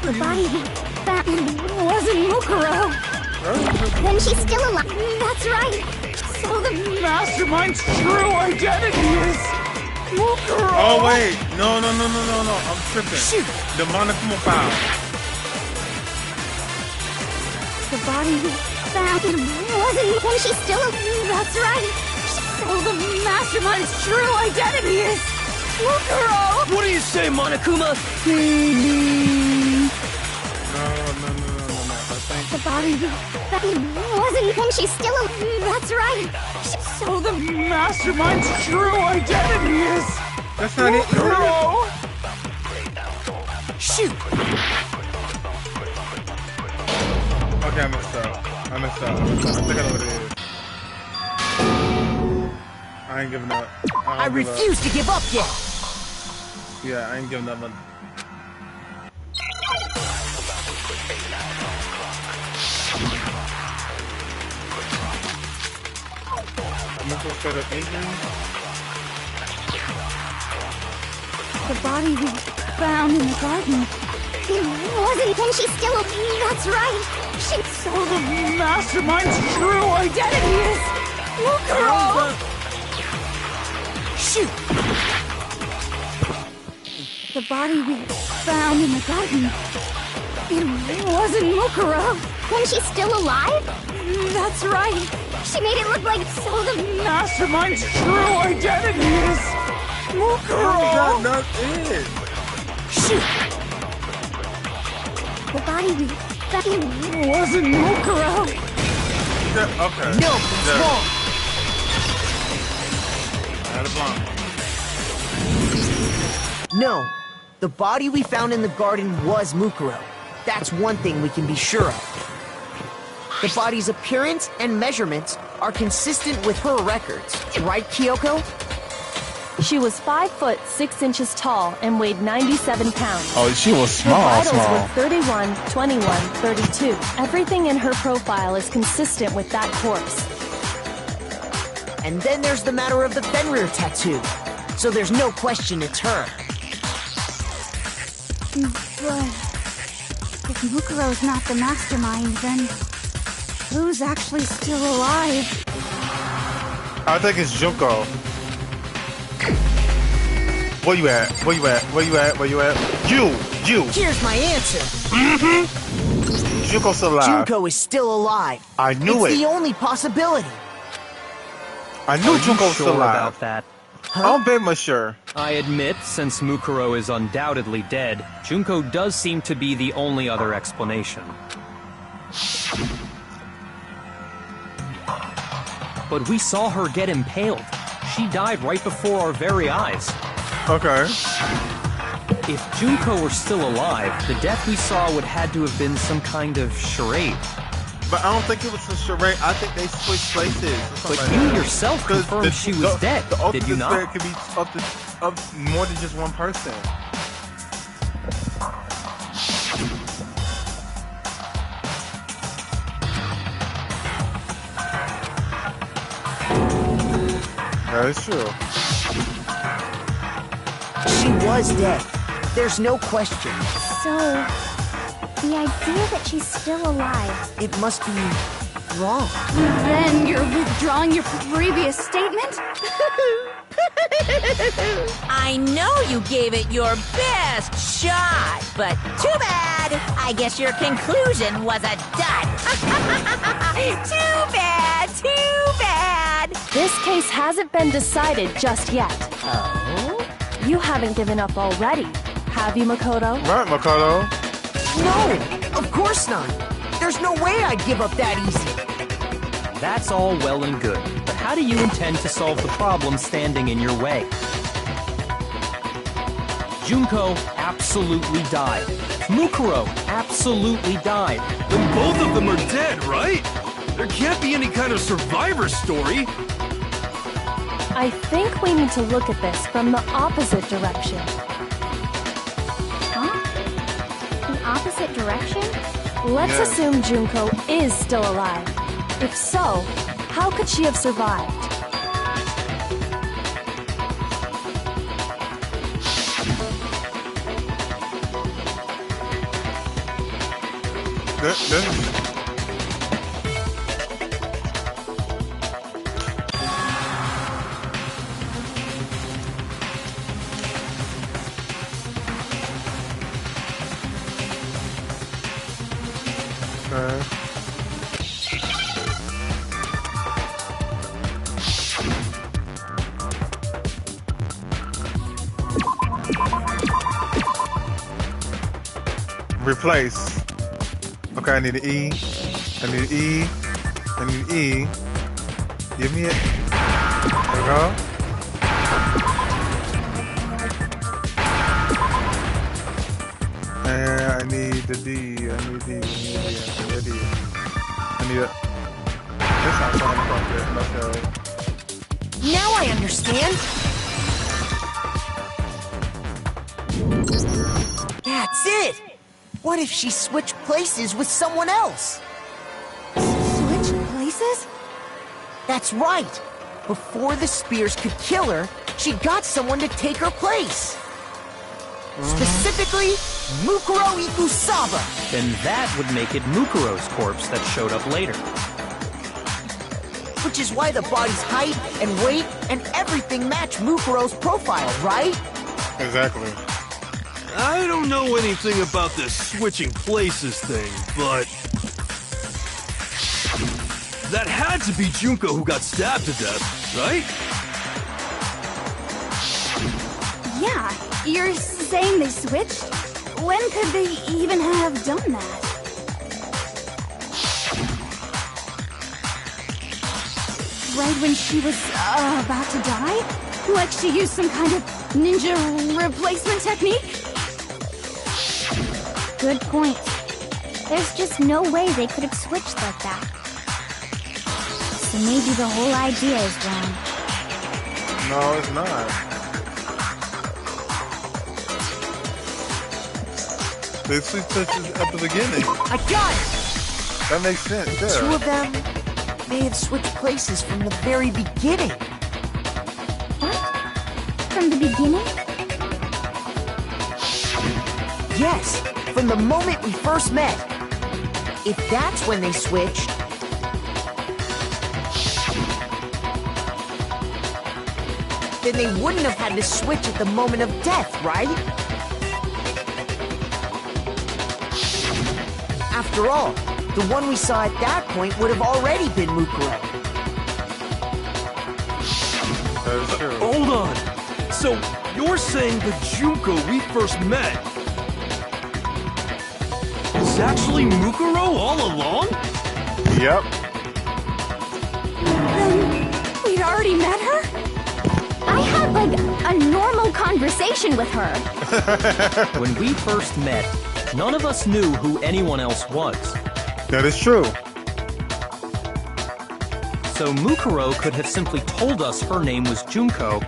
The body It wasn't Mukuro. then she's still alive. That's right. So the mastermind's true identity is Mukuro. Oh, wait. No. I'm tripping. Shoot! The Monokuma file. The body it wasn't. Then she's still alive. That's right. So the mastermind's true identity is Mukuro. What do you say, Monokuma? No. I think... The body it wasn't. Then she's still alive. That's right. So the mastermind's true identity is That's not it. Mukuro. Shoot! Okay, I messed up. I think I know what it is. I ain't giving up. I refuse to give up yet. Yeah, I ain't giving up. The body we found in the garden. It wasn't. Then she's still alive. That's right. So the mastermind's true identity is Mukuro. Shoot! The body we found in the garden. It wasn't Mukuro. Then she's still alive. That's right. She made it look like. So the mastermind's true identity is Mukuro. That's it. Shoot! The body we It wasn't Mukuro. Okay. No, it's wrong. Out of bomb. No, the body we found in the garden was Mukuro. That's one thing we can be sure of. The body's appearance and measurements are consistent with her records, right, Kyoko? She was 5 foot 6 inches tall and weighed 97 pounds. Oh, she was Her small, vitals small. were 31, 21, 32. Everything in her profile is consistent with that course. And then there's the matter of the Fenrir tattoo. So there's no question it's her. But if Mukuro's not the mastermind, then who's actually still alive? I think it's Junko. Where you at? Where you at? Where you at? Where you at? You! Here's my answer. Junko's still alive. Junko is still alive. I knew it's it. the only possibility. I knew Are Junko you was still sure alive. about that? I'm very much sure. I admit, since Mukuro is undoubtedly dead, Junko does seem to be the only other explanation. But we saw her get impaled. She died right before our very eyes. Okay. If Junko were still alive, the death we saw would had to have been some kind of charade. But I don't think it was a charade. I think they switched places. But you yourself confirmed she was dead, did you not? The ultimate spirit could be up more than just one person. That is true. She was dead. There's no question. So, the idea that she's still alive. It must be wrong. Then you're withdrawing your previous statement? I know you gave it your best shot, but too bad. I guess your conclusion was a dud. Too bad, too bad. This case hasn't been decided just yet. Oh? You haven't given up already, have you, Makoto? Right, Makoto. No, of course not. There's no way I'd give up that easy. That's all well and good, but how do you intend to solve the problem standing in your way? Junko absolutely died. Mukuro absolutely died. Then both of them are dead, right? There can't be any kind of survivor story. I think we need to look at this from the opposite direction. Huh? The opposite direction? Let's Yeah. assume Junko is still alive. If so, how could she have survived? Replace. Okay, I need an E. I need an E. I need an E. Give me it. There we go. And I need the D. I need D. I need a D. I need a. This not something appropriate. Okay. Now I understand. That's it. What if she switched places with someone else? Switch places? That's right. Before the spears could kill her, she got someone to take her place. Specifically, Mukuro Ikusaba. Then that would make it Mukuro's corpse that showed up later. Which is why the body's height and weight and everything match Mukuro's profile, right? Exactly. I don't know anything about this switching places thing, but that had to be Junko who got stabbed to death, right? Yeah, you're saying they switched? When could they even have done that? Right when she was about to die? Like she used some kind of ninja replacement technique? Good point. There's just no way they could have switched like that. So maybe the whole idea is wrong. No, it's not. They switched touches at the beginning. I got it! That makes sense, yeah. Two of them may have switched places from the very beginning. What? From the beginning? Yes, from the moment we first met. If that's when they switched, then they wouldn't have had to switch at the moment of death, right? After all, the one we saw at that point would have already been Mukuro. That is true. Hold on. So, you're saying the Junko we first met is actually Mukuro all along? Yep. Then we'd already met her? I had, like, a normal conversation with her. When we first met, none of us knew who anyone else was. That is true. So Mukuro could have simply told us her name was Junko,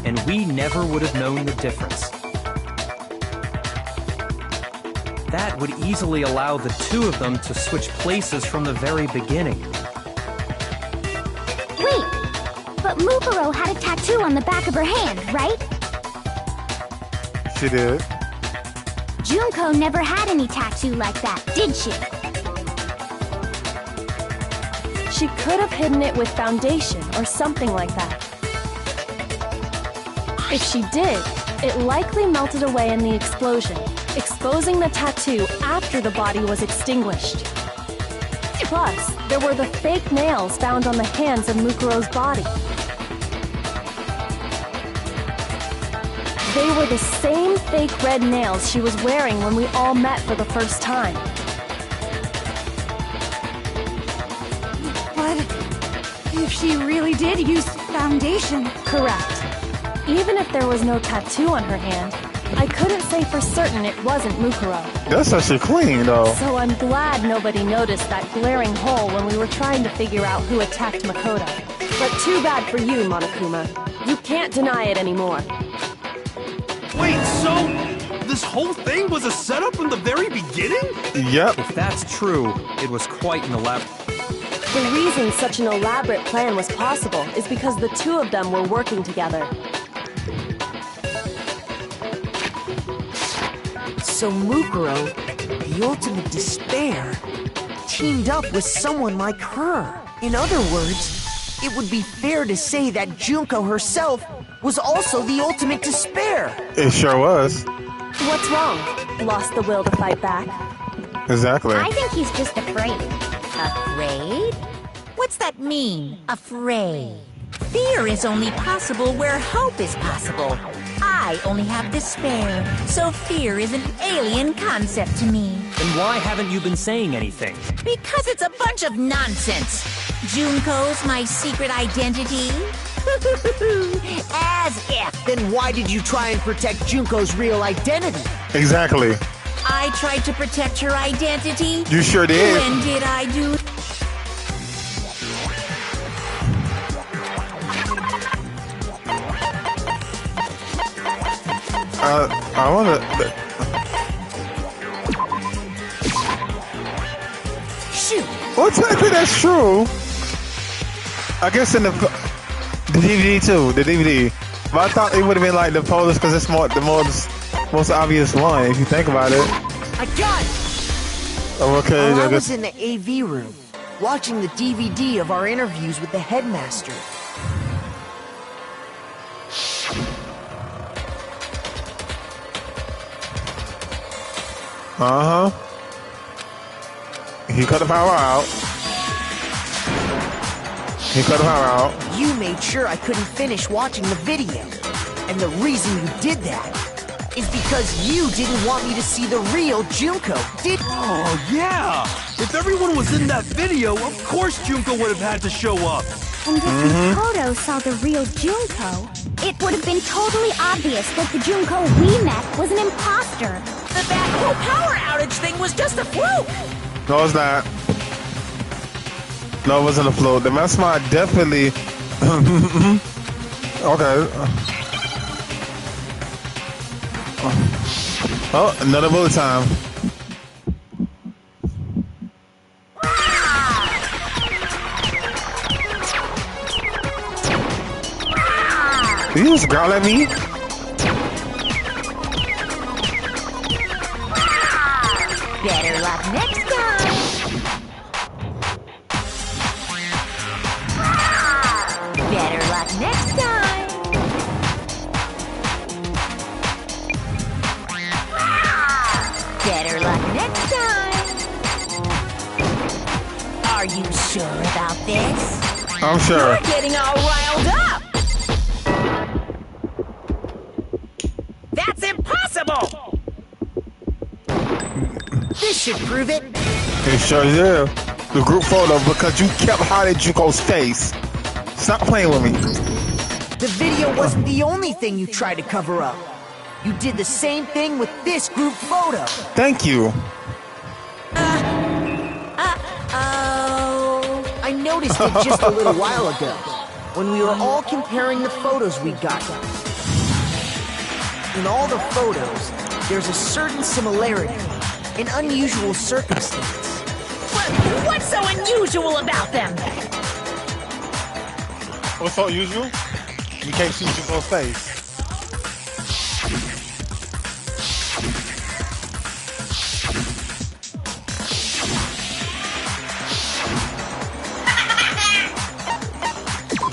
and we never would have known the difference. That would easily allow the two of them to switch places from the very beginning. Wait, but Mukuro had a tattoo on the back of her hand, right? She did. Junko never had any tattoo like that, did she? She could have hidden it with foundation or something like that. If she did, it likely melted away in the explosion, exposing the tattoo after the body was extinguished. Plus, there were the fake nails found on the hands of Mukuro's body. They were the same fake red nails she was wearing when we all met for the first time. But if she really did use foundation... Correct. Even if there was no tattoo on her hand, I couldn't say for certain it wasn't Mukuro. That's actually clean, though. So I'm glad nobody noticed that glaring hole when we were trying to figure out who attacked Makoto. But too bad for you, Monokuma. You can't deny it anymore. Wait, so this whole thing was a setup from the very beginning? Yep. If that's true, it was quite an elaborate... The reason such an elaborate plan was possible is because the two of them were working together. So Mukuro, the ultimate despair, teamed up with someone like her. In other words, it would be fair to say that Junko herself was also the ultimate despair. It sure was. What's wrong? Lost the will to fight back? Exactly. I think he's just afraid. Afraid? What's that mean, afraid? Fear is only possible where hope is possible. I only have despair, so fear is an alien concept to me. Then why haven't you been saying anything? Because it's a bunch of nonsense. Junko's my secret identity? As if. Then why did you try and protect Junko's real identity? Exactly. I tried to protect her identity. You sure did. When did I do? I wanna... Shoot! Well, technically that's true. I guess in the DVD too, the DVD. But I thought it would have been like the Polish because it's the most obvious one if you think about it. I got it! Oh, okay, While I I guess. was in the AV room, watching the DVD of our interviews with the headmaster. Uh-huh. He cut the power out. He cut the power out. You made sure I couldn't finish watching the video. And the reason you did that is because you didn't want me to see the real Junko, did you? Oh, yeah! If everyone was in that video, of course Junko would have had to show up. And if Makoto saw the real Junko, it would have been totally obvious that the Junko we met was an imposter. That whole power outage thing was just a fluke. No, it's not. No, it wasn't a float. The mastermind definitely. Okay. Oh, another bullet time. Did you just growl at me? Better luck next time. Better luck next time. Better luck next time. Are you sure about this? I'm sure. You're getting all riled up. That's impossible! This should prove it. It sure is. The group photo because you kept hiding Juko's face. Stop playing with me. The video wasn't the only thing you tried to cover up. You did the same thing with this group photo. Thank you. Oh. I noticed it just a little while ago when we were all comparing the photos we got. In all the photos, there's a certain similarity, an unusual circumstance. What's so unusual about them? What's so unusual? You can't see Juko's face.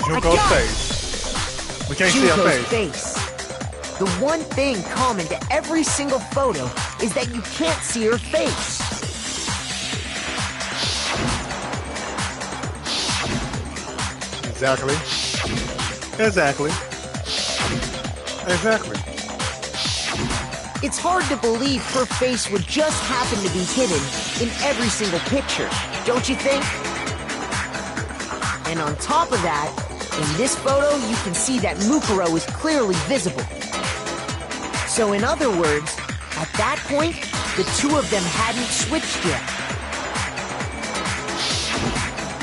Juko's face. We can't see her face. The one thing common to every single photo is that you can't see her face. Exactly. It's hard to believe her face would just happen to be hidden in every single picture, don't you think? And on top of that, in this photo you can see that Mukuro is clearly visible. So in other words, at that point, the two of them hadn't switched yet.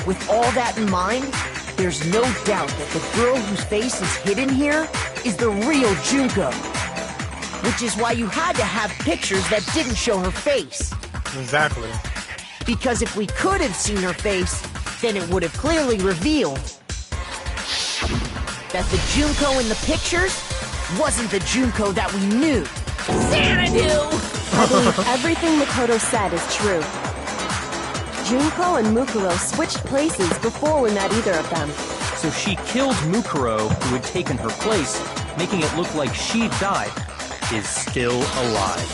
With all that in mind, there's no doubt that the girl whose face is hidden here is the real Junko. Which is why you had to have pictures that didn't show her face. Exactly. Because if we could have seen her face, then it would have clearly revealed that the Junko in the pictures wasn't the Junko that we knew. Xanadu! I believe everything Makoto said is true. Junko and Mukuro switched places before we met either of them. So she killed Mukuro, who had taken her place, making it look like she died, is still alive.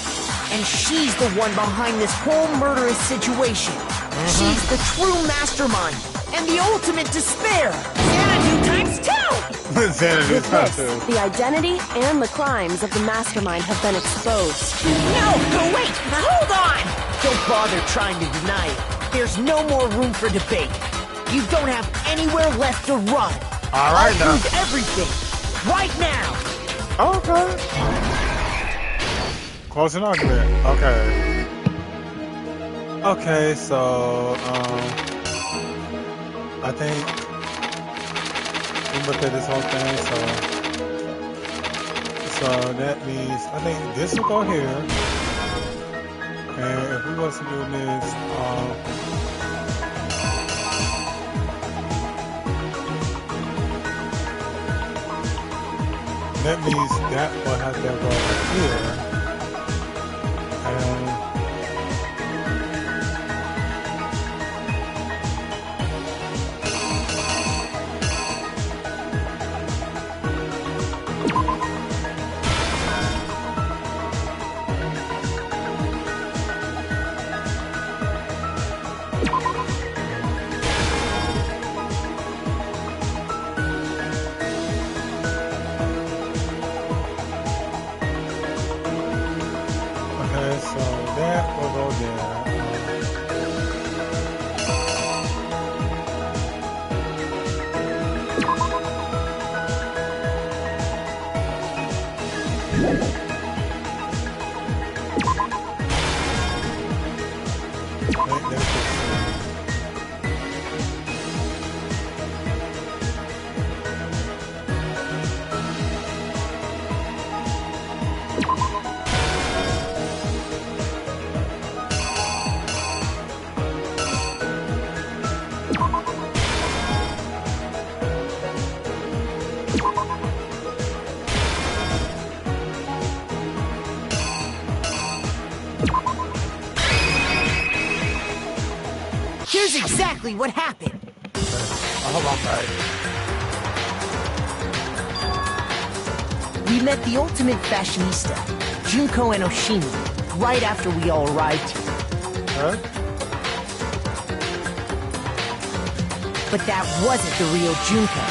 And she's the one behind this whole murderous situation. She's the true mastermind and the ultimate despair. Xanadu times two! With this, the identity and the crimes of the mastermind have been exposed. No, wait, hold on! Don't bother trying to deny it. There's no more room for debate. You don't have anywhere left to run. All right, now. I'll prove everything. Right now. Okay. Close an argument. Okay. Okay, so, I think we looked at this whole thing, so that means, I think this will go here. And if we was to do this, that means that will have to go here. And Here's exactly what happened. We met the ultimate fashionista, Junko and Oshimi, right after we all arrived here. Huh? But that wasn't the real Junko.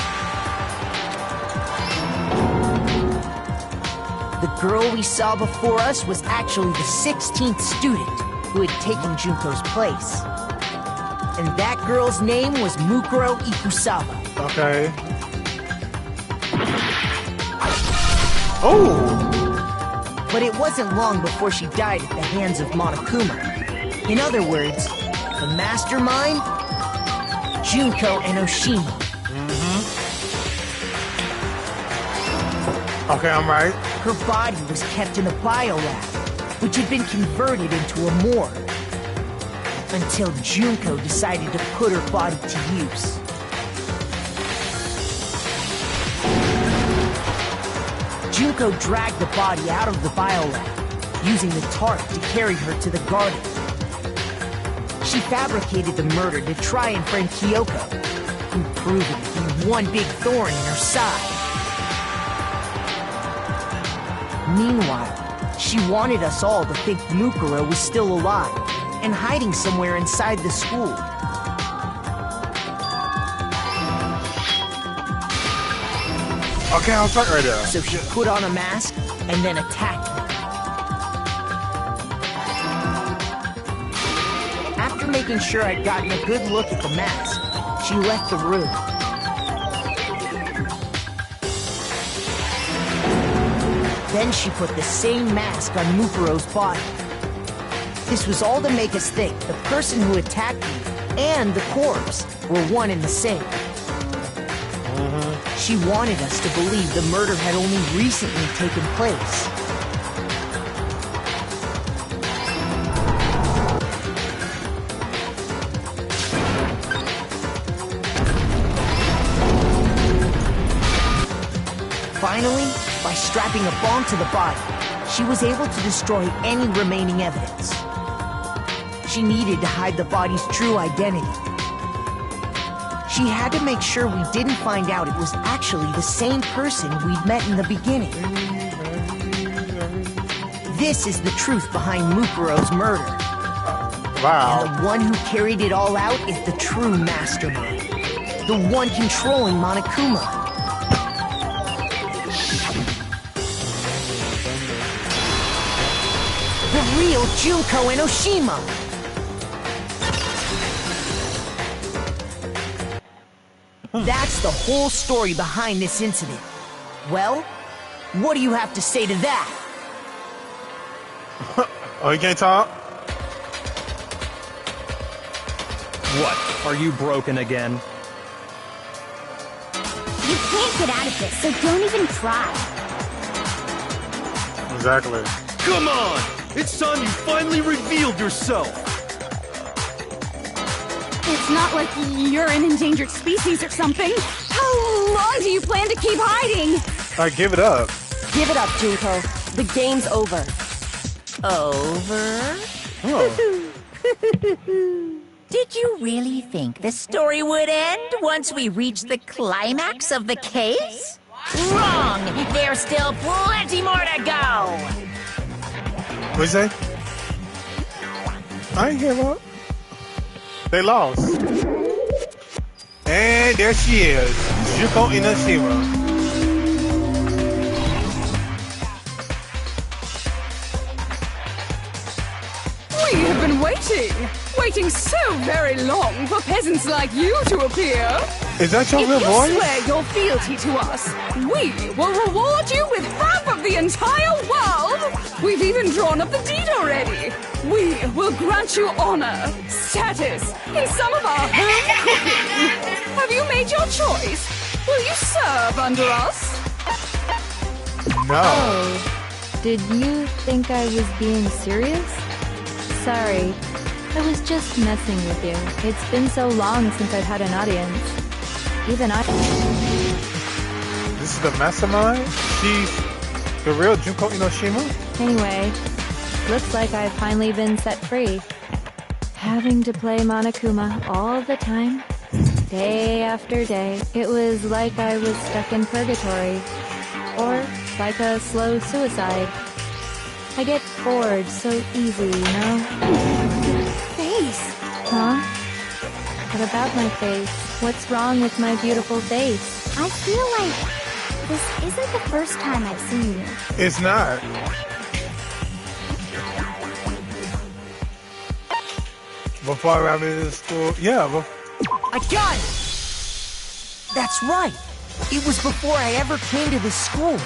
The girl we saw before us was actually the 16th student who had taken Junko's place. And that girl's name was Mukuro Ikusawa. Okay. Oh! But it wasn't long before she died at the hands of Monokuma. In other words, the mastermind, Junko and Oshimi. Okay, I'm right. Her body was kept in the biolab, which had been converted into a morgue. Until Junko decided to put her body to use. Junko dragged the body out of the biolab, using the tarp to carry her to the garden. She fabricated the murder to try and frame Kyoko, who proved it to be one big thorn in her side. Meanwhile, she wanted us all to think Mukuro was still alive and hiding somewhere inside the school. Okay, I'll start right there. So she put on a mask and then attacked me. After making sure I'd gotten a good look at the mask, she left the room. Then she put the same mask on Mukuro's body. This was all to make us think the person who attacked me and the corpse were one and the same. She wanted us to believe the murder had only recently taken place. Finally, by strapping a bomb to the body, she was able to destroy any remaining evidence. She needed to hide the body's true identity. She had to make sure we didn't find out it was actually the same person we'd met in the beginning. This is the truth behind Mukuro's murder. Wow. And the one who carried it all out is the true mastermind. The one controlling Monokuma. The real Junko and Oshima. That's the whole story behind this incident. Well, what do you have to say to that? Oh, you can't talk? What? Are you broken again? You can't get out of this, so don't even try. Exactly. Come on! It's time you finally revealed yourself! It's not like you're an endangered species or something. How long do you plan to keep hiding? Alright, give it up. Give it up, Junko. The game's over. Over? Oh. Did you really think the story would end once we reached the climax of the case? Wrong! There's still plenty more to go! What'd you say? I ain't give up. They lost. And there she is, Junko Inoshima. We have been waiting so very long for peasants like you to appear. Is that your If real you voice? swear your fealty to us, we will reward you with half of the entire world. We've even drawn up the deed already. We will grant you honor, status, and some of our home cooking. Have you made your choice? Will you serve under us? No. Oh, did you think I was being serious? Sorry, I was just messing with you. It's been so long since I've had an audience. Even I... This is the mastermind? She's the real Junko Inoshima? Anyway, looks like I've finally been set free. Having to play Monokuma all the time, day after day, it was like I was stuck in purgatory. Or like a slow suicide. I get bored so easily, you know? Face! Huh? What about my face? What's wrong with my beautiful face? I feel like this isn't the first time I've seen you. It's not. Before I went to school, yeah. I got it! That's right. It was before I ever came to this school.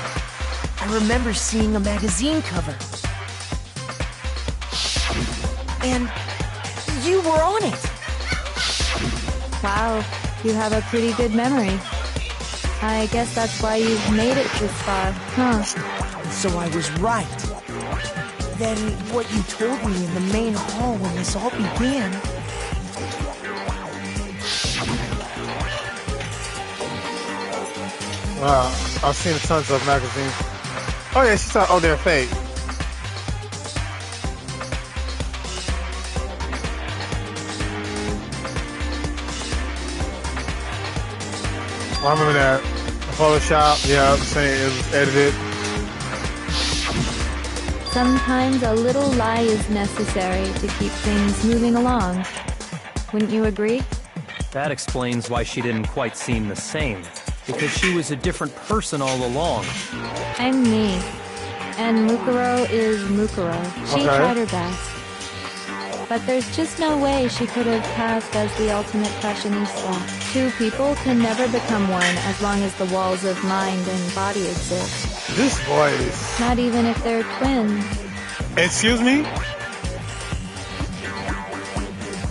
I remember seeing a magazine cover. And you were on it. Wow, you have a pretty good memory. I guess that's why you've made it this far, huh? So I was right. Then what you told me in the main hall when this all began... Wow, I've seen tons of magazines. Oh yeah, she saw. Oh, they're fake. I remember that. Photoshop, yeah, saying it was edited. Sometimes a little lie is necessary to keep things moving along. Wouldn't you agree? That explains why she didn't quite seem the same. Because she was a different person all along. I'm me. And Mukuro is Mukuro. She tried her best. But there's just no way she could have passed as the ultimate fashionista. Two people can never become one as long as the walls of mind and body exist. This voice. Not even if they're twins. Excuse me?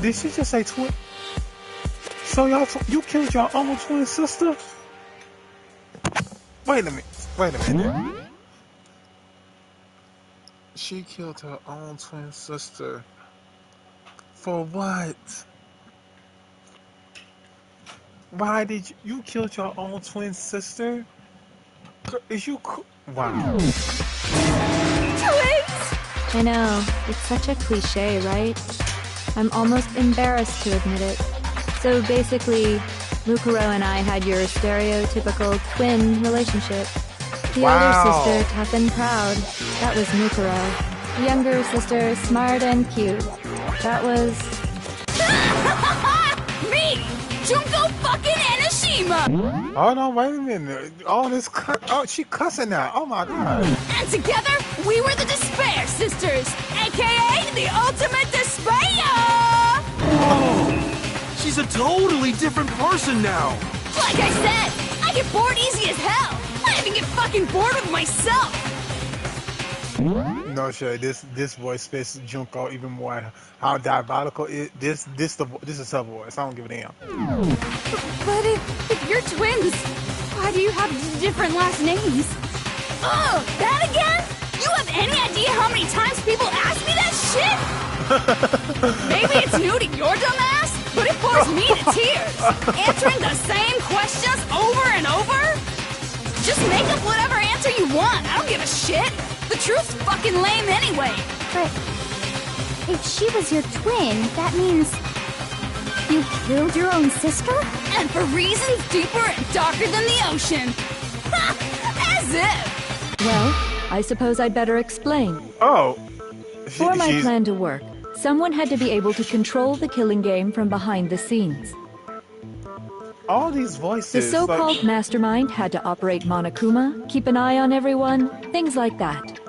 Did she just say twin? So you killed your own twin sister? Wait a minute. She killed her own twin sister. For what? Why did you killed your own twin sister? Is you wow. Twins! I know, it's such a cliche, right? I'm almost embarrassed to admit it. So basically, Mukuro and I had your stereotypical twin relationship. The older sister, tough and proud. That was Mukuro. The younger sister, smart and cute. That was... Me! Junko fucking Enoshima! Oh no, wait a minute. All this she cussing now. Oh my god. And together, we were the Despair Sisters, aka the Ultimate Despair! Oh! She's a totally different person now! Like I said, I get bored easy as hell! I even get fucking bored with myself! No, sure. This voice fits Junko even more. How diabolical is this is her voice. I don't give a damn. But if you're twins, why do you have different last names? Oh, that again? You have any idea how many times people ask me that shit? Maybe it's new to your dumb ass, but it bores me to tears. Answering the same questions over and over? Just make up whatever answer you want. I don't give a shit. The truth's fucking lame anyway. But if she was your twin, that means you killed your own sister? And for reasons deeper and darker than the ocean. As if. Well, I suppose I'd better explain. Oh. For my plan to work, someone had to be able to control the killing game from behind the scenes. All these voices. The so-called mastermind had to operate Monokuma, keep an eye on everyone, things like that.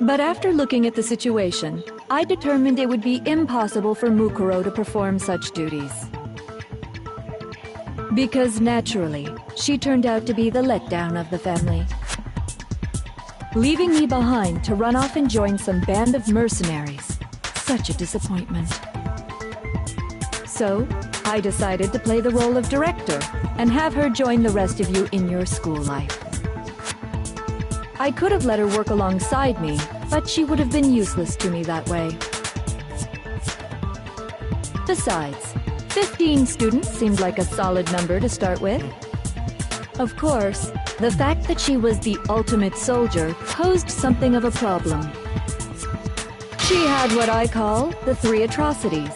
But after looking at the situation, I determined it would be impossible for Mukuro to perform such duties. Because naturally, she turned out to be the letdown of the family. Leaving me behind to run off and join some band of mercenaries. Such a disappointment. So, I decided to play the role of director and have her join the rest of you in your school life. I could have let her work alongside me, but she would have been useless to me that way. Besides, 15 students seemed like a solid number to start with. Of course, the fact that she was the ultimate soldier posed something of a problem. She had what I call the three atrocities.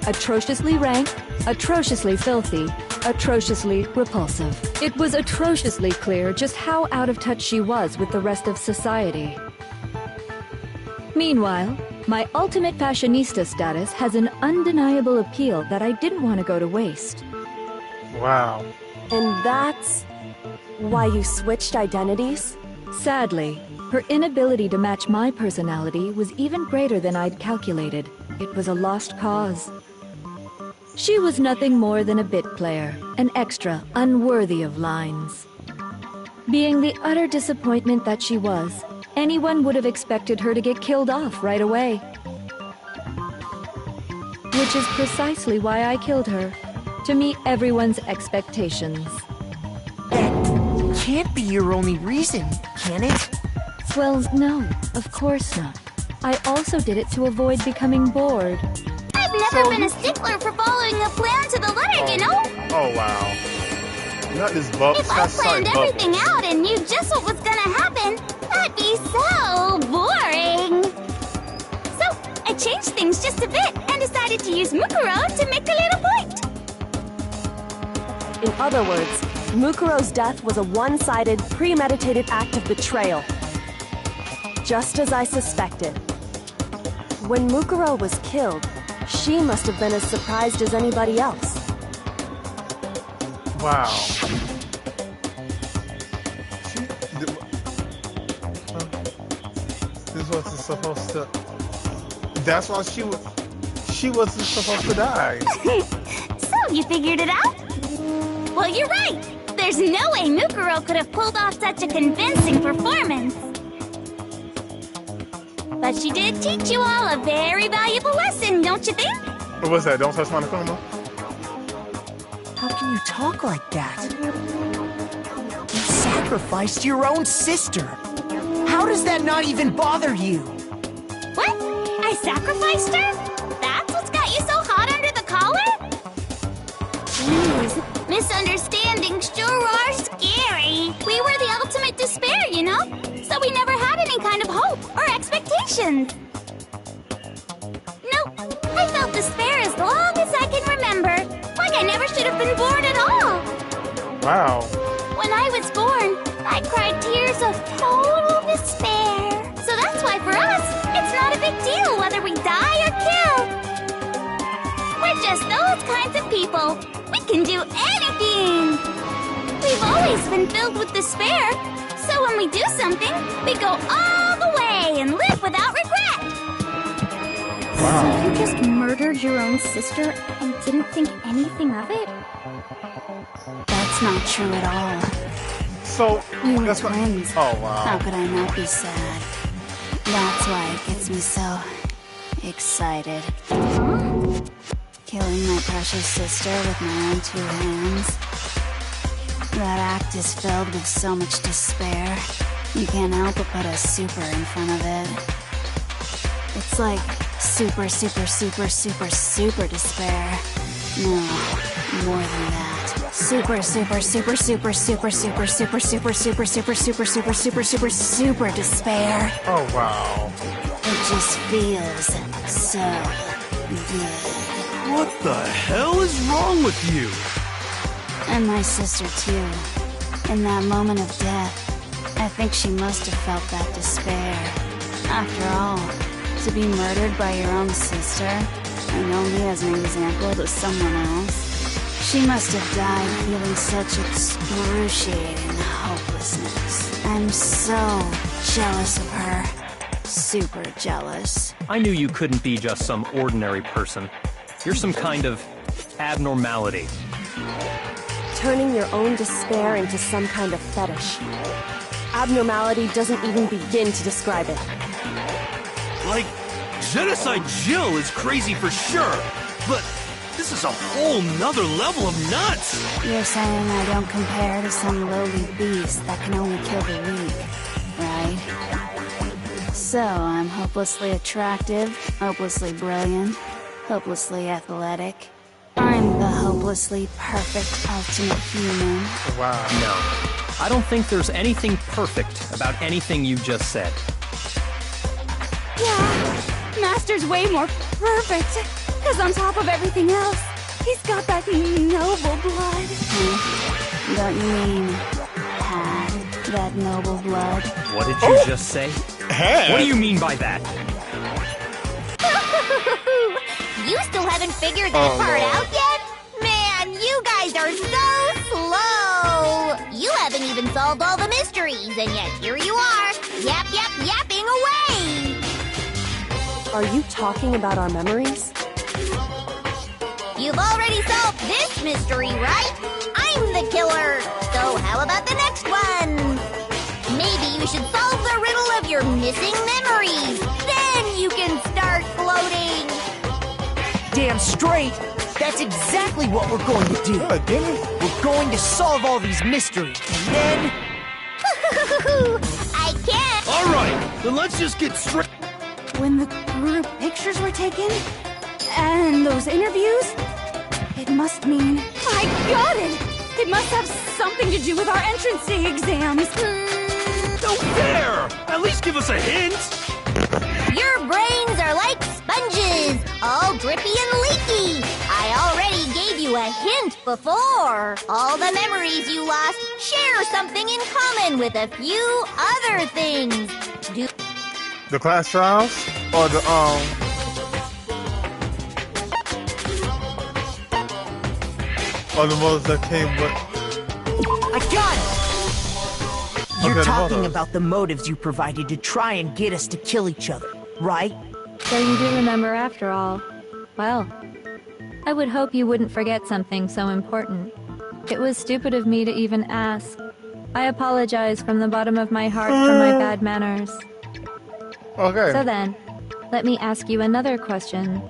Atrociously rank, atrociously filthy, atrociously repulsive. It was atrociously clear just how out of touch she was with the rest of society. Meanwhile, my ultimate fashionista status has an undeniable appeal that I didn't want to go to waste. Wow. And that's why you switched identities? Sadly, her inability to match my personality was even greater than I'd calculated. It was a lost cause. She was nothing more than a bit player, an extra unworthy of lines. Being the utter disappointment that she was, anyone would have expected her to get killed off right away. Which is precisely why I killed her, to meet everyone's expectations. That can't be your only reason, can it? Well, no, of course not. I also did it to avoid becoming bored. I've never been a stickler for following a plan to the letter, you know? Oh, wow. Not this Bubbles. If I planned everything out and knew just what was gonna happen, that'd be so boring. So, I changed things just a bit and decided to use Mukuro to make a little point. In other words, Mukuro's death was a one-sided, premeditated act of betrayal. Just as I suspected. When Mukuro was killed, she must have been as surprised as anybody else. Wow. This wasn't supposed to... That's why she wasn't supposed to die. So, you figured it out? Well, you're right. There's no way Mukuro could have pulled off such a convincing performance. But she did teach you all a very valuable lesson, don't you think? What was that? Don't touch my Nakoma? How can you talk like that? You sacrificed your own sister. How does that not even bother you? What? I sacrificed her? That's what's got you so hot under the collar? Jeez, misunderstandings sure are scary. We were the ultimate despair, you know? So we never had any kind of hope or expectations. Nope, I felt despair as long as I can remember. Like I never should have been born at all. Wow. When I was born, I cried tears of total despair. So that's why for us, it's not a big deal whether we die or kill. We're just those kinds of people. We can do anything. We've always been filled with despair. So when we do something, we go all the way and live without regret. Wow. So you just murdered your own sister and didn't think anything of it? That's not true at all. So, You were that's what... twins. Oh, wow. How could I not be sad? That's why it gets me so excited. Killing my precious sister with my own two hands. That act is filled with so much despair. You can't help but put a super in front of it. It's like super, super, super, super, super despair. No, more than that. Super, super, super, super, super, super, super, super, super, super, super, super, super, super, super despair. Oh, wow. It just feels so good. What the hell is wrong with you? And my sister, too. In that moment of death, I think she must have felt that despair. After all, to be murdered by your own sister, and only as an example to someone else, she must have died feeling such excruciating hopelessness. I'm so jealous of her. Super jealous. I knew you couldn't be just some ordinary person. You're some kind of abnormality. Turning your own despair into some kind of fetish. Abnormality doesn't even begin to describe it. Like, Genocide Jill is crazy for sure, but this is a whole nother level of nuts! You're saying I don't compare to some lowly beast that can only kill the weak, right? So I'm hopelessly attractive, hopelessly brilliant, hopelessly athletic. I'm the hopeless endlessly perfect ultimate human. Wow. No. I don't think there's anything perfect about anything you just said. Yeah, Master's way more perfect. Because on top of everything else, he's got that noble blood. Don't you mean had that noble blood? What did you just say? What do you mean by that? You still haven't figured that part out yet? Man, you guys are so slow! You haven't even solved all the mysteries, and yet here you are, yapping away! Are you talking about our memories? You've already solved this mystery, right? I'm the killer! So how about the next one? Maybe you should solve the riddle of your missing memories. Then you can start floating. Damn straight! That's exactly what we're going to do. We're going to solve all these mysteries, and then... I can't! Alright, then let's just get straight... When the group pictures were taken, and those interviews, it must mean... I got it! It must have something to do with our entrance day exams. No fair! At least give us a hint! Your brains are like sponges, all drippy and leaky. I already gave you a hint before. All the memories you lost share something in common with a few other things. The class trials or the or the motives that came with. I got it! You're talking about the motives you provided to try and get us to kill each other, right? So you do remember after all. Well, I would hope you wouldn't forget something so important. It was stupid of me to even ask. I apologize from the bottom of my heart for my bad manners. Okay. So then, let me ask you another question.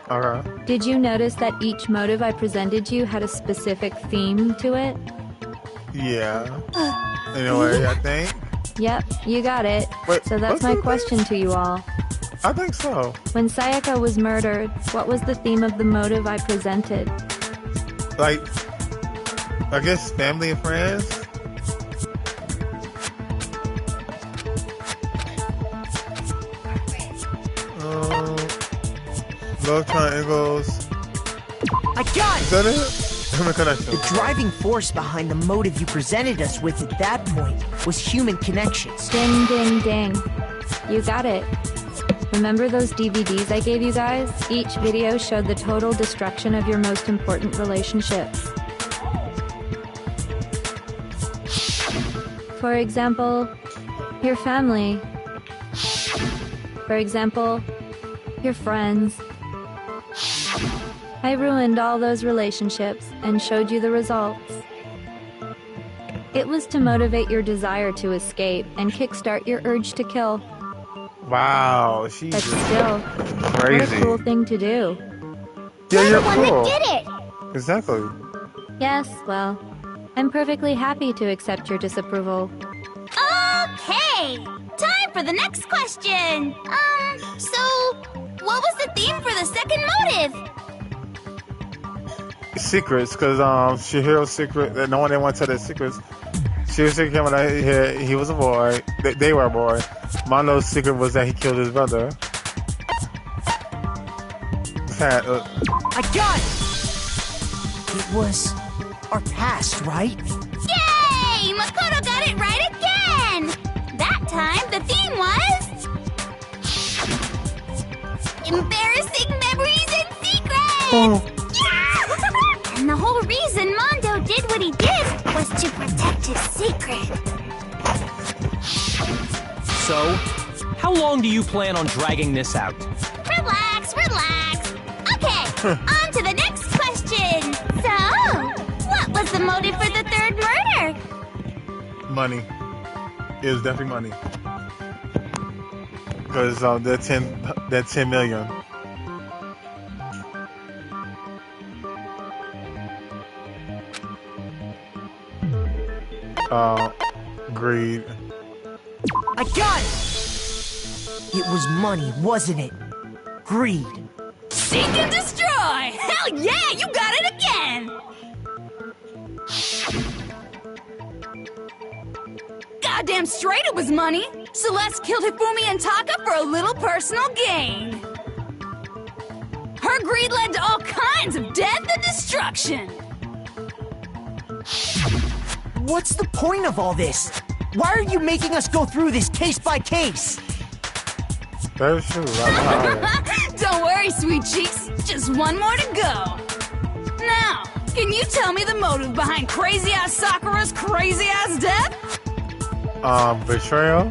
Okay. Did you notice that each motive I presented you had a specific theme to it? Yeah. In a way, I think. Yep, you got it. Wait, so that's my question to you all. I think so. When Sayaka was murdered, what was the theme of the motive I presented? Like, I guess family and friends. Love triangles. I got it! Is that it? Human connection. The driving force behind the motive you presented us with at that point was human connections. Ding, ding, ding. You got it. Remember those DVDs I gave you guys? Each video showed the total destruction of your most important relationships. For example, your family. For example, your friends. I ruined all those relationships and showed you the results. It was to motivate your desire to escape and kickstart your urge to kill. Wow, she's But still, crazy. what a cool thing to do. Yeah, you're the one cool. that did it. Exactly. Yes, well, I'm perfectly happy to accept your disapproval. Okay, time for the next question. So, what was the theme for the second motive? Secrets, because Shihiro's secret that no one didn't want to tell their secrets. Shihiro's secret came out he was a boy. They were a boy. Mondo's secret was that he killed his brother. I got it! It was our past, right? Yay! Makoto got it right again! That time, the theme was... embarrassing memories and secrets! Yeah! And the whole reason Mondo did what he did was to protect his secret. So, how long do you plan on dragging this out? Relax, relax. Okay, on to the next question. So, what was the motive for the third murder? Money. It was definitely money. Because that 10 million. Greed. I got it! It was money, wasn't it? Greed. Seek and destroy! Hell yeah, you got it again! Goddamn straight it was money! Celeste killed Hifumi and Taka for a little personal gain. Her greed led to all kinds of death and destruction. What's the point of all this? Why are you making us go through this case by case? That is true. Don't worry, sweet cheeks. Just one more to go. Now, can you tell me the motive behind crazy-ass Sakura's crazy-ass death? Betrayal?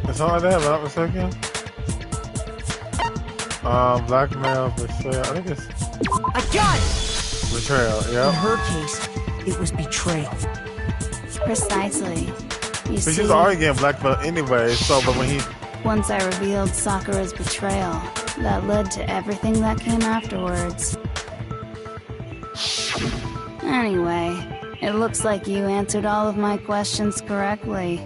It's something like that, if I'm not mistaken. Blackmail, betrayal. I think it's... I got it! Betrayal, yeah. In her case, it was betrayal. Precisely. You But see, she's already getting blackmailed anyway, so, but when he... once I revealed Sakura's betrayal, that led to everything that came afterwards. Anyway, it looks like you answered all of my questions correctly.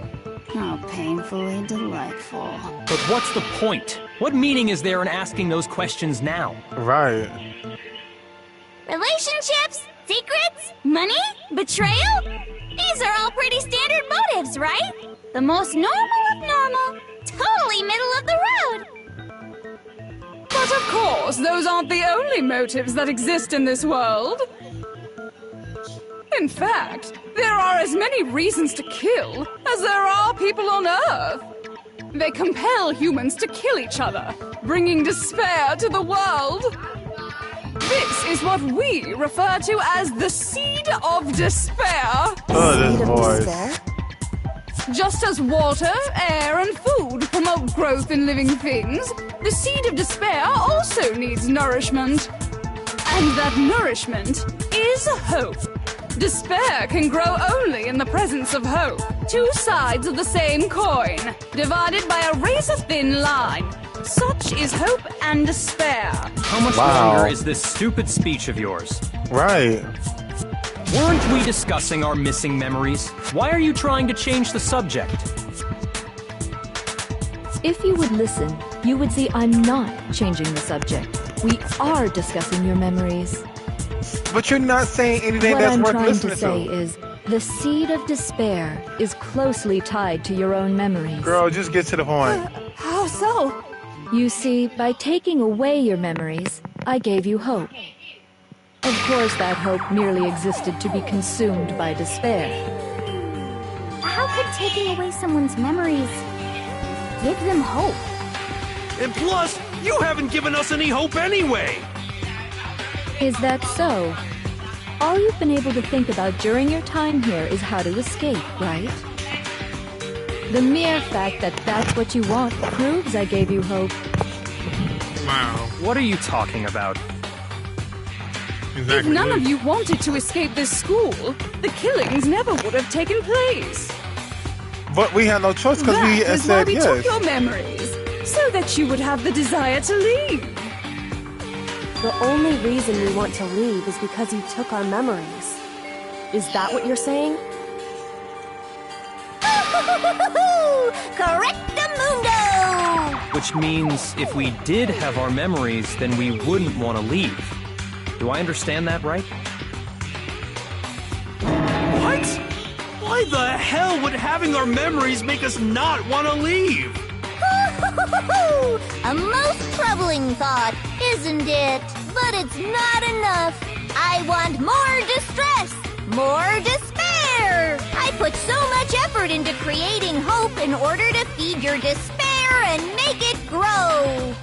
How painfully delightful. But what's the point? What meaning is there in asking those questions now? Right. Relationships? Secrets? Money? Betrayal? These are all pretty standard motives, right? The most normal of normal. Totally middle of the road. But of course, those aren't the only motives that exist in this world. In fact, there are as many reasons to kill as there are people on Earth. They compel humans to kill each other, bringing despair to the world. This is what we refer to as the seed of despair. Oh, this voice. Just as water, air, and food promote growth in living things, the seed of despair also needs nourishment. And that nourishment is hope. Despair can grow only in the presence of hope. Two sides of the same coin, divided by a razor-thin line. Such is hope and despair. How much longer is this stupid speech of yours? Right. Weren't we discussing our missing memories? Why are you trying to change the subject? If you would listen, you would see I'm not changing the subject. We are discussing your memories. But you're not saying anything that's worth listening to. What I'm trying to say is, the seed of despair is closely tied to your own memories. Girl, just get to the point. How so? You see, by taking away your memories, I gave you hope. Of course, that hope merely existed to be consumed by despair. How could taking away someone's memories give them hope? And plus, you haven't given us any hope anyway! Is that so? All you've been able to think about during your time here is how to escape, right? The mere fact that that's what you want proves I gave you hope. Wow. What are you talking about? Exactly. If none of you wanted to escape this school, the killings never would have taken place. But we had no choice because we That is said why we yes. took your memories, so that you would have the desire to leave. The only reason we want to leave is because you took our memories. Is that what you're saying? Correctamundo! Which means if we did have our memories, then we wouldn't want to leave. Do I understand that right? What? Why the hell would having our memories make us not want to leave? A most troubling thought, isn't it? But it's not enough. I want more distress, more despair. I put so much effort into creating hope in order to feed your despair and make it grow.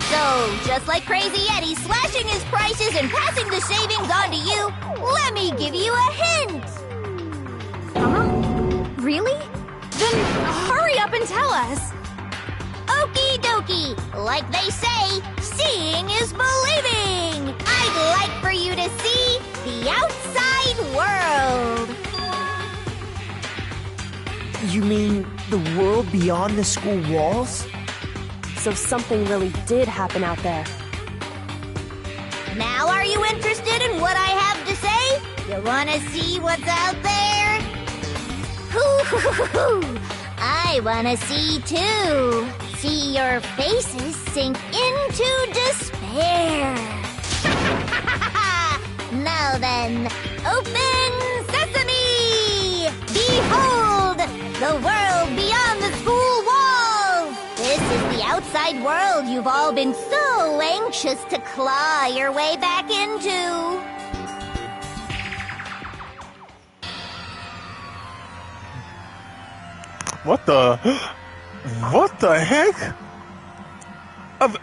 So, just like Crazy Eddie slashing his prices and passing the savings on to you, let me give you a hint. Really? Then hurry up and tell us. Okie dokie. Like they say, seeing is believing. I'd like for you to see the outside world. You mean the world beyond the school walls? So something really did happen out there. Now are you interested in what I have to say? You wanna see what's out there? Hoo-hoo-hoo-hoo! I wanna see too. See your faces sink into despair. Now then, open outside world you've all been so anxious to claw your way back into. What the? What the heck?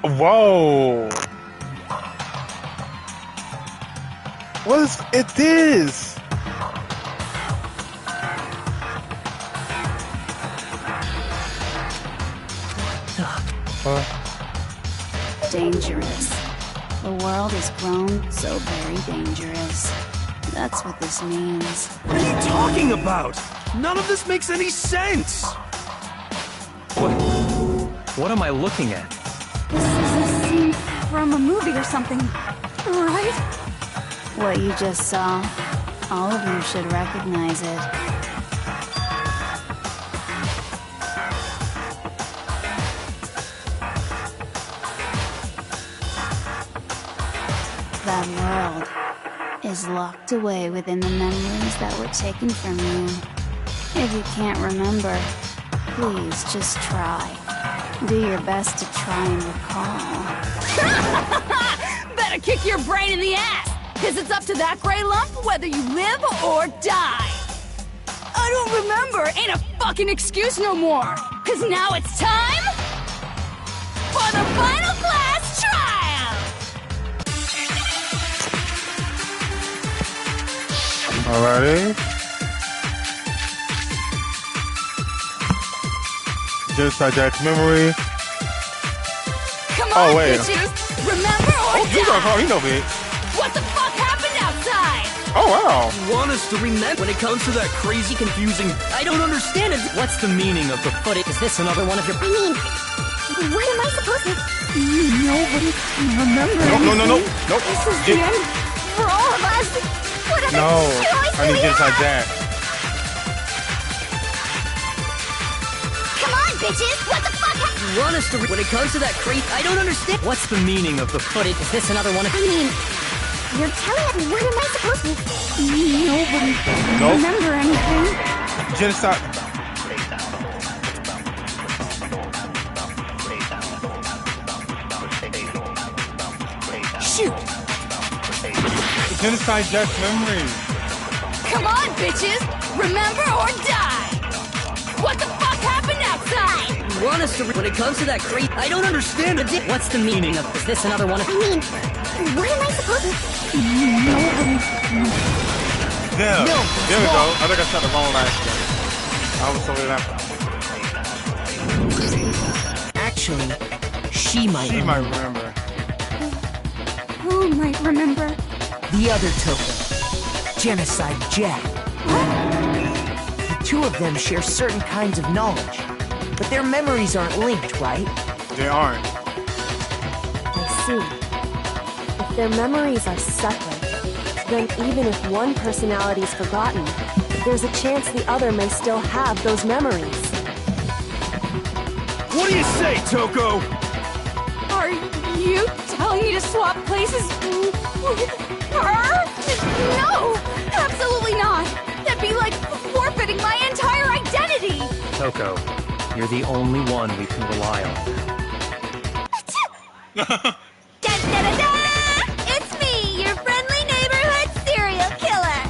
Whoa! What is it? This? Dangerous. The world has grown so very dangerous. That's what this means. What are you talking about? None of this makes any sense! What am I looking at? This is a scene from a movie or something, right? What you just saw, all of you should recognize it. That world is locked away within the memories that were taken from you. If you can't remember, please just try. Do your best to try and recall. Better kick your brain in the ass, because it's up to that gray lump whether you live or die. I don't remember ain't a fucking excuse no more, because now it's time for the final class trial! Alrighty. Genocide Jack's memory. Come on, wait. bitches! Remember or You gonna call me no bitch. What the fuck happened outside? Oh wow. You want us to remember when it comes to that crazy, confusing... I don't understand it. What's the meaning of the footage? Is this another one of your... I mean, what am I supposed to... Nobody can remember No. Nope. This is the end for all of us. What a No. choice I need we Genocide have. Jack. Come on, bitches! What the fuck You want us to... When it comes to that crazy... I don't understand... What's the meaning of the footage? Is this another one of... I mean, you're telling me, what am I supposed to... Nobody can Nope. remember anything. Genocide. Shoot! Genocide Jack's memory. Come on, bitches! Remember or die! What the fuck happened outside? You want us to... When it comes to that crazy... I don't understand it. What's the meaning of... Is this another one of... I mean, what am I supposed to... Yeah. No, There we go. I think I shot the wrong last one. I was so that. Actually, she might She remember. might remember. Who might remember? The other token, Genocide Jack. The two of them share certain kinds of knowledge, but their memories aren't linked, right? They aren't. I see. If their memories are separate, then even if one personality is forgotten, there's a chance the other may still have those memories. What do you say, Toko? Are you telling me to swap places with her? No! Absolutely not! That'd be like forfeiting my entire identity! Toko, you're the only one we can rely on. Da-da-da-da! It's me, your friendly neighborhood serial killer!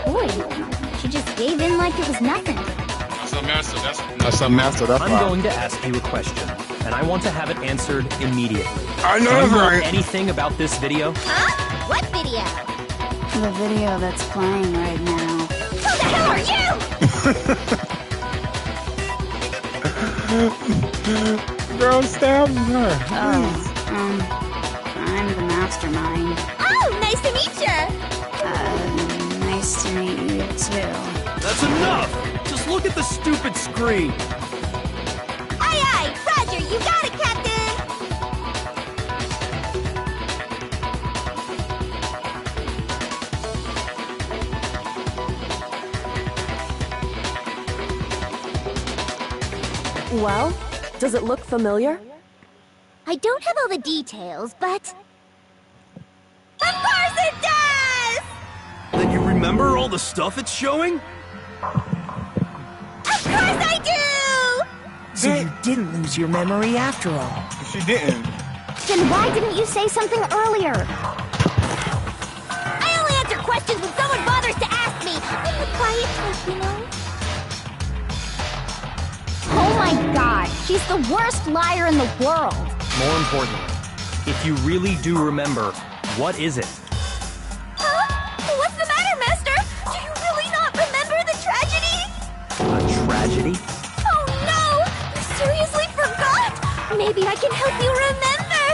Boy, she just gave in like it was nothing. That's a master. That's a master. That's I'm going to ask you a question, and I want to have it answered immediately. I know Do you that's know right. anything about this video? Huh? What video? The video that's playing right now. Who the hell are you? Girl, stab her. I'm the mastermind. Oh, nice to meet you! Nice to meet you too. That's enough! Just look at the stupid screen! Aye, aye! Roger, you got it, Captain! Well, does it look familiar? I don't have all the details, but... Of course it does! Then you remember all the stuff it's showing? Of course I do! So you didn't lose your memory after all. She didn't. Then why didn't you say something earlier? I only answer questions when someone bothers to ask me. I'm the quiet type, you know? Oh my god, she's the worst liar in the world. More importantly, if you really do remember, what is it? Huh? What's the matter, Master? Do you really not remember the tragedy? A tragedy? Oh no! You seriously forgot? Maybe I can help you remember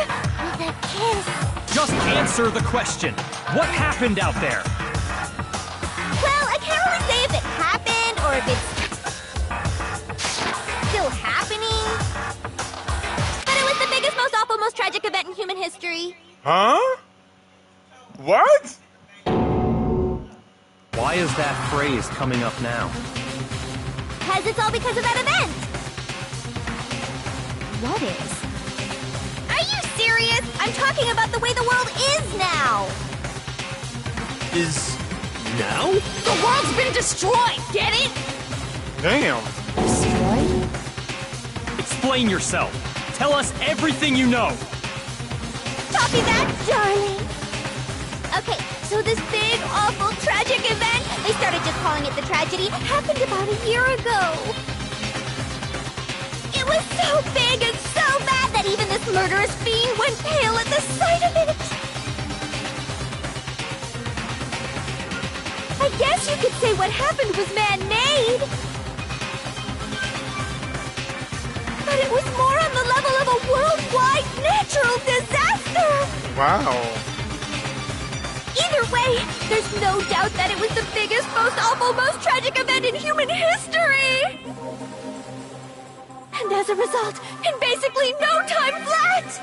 with a kiss. Just answer the question. What happened out there? Well, I can't really say if it happened or if it's still happening. But it was the biggest, most awful, most tragic event in human history. Huh? What? Why is that phrase coming up now? Because it's all because of that event. What is? Are you serious? I'm talking about the way the world is now. Is now? The world's been destroyed, get it? Damn. Destroyed? Explain yourself. Tell us everything you know. Copy that, darling. Okay, so this big, awful, tragic event, they started just calling it the tragedy, happened about a year ago. It was so big and so bad that even this murderous fiend went pale at the sight of it. I guess you could say what happened was man-made. But it was more on the level of a worldwide natural disaster. Wow. Either way, there's no doubt that it was the biggest, most awful, most tragic event in human history! And as a result, in basically no time flat!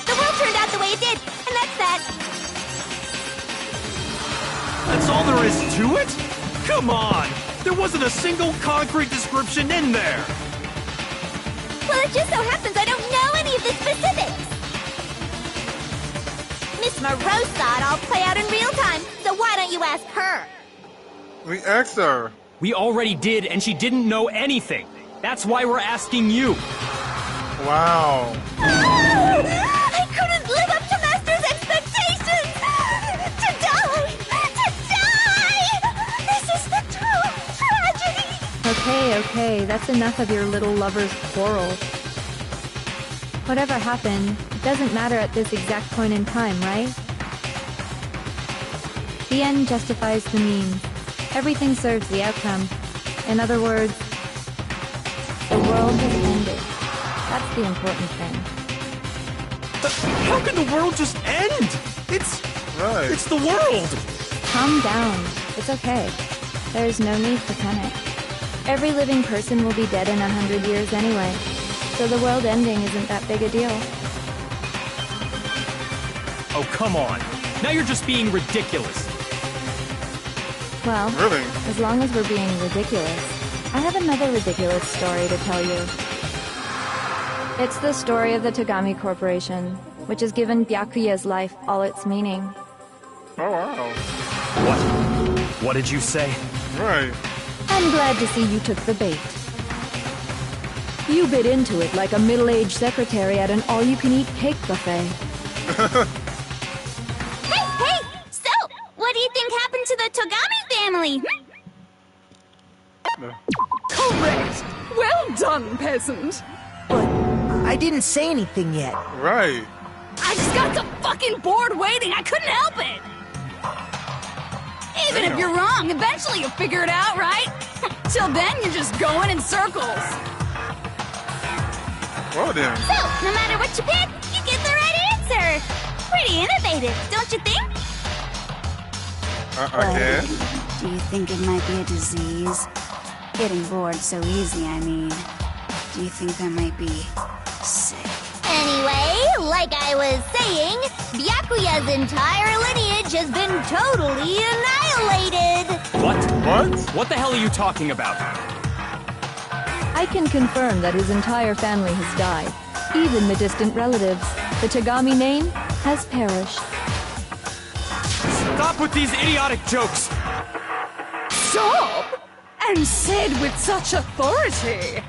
The world turned out the way it did, and that's that. That's all there is to it? Come on! There wasn't a single concrete description in there! Well, it just so happens I don't know any of the specifics. Miss Moreau saw it all play out in real time, so why don't you ask her? We asked her. We already did, and she didn't know anything. That's why we're asking you. Wow. I couldn't live up to Master's expectations! To die! To die! This is the true tragedy! Okay, that's enough of your little lover's quarrel. Whatever happened, it doesn't matter at this exact point in time, right? The end justifies the means. Everything serves the outcome. In other words, the world has ended. That's the important thing. How can the world just end? It's the world! Calm down. It's okay. There's no need to panic. Every living person will be dead in 100 years anyway, so the world ending isn't that big a deal. Oh, come on. Now you're just being ridiculous. Well, Really? as long as we're being ridiculous, I have another ridiculous story to tell you. It's the story of the Tagami Corporation, which has given Byakuya's life all its meaning. Oh, wow. What did you say? Right. I'm glad to see you took the bait. You bit into it like a middle-aged secretary at an all-you-can-eat cake buffet. Hey! So, what do you think happened to the Togami family? Correct! Well done, peasant! But I didn't say anything yet. Right. I just got so fucking bored waiting, I couldn't help it! Even if you're wrong, eventually you'll figure it out, right? Till then, you're just going in circles. Well then. So, no matter what you pick, you get the right answer. Pretty innovative, don't you think? I guess. Do you think it might be a disease? Getting bored so easy, I mean. Do you think that might be sick? Anyway, like I was saying, Byakuya's entire lineage has been totally annihilated. What? What? What the hell are you talking about? I can confirm that his entire family has died. Even the distant relatives. The Tagami name has perished. Stop with these idiotic jokes! Stop? And said with such authority,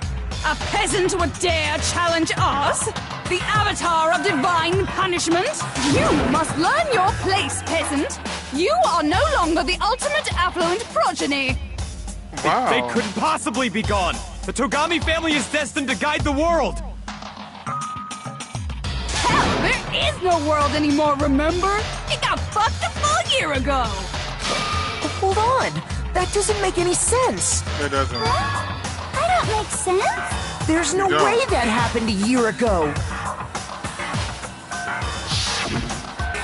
a peasant would dare challenge us? The avatar of divine punishment? You must learn your place, peasant. You are no longer the ultimate affluent progeny. Wow. They couldn't possibly be gone. The Togami family is destined to guide the world. Hell, there is no world anymore, remember? It got fucked a full year ago. Hold on. That doesn't make any sense. It doesn't. That don't make sense. There's no way that happened a year ago.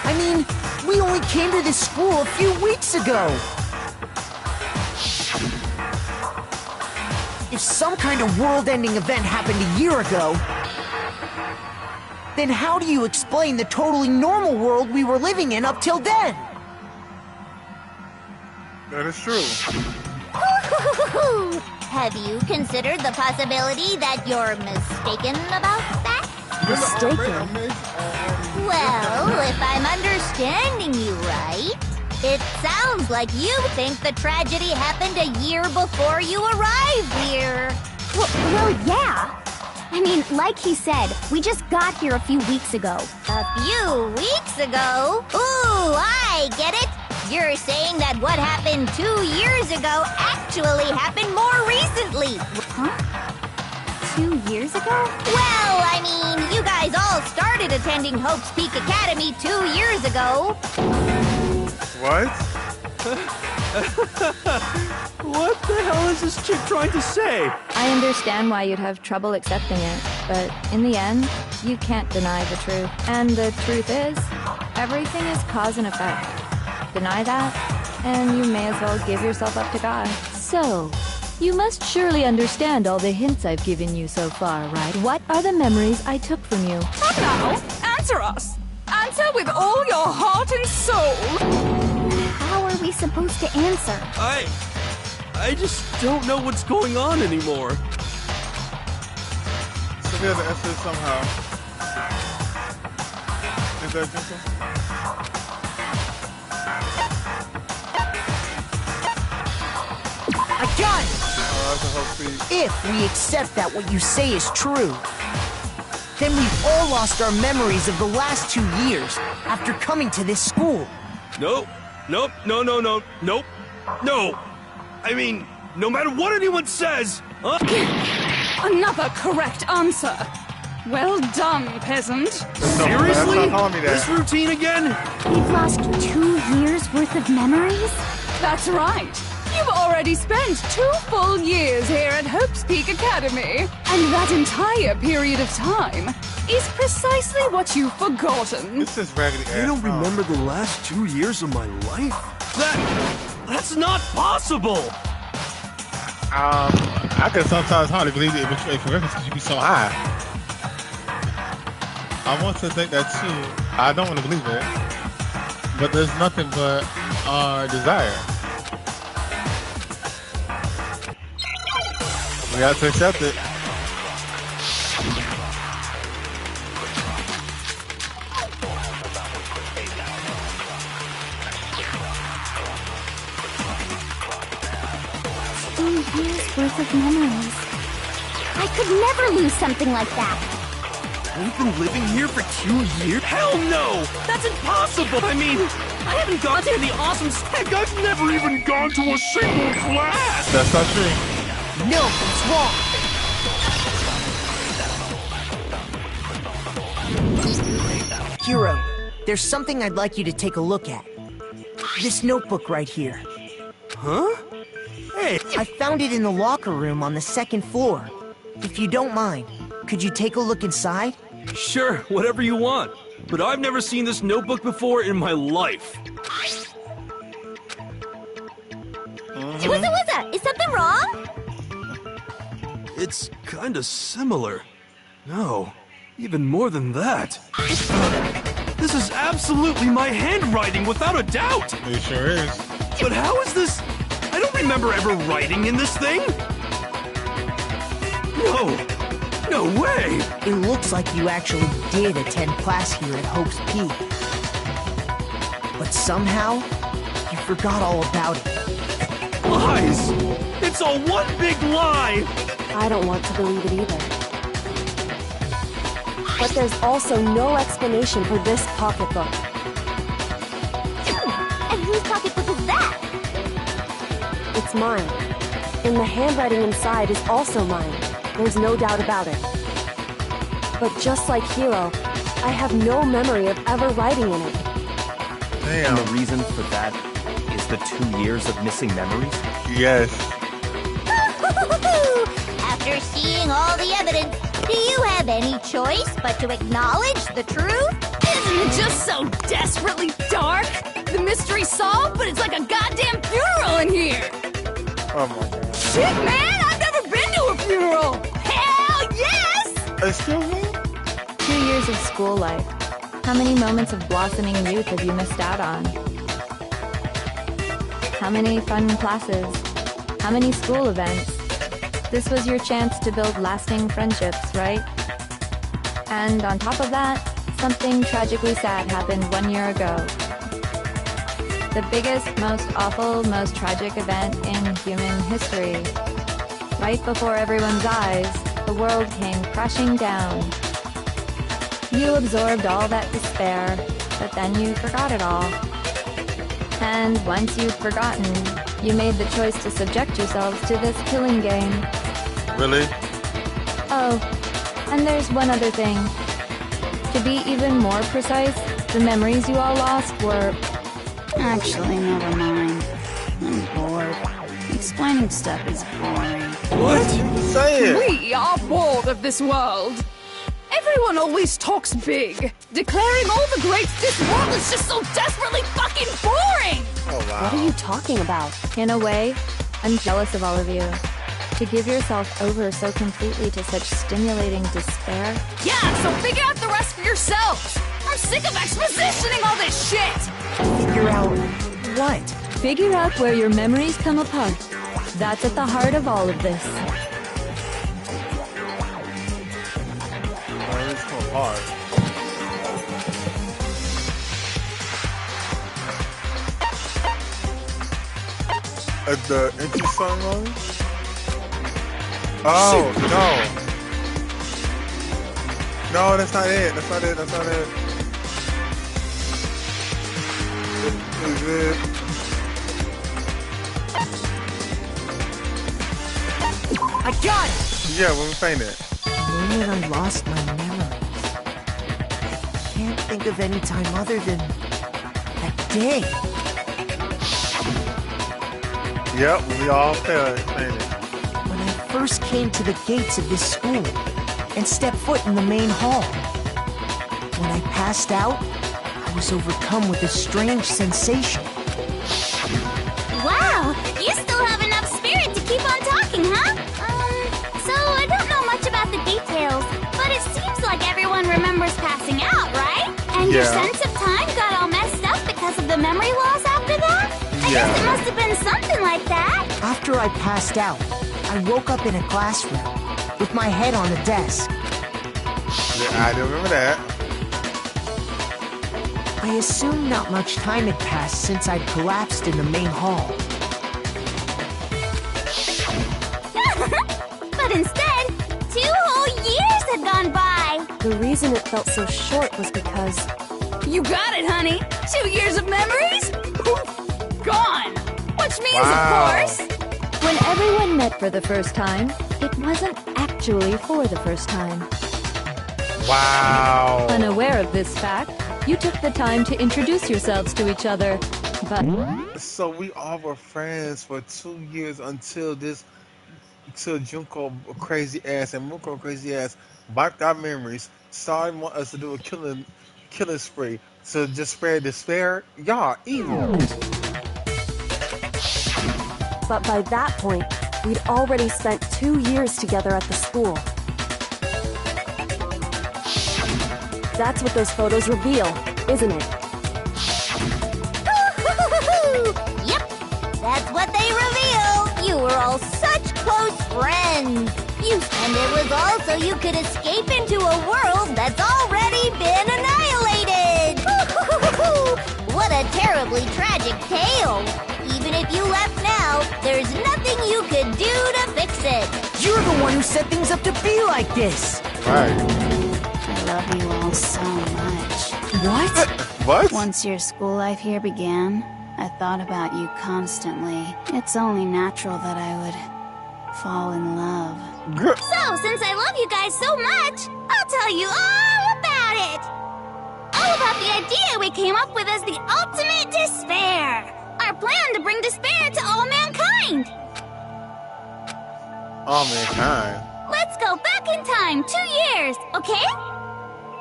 I mean, we only came to this school a few weeks ago. If some kind of world-ending event happened a year ago, then how do you explain the totally normal world we were living in up till then? That is true. Have you considered the possibility that you're mistaken about that? Mistaken? Well, if I'm understanding you right, it sounds like you think the tragedy happened a year before you arrived here. Well, yeah. I mean, like he said, we just got here a few weeks ago. A few weeks ago? Ooh, I get it. You're saying that what happened 2 years ago actually happened more recently. Huh? 2 years ago? Well, I mean, you guys all started attending Hope's Peak Academy 2 years ago. What? What the hell is this chick trying to say? I understand why you'd have trouble accepting it, but in the end, you can't deny the truth. And the truth is, everything is cause and effect. Deny that, and you may as well give yourself up to God. So, you must surely understand all the hints I've given you so far, right? What are the memories I took from you? And now, answer us. Answer with all your heart and soul. How are we supposed to answer? I just don't know what's going on anymore. So we have to answer it somehow. Is that simple? I got it! That's a whole speech. If we accept that what you say is true, then we've all lost our memories of the last 2 years after coming to this school. Nope. No. I mean, no matter what anyone says, Another correct answer. Well done, peasant. Seriously? Stop calling me that. This routine again? We've lost 2 years worth of memories? That's right. You've already spent 2 full years here at Hope's Peak Academy. And that entire period of time is precisely what you've forgotten. This is raggedy ass. I don't remember the last 2 years of my life? That's not possible! I could sometimes hardly believe it if references you be so high. I want to think that too. I don't want to believe it. But there's nothing but our desire. We have to accept it. Years worth of memories. I could never lose something like that. We've been living here for 2 years? Hell no! That's impossible! I mean, I haven't gone to any awesome... Heck, I've never even gone to a single class! That's not true. No, it's wrong. Hiro, there's something I'd like you to take a look at. This notebook right here. Huh? Hey! I found it in the locker room on the 2nd floor. If you don't mind, could you take a look inside? Sure, whatever you want. But I've never seen this notebook before in my life. What's that? Is something wrong? It's kinda similar. No, even more than that. This is absolutely my handwriting, without a doubt! It sure is. But how is this... I don't remember ever writing in this thing! No way! It looks like you actually did attend class here at Hope's Peak. But somehow, you forgot all about it. Lies! It's It's all one big lie! I don't want to believe it either. But there's also no explanation for this pocketbook. And whose pocketbook is that? It's mine. And the handwriting inside is also mine. There's no doubt about it. But just like Hiro, I have no memory of ever writing in it. And the reason for that is the 2 years of missing memories? Yes. After seeing all the evidence, do you have any choice but to acknowledge the truth? Isn't it just so desperately dark? The mystery's solved, but it's like a goddamn funeral in here! Oh my god. Shit, man! I've never been to a funeral! Hell yes! Excuse me? 2 years of school life. How many moments of blossoming youth have you missed out on? How many fun classes? How many school events? This was your chance to build lasting friendships, right? And on top of that, something tragically sad happened 1 year ago. The biggest, most awful, most tragic event in human history. Right before everyone's eyes, the world came crashing down. You absorbed all that despair, but then you forgot it all. And once you've forgotten, you made the choice to subject yourselves to this killing game. Really? Oh, and there's one other thing. To be even more precise, the memories you all lost were... Actually, never mind. I'm bored. Explaining stuff is boring. What? Say it! We are bored of this world! Everyone always talks big, declaring all the greats. This world is just so desperately fucking boring! Oh wow. What are you talking about? In a way, I'm jealous of all of you. To give yourself over so completely to such stimulating despair. Yeah, so figure out the rest for yourselves! I'm sick of expositioning all this shit! Figure out what? Figure out where your memories come apart. That's at the heart of all of this. Oh, it's so hard. At the entry song on? Oh, no. No, that's not it. That's not it. That's not it. Is it? I got it! Yeah, when we find it. The moment I lost my memories. Can't think of any time other than that day. Yep, we all find it. When I first came to the gates of this school and stepped foot in the main hall. When I passed out, I was overcome with a strange sensation. Wow, you still have enough spirit to keep on talking, huh? So I don't know much about the details, but it seems like everyone remembers passing out, right? And your sense of time got all messed up because of the memory loss after that? I guess it must have been something like that. After I passed out, I woke up in a classroom with my head on the desk. Yeah, I do remember that. I assumed not much time had passed since I'd collapsed in the main hall. But instead, 2 whole years had gone by. The reason it felt so short was because... You got it, honey! 2 years of memories? Poof! Gone! Which means, of course... When everyone met for the first time, it wasn't actually for the first time. Wow. Unaware of this fact, you took the time to introduce yourselves to each other, but... So we all were friends for 2 years until Junko crazy ass and Muko crazy ass wiped our memories, started want us to do a killing spree to just spread despair. Y'all evil. But by that point, we'd already spent 2 years together at the school. That's what those photos reveal, isn't it? Yep, that's what they reveal. You were all such close friends. And it was all so you could escape into a world that's already been annihilated. What a terribly tragic tale. Even if you left now, there's nothing you could do one who set things up to be like this. Right. I love you all so much. What? What? Once your school life here began, I thought about you constantly. It's only natural that I would fall in love. So, since I love you guys so much, I'll tell you all about it. All about the idea we came up with as the ultimate despair. Our plan to bring despair to all mankind. All mankind. Let's go back in time 2 years, okay?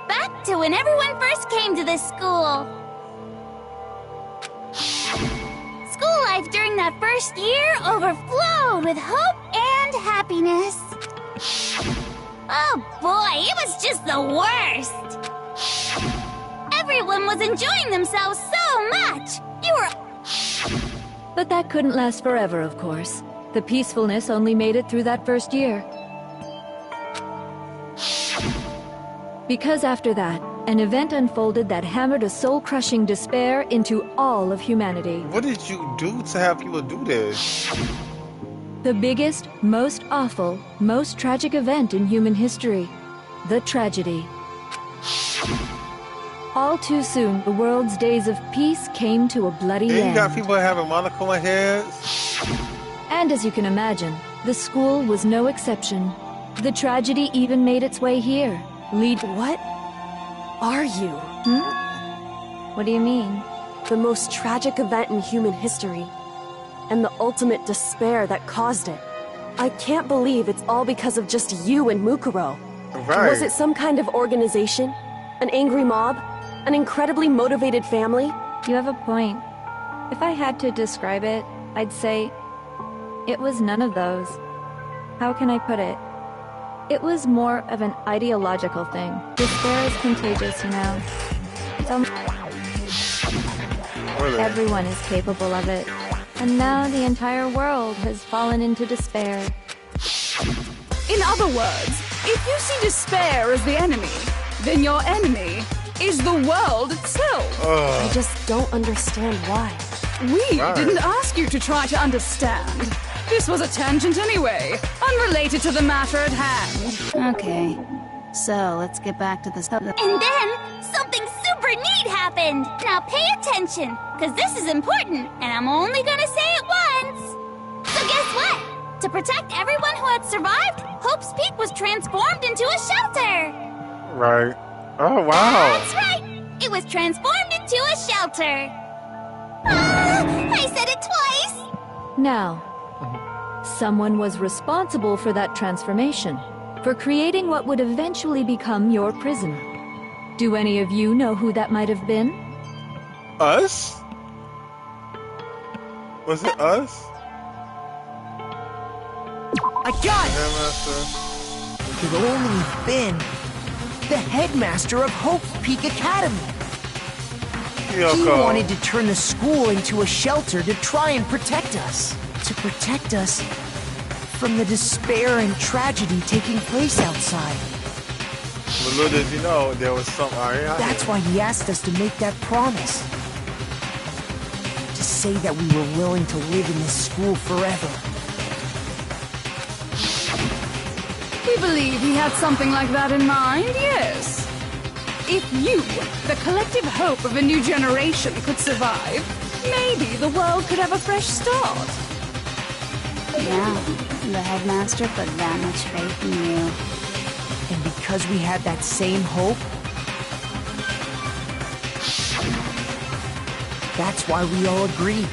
Back to when everyone first came to this school. School life during that first year overflowed with hope and happiness. Oh boy, it was just the worst. Everyone was enjoying themselves so much. You were... But that couldn't last forever, of course. The peacefulness only made it through that first year. Because after that, an event unfolded that hammered a soul-crushing despair into all of humanity. What did you do to have people do this? The biggest, most awful, most tragic event in human history. The tragedy. All too soon, the world's days of peace came to a bloody And end. you got people having monocle heads. And as you can imagine, the school was no exception. The tragedy even made its way here. What are you? What do you mean? The most tragic event in human history. And the ultimate despair that caused it. I can't believe it's all because of just you and Mukuro. Right. Was it some kind of organization? An angry mob? An incredibly motivated family? You have a point. If I had to describe it, I'd say it was none of those. How can I put it? It was more of an ideological thing. Despair is contagious, you know. Really? Everyone is capable of it. And now the entire world has fallen into despair. In other words, if you see despair as the enemy, then your enemy is the world itself. I just don't understand why. We didn't ask you to try to understand. This was a tangent anyway, unrelated to the matter at hand. Okay, so let's get back to this. And then, something super neat happened. Now pay attention, because this is important, and I'm only gonna say it once. So guess what? To protect everyone who had survived, Hope's Peak was transformed into a shelter. Right. Oh, wow. That's right. It was transformed into a shelter. I said it twice. Now, someone was responsible for that transformation, for creating what would eventually become your prison. Do any of you know who that might have been? Us? Was it us? I got it! Headmaster. It could only been the headmaster of Hope Peak Academy. He wanted to turn the school into a shelter to try and protect us. To protect us from the despair and tragedy taking place outside. But little did you know, there was something out here. That's why he asked us to make that promise. To say that we were willing to live in this school forever. We believe he had something like that in mind, yes. If you, the collective hope of a new generation, could survive, maybe the world could have a fresh start. Yeah, the headmaster put that much faith in you. And because we had that same hope, that's why we all agreed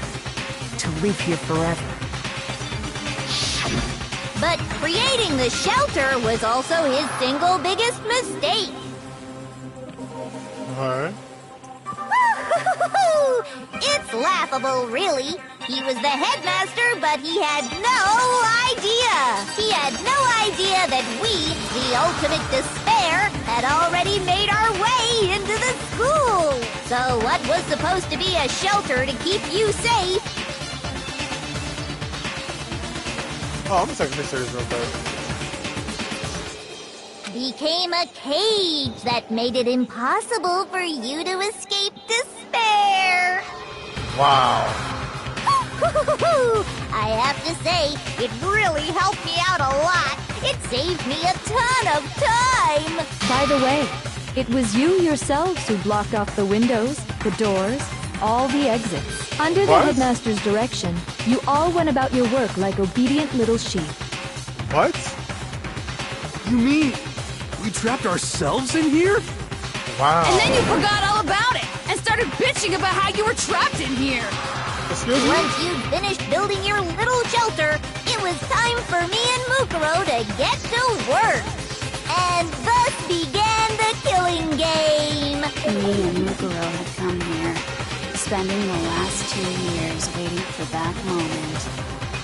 to live here forever. But creating the shelter was also his single biggest mistake. Alright. It's laughable, really. He was the headmaster, but he had no idea. He had no idea that we, the ultimate despair, had already made our way into the school. So what was supposed to be a shelter to keep you safe Oh, I'm gonna take a picture of this real quick. became a cage that made it impossible for you to escape despair. Wow. I have to say, it really helped me out a lot. It saved me a ton of time. By the way, it was you yourselves who blocked off the windows, the doors, all the exits. Under the headmaster's direction, you all went about your work like obedient little sheep. What? You mean we trapped ourselves in here? Wow. And then you forgot all about it and started bitching about how you were trapped in here. Once you'd finished building your little shelter, it was time for me and Mukuro to get to work. And thus began the killing game. Me and Mukuro had come here, spending the last 2 years waiting for that moment.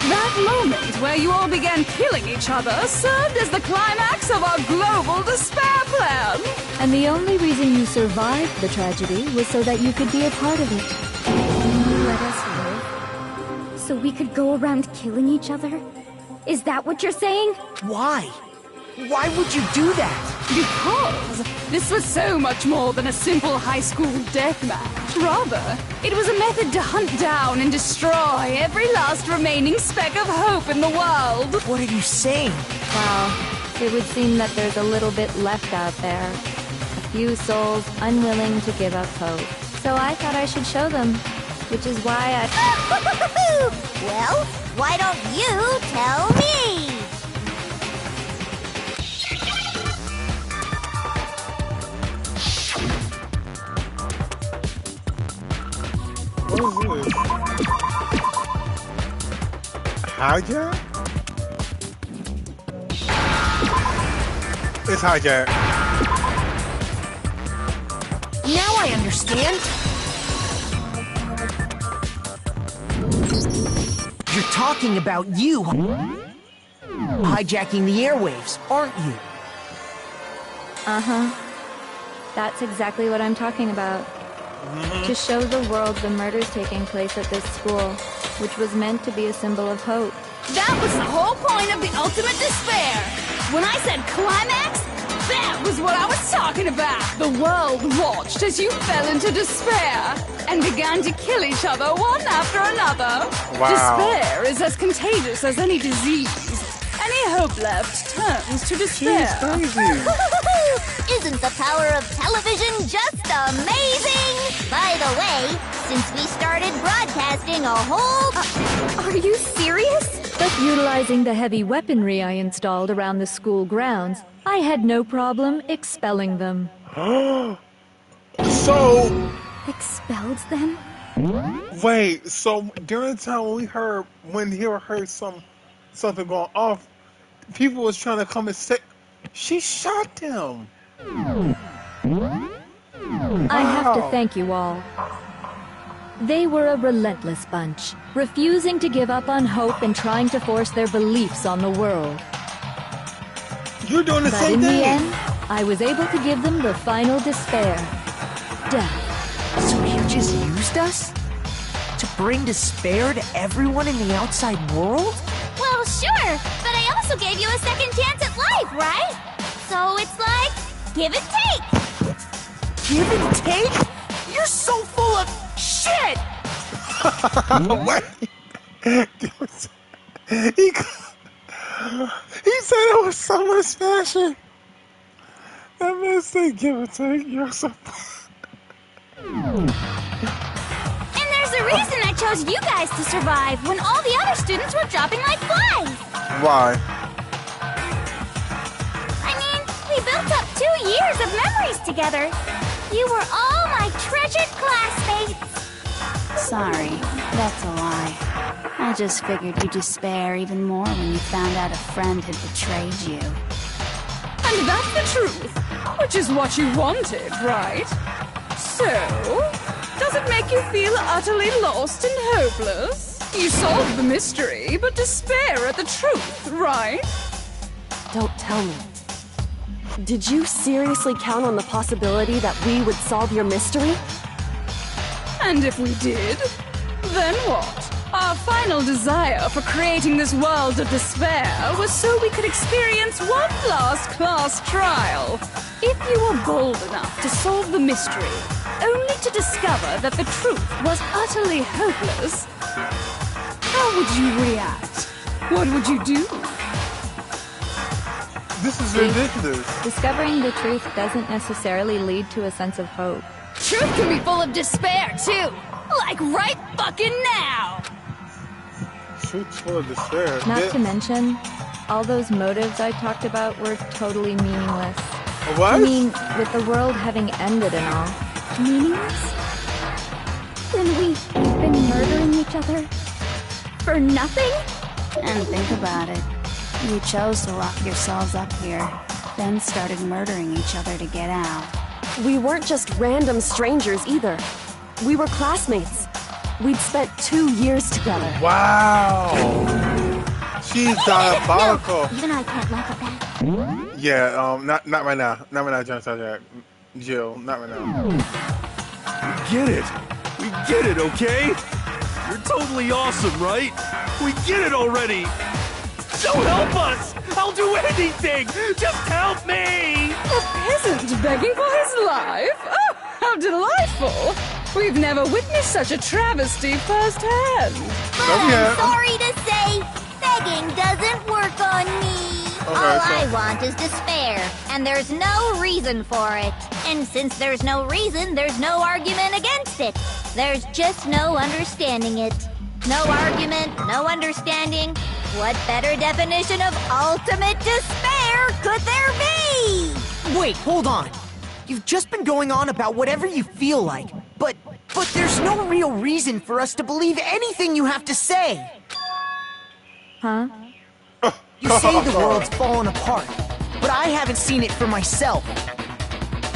That moment where you all began killing each other served as the climax of our global despair plan. And the only reason you survived the tragedy was so that you could be a part of it. You let us live? So we could go around killing each other? Is that what you're saying? Why? Why would you do that? Because this was so much more than a simple high school deathmatch. Rather, it was a method to hunt down and destroy every last remaining speck of hope in the world. What are you saying? Well, it would seem that there's a little bit left out there. A few souls unwilling to give up hope. So I thought I should show them, which is why I... Well, why don't you tell me? What is this? Hijack? It's hijack. Now I understand. You're talking about you hijacking the airwaves, aren't you? Uh-huh. That's exactly what I'm talking about. To show the world the murders taking place at this school, which was meant to be a symbol of hope. That was the whole point of the ultimate despair. When I said climax, that was what I was talking about. The world watched as you fell into despair and began to kill each other one after another. Wow. Despair is as contagious as any disease. Any hope left turns to despair. She's crazy. Isn't the power of television just amazing? By the way, since we started broadcasting a whole... Are you serious? But utilizing the heavy weaponry I installed around the school grounds, I had no problem expelling them. So... Expelled them? Wait, so during the time when he heard something going off, people was trying to come and say, she shot them. I have to thank you all. They were a relentless bunch, refusing to give up on hope and trying to force their beliefs on the world. You're doing the same thing. But in the end, I was able to give them the final despair. Death. So you just used us? To bring despair to everyone in the outside world? Well, sure, but I also gave you a second chance at life, right? So it's like, give and take. Give and take? You're so full of shit! What? He said it with so much passion. That man said, give and take. You're so... And there's a reason I chose you guys to survive when all the other students were dropping like flies. Why? I mean, we built up 2 years of memories together. You were all my treasured classmates. Sorry, that's a lie. I just figured you'd despair even more when you found out a friend had betrayed you. And that's the truth, which is what you wanted, right? So, does it make you feel utterly lost and hopeless? You solved the mystery, but despair at the truth, right? Don't tell me. Did you seriously count on the possibility that we would solve your mystery? And if we did, then what? Our final desire for creating this world of despair was so we could experience one last class trial. If you were bold enough to solve the mystery, only to discover that the truth was utterly hopeless, How would you react? What would you do? This is ridiculous. Discovering the truth doesn't necessarily lead to a sense of hope. Truth can be full of despair, too. Like right fucking now. Truth's full of despair. Not to mention, all those motives I talked about were totally meaningless. What? I mean, with the world having ended and all. Meaningless? Then we've been murdering each other? For nothing? And think about it. You chose to lock yourselves up here, then started murdering each other to get out. We weren't just random strangers either. We were classmates. We'd spent 2 years together. Wow. She's diabolical. No, even I can't laugh at that. Yeah, not right now. Not right now, John Sargent. Jill, not right now. We get it. We get it, okay? You're totally awesome, right? We get it already. So help us! I'll do anything! Just help me! A peasant begging for his life? Oh, how delightful! We've never witnessed such a travesty firsthand. But I'm sorry to say, begging doesn't work on me. All I want is despair, and there's no reason for it. And since there's no reason, there's no argument against it. There's just no understanding it. No argument, no understanding. What better definition of ultimate despair could there be? Wait, hold on. You've just been going on about whatever you feel like, but there's no real reason for us to believe anything you have to say. Huh? You say the world's fallen apart, but I haven't seen it for myself.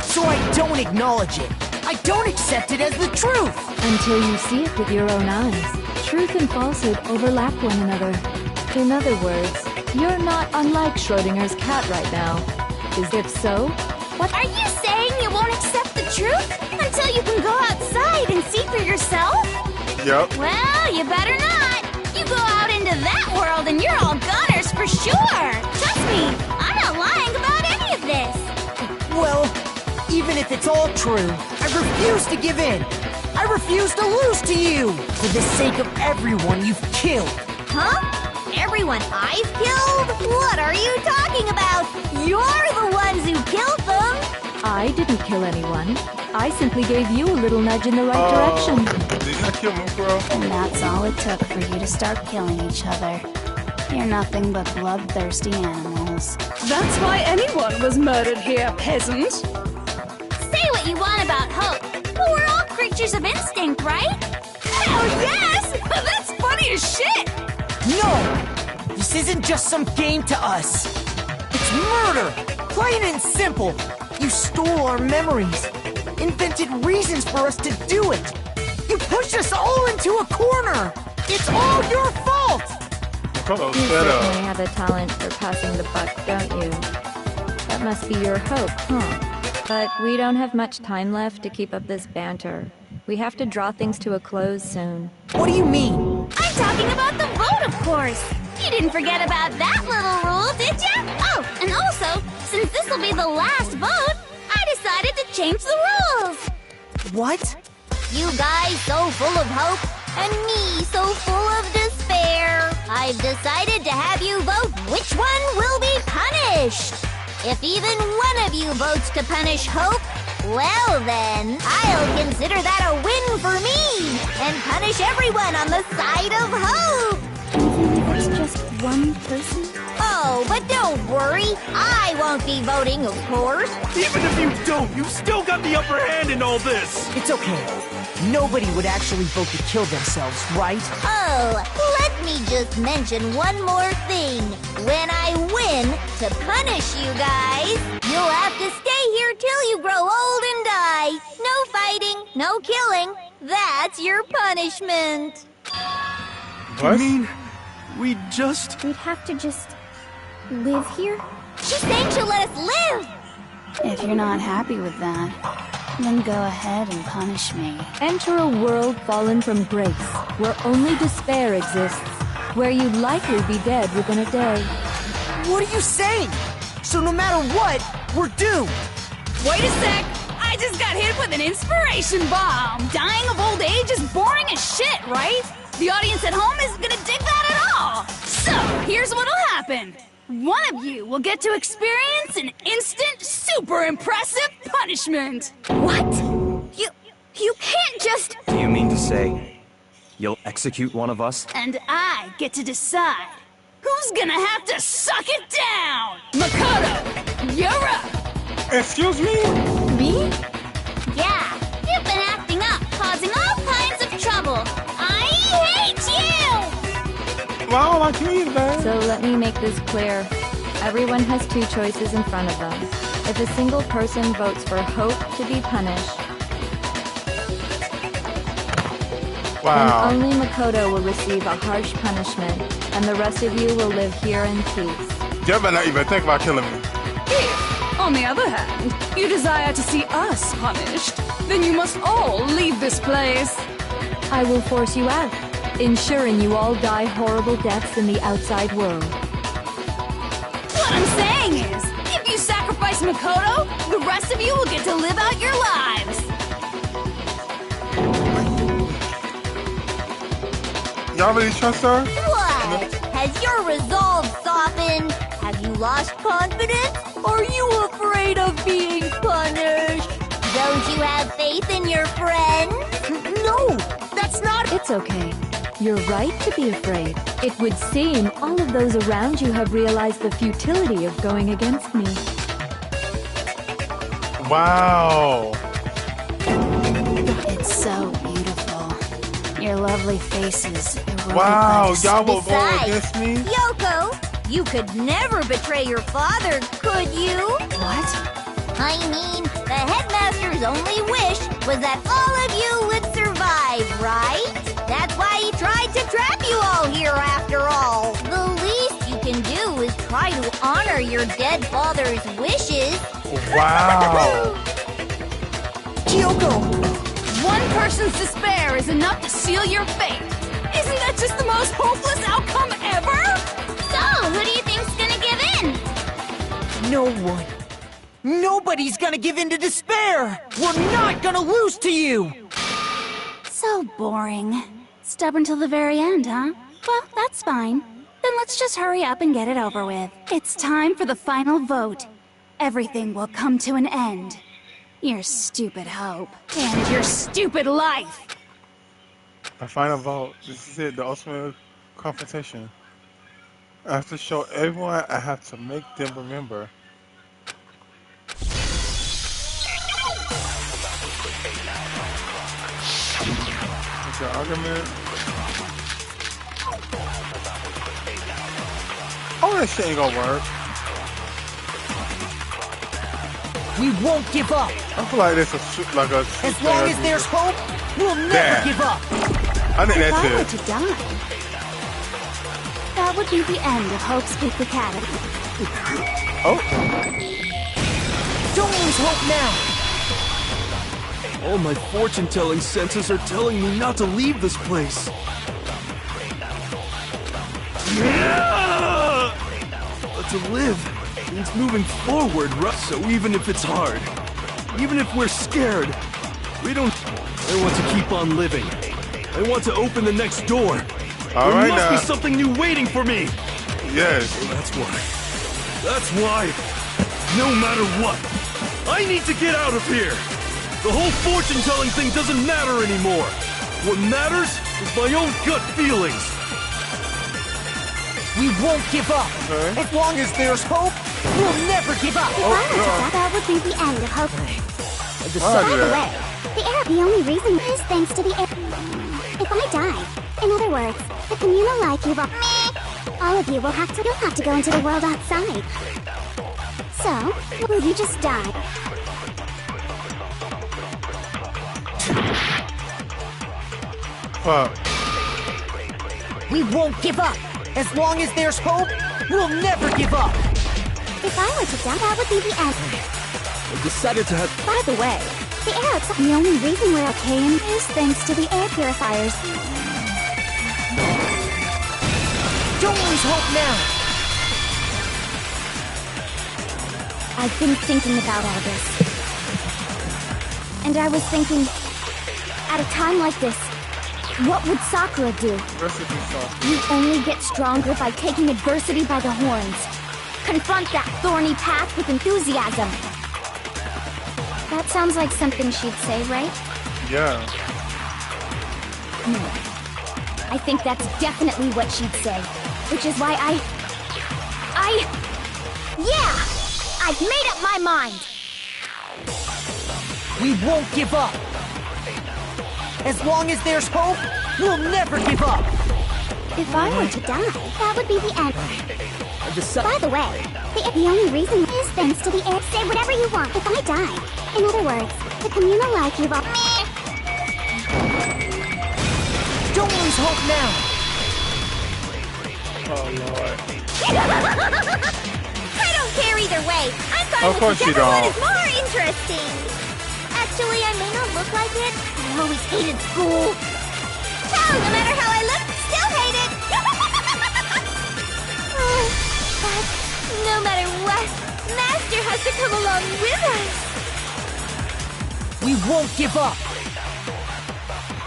So I don't acknowledge it. I don't accept it as the truth. Until you see it with your own eyes. Truth and falsehood overlap one another. In other words, you're not unlike Schrodinger's cat right now. If so, what? Are you saying you won't accept the truth until you can go outside and see for yourself? Yep. Well, you better not. You go out into that world and you're all goners for sure. Trust me, I'm not lying about any of this. Well, even if it's all true, I refuse to give in. I refuse to lose to you for the sake of everyone you've killed. Huh? Everyone I've killed? What are you talking about? You're the ones who killed them! I didn't kill anyone. I simply gave you a little nudge in the right direction. Did you kill Mukuro? And that's all it took for you to start killing each other. You're nothing but bloodthirsty animals. That's why anyone was murdered here, peasant. Say what you want about hope, but we're all creatures of instinct, right? Hell yes! That's funny as shit! No! This isn't just some game to us. It's murder! Plain and simple. You stole our memories. Invented reasons for us to do it. You pushed us all into a corner. It's all your fault! You certainly have a talent for passing the buck, don't you? That must be your hope, huh? But we don't have much time left to keep up this banter. We have to draw things to a close soon. What do you mean? I'm talking about the vote, of course. You didn't forget about that little rule, did ya? Oh, and also, since this will be the last vote, I decided to change the rules. What? You guys so full of hope, and me so full of despair. I've decided to have you vote which one will be punished. If even one of you votes to punish hope, well then, I'll consider that a win for me, and punish everyone on the side of hope. Even if it's just one person? Oh, but don't worry, I won't be voting, of course. Even if you don't, you've still got the upper hand in all this! It's okay. Nobody would actually vote to kill themselves, right? Oh, let me just mention one more thing. When I win, to punish you guys, you'll have to stay here till you grow old and die. No fighting, no killing. That's your punishment. What? I mean, we'd have to just live here? She's saying she'll let us live! If you're not happy with that, then go ahead and punish me. Enter a world fallen from grace, where only despair exists, where you'd likely be dead within a day. What are you saying? So no matter what, we're doomed! Wait a sec! I just got hit with an inspiration bomb! Dying of old age is boring as shit, right? The audience at home isn't gonna dig that at all! So, here's what'll happen. One of you will get to experience an instant, super impressive punishment! What? You can't just... Do you mean to say you'll execute one of us? And I get to decide who's gonna have to suck it down! Makoto, you're up! Excuse me? Me? Yeah, you've been acting up, causing all kinds of trouble. I hate you! Well, I don't like you either. So let me make this clear. Everyone has two choices in front of them. If a single person votes for Hope to be punished, wow, then only Makoto will receive a harsh punishment, and the rest of you will live here in peace. You better not even think about killing me. If, on the other hand, you desire to see us punished, then you must all leave this place. I will force you out, ensuring you all die horrible deaths in the outside world. What I'm saying is, if you sacrifice Makoto, the rest of you will get to live out your lives. Y'all really trust her? What? Has your resolve softened? Have you lost confidence? Are you afraid of being punished? Don't you have faith in your friends? No, that's not... It's okay. You're right to be afraid. It would seem all of those around you have realized the futility of going against me. Wow. It's so beautiful. Your lovely faces. Wow, y'all will go against me? Yoko, you could never betray your father, could you? What? I mean, the headmaster's only wish was that all of you would survive, right? That's why he tried to trap you all here after all. The least you can do is try to honor your dead father's wishes. Wow. Kyoko! One person's despair is enough to seal your fate. Isn't that just the most hopeless outcome ever? So, who do you think's gonna give in? No one. Nobody's gonna give in to despair! We're not gonna lose to you! So boring. Stubborn till the very end, huh? Well, that's fine. Then let's just hurry up and get it over with. It's time for the final vote. Everything will come to an end. Your stupid hope. And your stupid life! My final vote. This is it, the ultimate confrontation. I have to show everyone, I have to make them remember. The argument. Oh, that shit ain't gonna work. We won't give up. I feel like this is like a. As long as there's hope, we'll never give up. I think If I were that's it. to die, that would be the end of Hope's Peak Academy. Oh. Don't lose hope now. All my fortune-telling senses are telling me not to leave this place. But to live means moving forward, right? So even if it's hard, even if we're scared, I want to keep on living. I want to open the next door. All there right must now. be something new waiting for me. Yes. So that's why, no matter what, I need to get out of here. The whole fortune-telling thing doesn't matter anymore. What matters is my own gut feelings. We won't give up. Okay. As long as there's hope, we'll never give up. If I were to die, that would be the end of hope. Oh, By the yeah. way, the only reason is thanks to the air. If I die, in other words, the communal life you will... All of you will have to... You'll have to go into the world outside. So, will you just die? Fuck. We won't give up. As long as there's hope, we'll never give up. If I were to die, that would be the end. I decided to have... By the way, the air outside... The only reason we're okay is thanks to the air purifiers. Don't lose hope now. I've been thinking about all this. And I was thinking, at a time like this, What would Sakura do? Recipe sauce. You only get stronger by taking adversity by the horns. Confront that thorny path with enthusiasm. That sounds like something she'd say, right? Yeah. No. I think that's definitely what she'd say. Which is why Yeah! I've made up my mind! We won't give up! As long as there's hope, we'll never give up! If I were to die, that would be the end. By the way, the only reason is thanks to the air. Say whatever you want if I die. In other words, the communal life you've all... Don't lose hope now! Oh, Lord. I don't care either way. I'm fine Of course with you whichever one don't. is more interesting. Actually, I may not look like it. I always hated school. Hell, no matter how I look, still hate it. But no matter what, Master has to come along with us. We won't give up!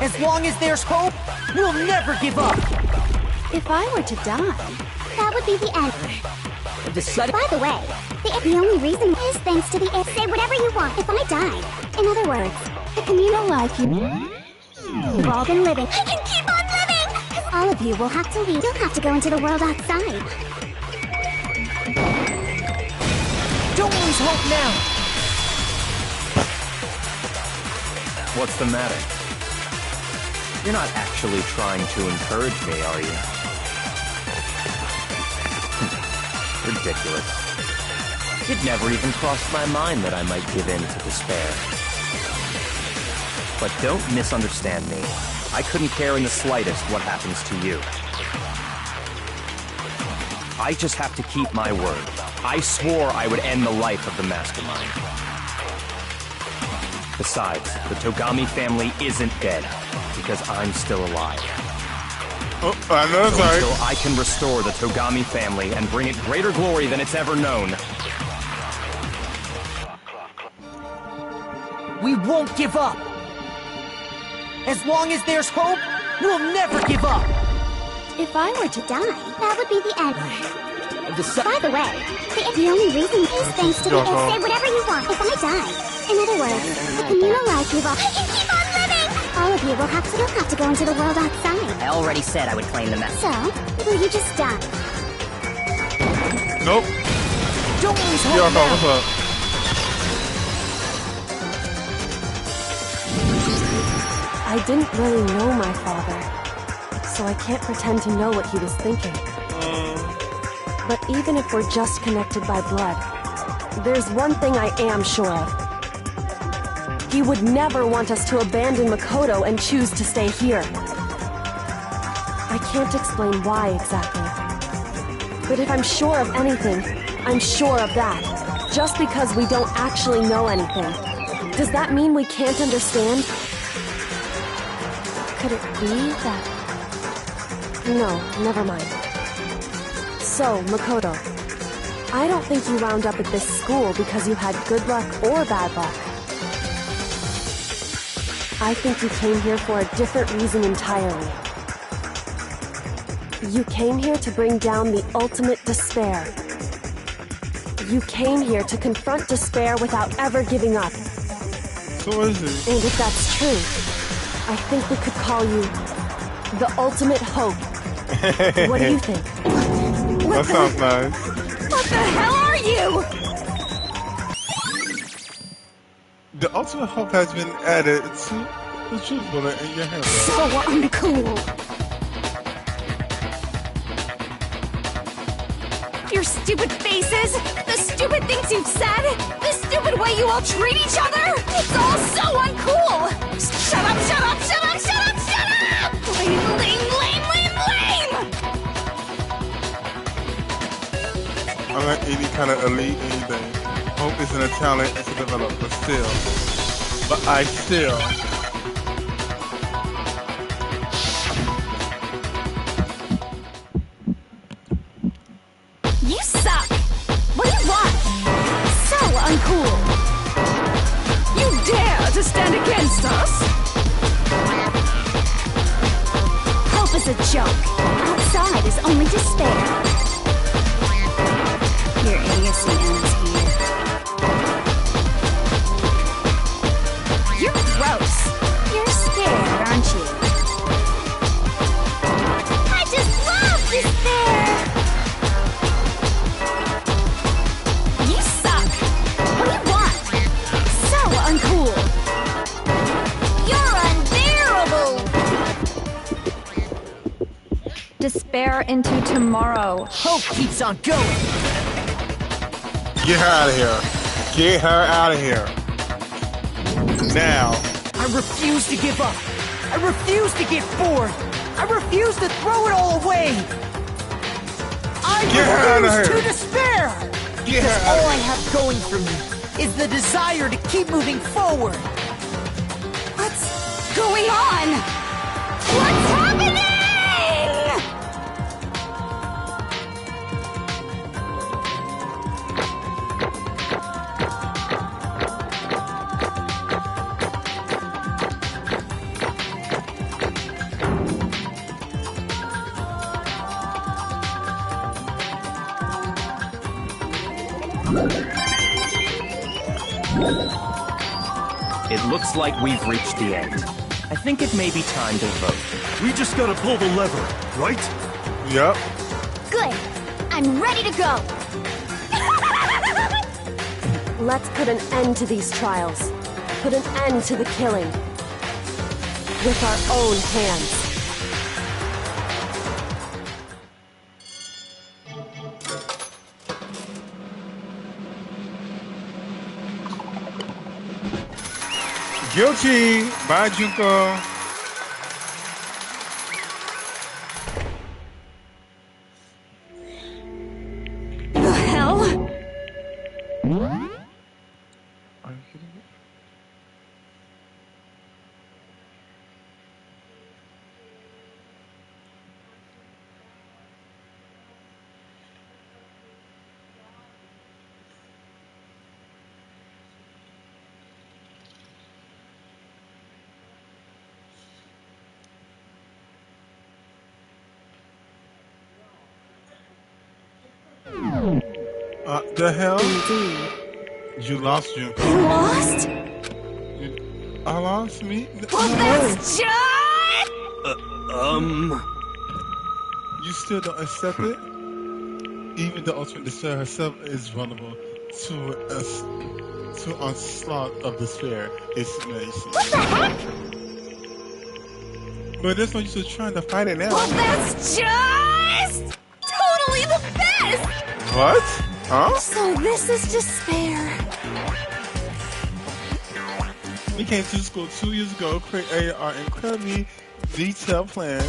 As long as there's hope, we'll never give up! If I were to die, that would be the end. By the way, the only reason is thanks to the air. Say whatever you want if I die. In other words, the communal life you've all been living. I can keep on living! All of you will have to leave. You'll have to go into the world outside. Don't lose hope now! What's the matter? You're not actually trying to encourage me, are you? Ridiculous. It never even crossed my mind that I might give in to despair. But don't misunderstand me. I couldn't care in the slightest what happens to you. I just have to keep my word. I swore I would end the life of the Mastermind. Besides, the Togami family isn't dead, because I'm still alive. Oh, I know, so sorry. until I can restore the Togami family and bring it greater glory than it's ever known. We won't give up! As long as there's hope, we'll never give up! If I were to die, that would be the end. By the way, the only reason is thanks to the air. Say whatever you want if I die. In other words, the communal life you've all... I can keep on living! All of you will have to go into the world outside. I already said I would claim the message. So, will you just die? Nope. Don't lose Yo, hope now! what's up? I didn't really know my father, so I can't pretend to know what he was thinking. But even if we're just connected by blood, there's one thing I am sure of. He would never want us to abandon Makoto and choose to stay here. I can't explain why exactly. But if I'm sure of anything, I'm sure of that. Just because we don't actually know anything, does that mean we can't understand? Could it be that... No, never mind. So, Makoto, I don't think you wound up at this school because you had good luck or bad luck. I think you came here for a different reason entirely. You came here to bring down the ultimate despair. You came here to confront despair without ever giving up. So is it? And if that's true, I think we could call you the ultimate hope. What do you think? That sounds nice. What the hell are you? The ultimate hope has been added to the truth bullet in your hand. So uncool. Your stupid faces, the stupid things you've said, the stupid way you all treat each other, it's all so uncool! Shut up, shut up, shut up, shut up, shut up! Lame, lame, lame, lame, lame! Unlike any kind of elite anything, hope isn't a talent, it's a develop, but I still. You suck! What do you want? So uncool! You dare to stand against us? is a joke. Outside is only despair. Your idiocy ends here. You're gross. You're scared, aren't you? I just love despair. You suck! What do you want? So uncool. You're unbearable! Despair into tomorrow. Hope keeps on going. Get her out of here. Get her out of here. Now. I refuse to give up. I refuse to get bored. I refuse to throw it all away. I refuse to despair. Because all I have going for me is the desire to keep moving forward. What's going on? What's happening? It looks like we've reached the end. I think it may be time to vote. We just gotta pull the lever, right? Yep. Good. I'm ready to go. Let's put an end to these trials. Put an end to the killing. With our own hands. Guilty. Bye, Junko. The hell? Are you kidding me? The hell? Indeed. You lost, Junko. You lost? I lost me? Well, that's just... You still don't accept it? Even the ultimate despair herself is vulnerable to onslaught of despair. It's amazing. What the heck? But there's no use of trying to fight it now. Well, that's just... totally the best! What? Huh? So this is despair. We came to school 2 years ago, created our incredibly detailed plan.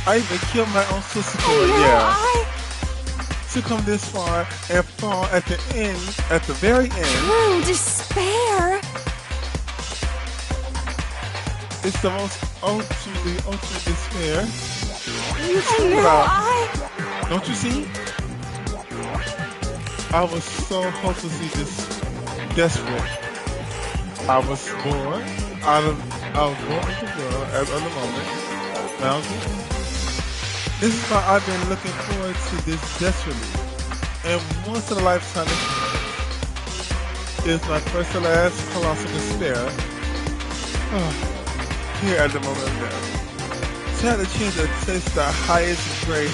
I even killed my own sister for it, yeah. To come this far and fall at the end, at the very end. True despair. It's the most ultimate despair. You know, Don't you see? I was so hopelessly desperate. I was born into the world at the moment. Now, this is why I've been looking forward to this desperately. And once in a lifetime is my first and last colossal despair. Here at the moment of death. To have the chance to taste the highest grade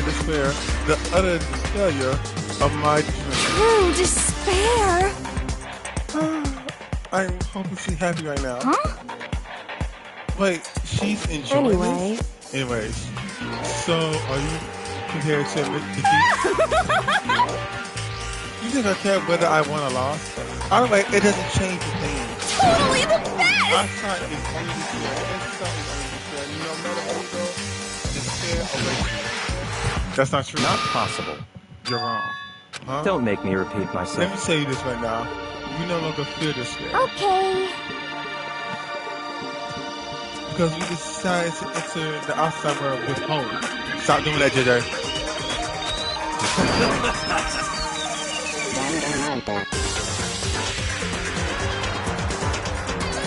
despair, the utter failure of my dream. True despair. I'm hopelessly happy right now. Huh? Wait, she's enjoying Anyway. this? Anyways, so are you prepared to admit defeat? You think I care whether I won or lost? Either way, it doesn't change the thing. Totally the best! My son is only despair. His son is only despair. No matter where you go, despair awaits you. That's not true. Not possible. You're wrong. Huh? Don't make me repeat Let myself. me tell you this right now. You no longer feel despair. Okay. Because you decided to enter the outside world with hope. Stop doing that, JJ.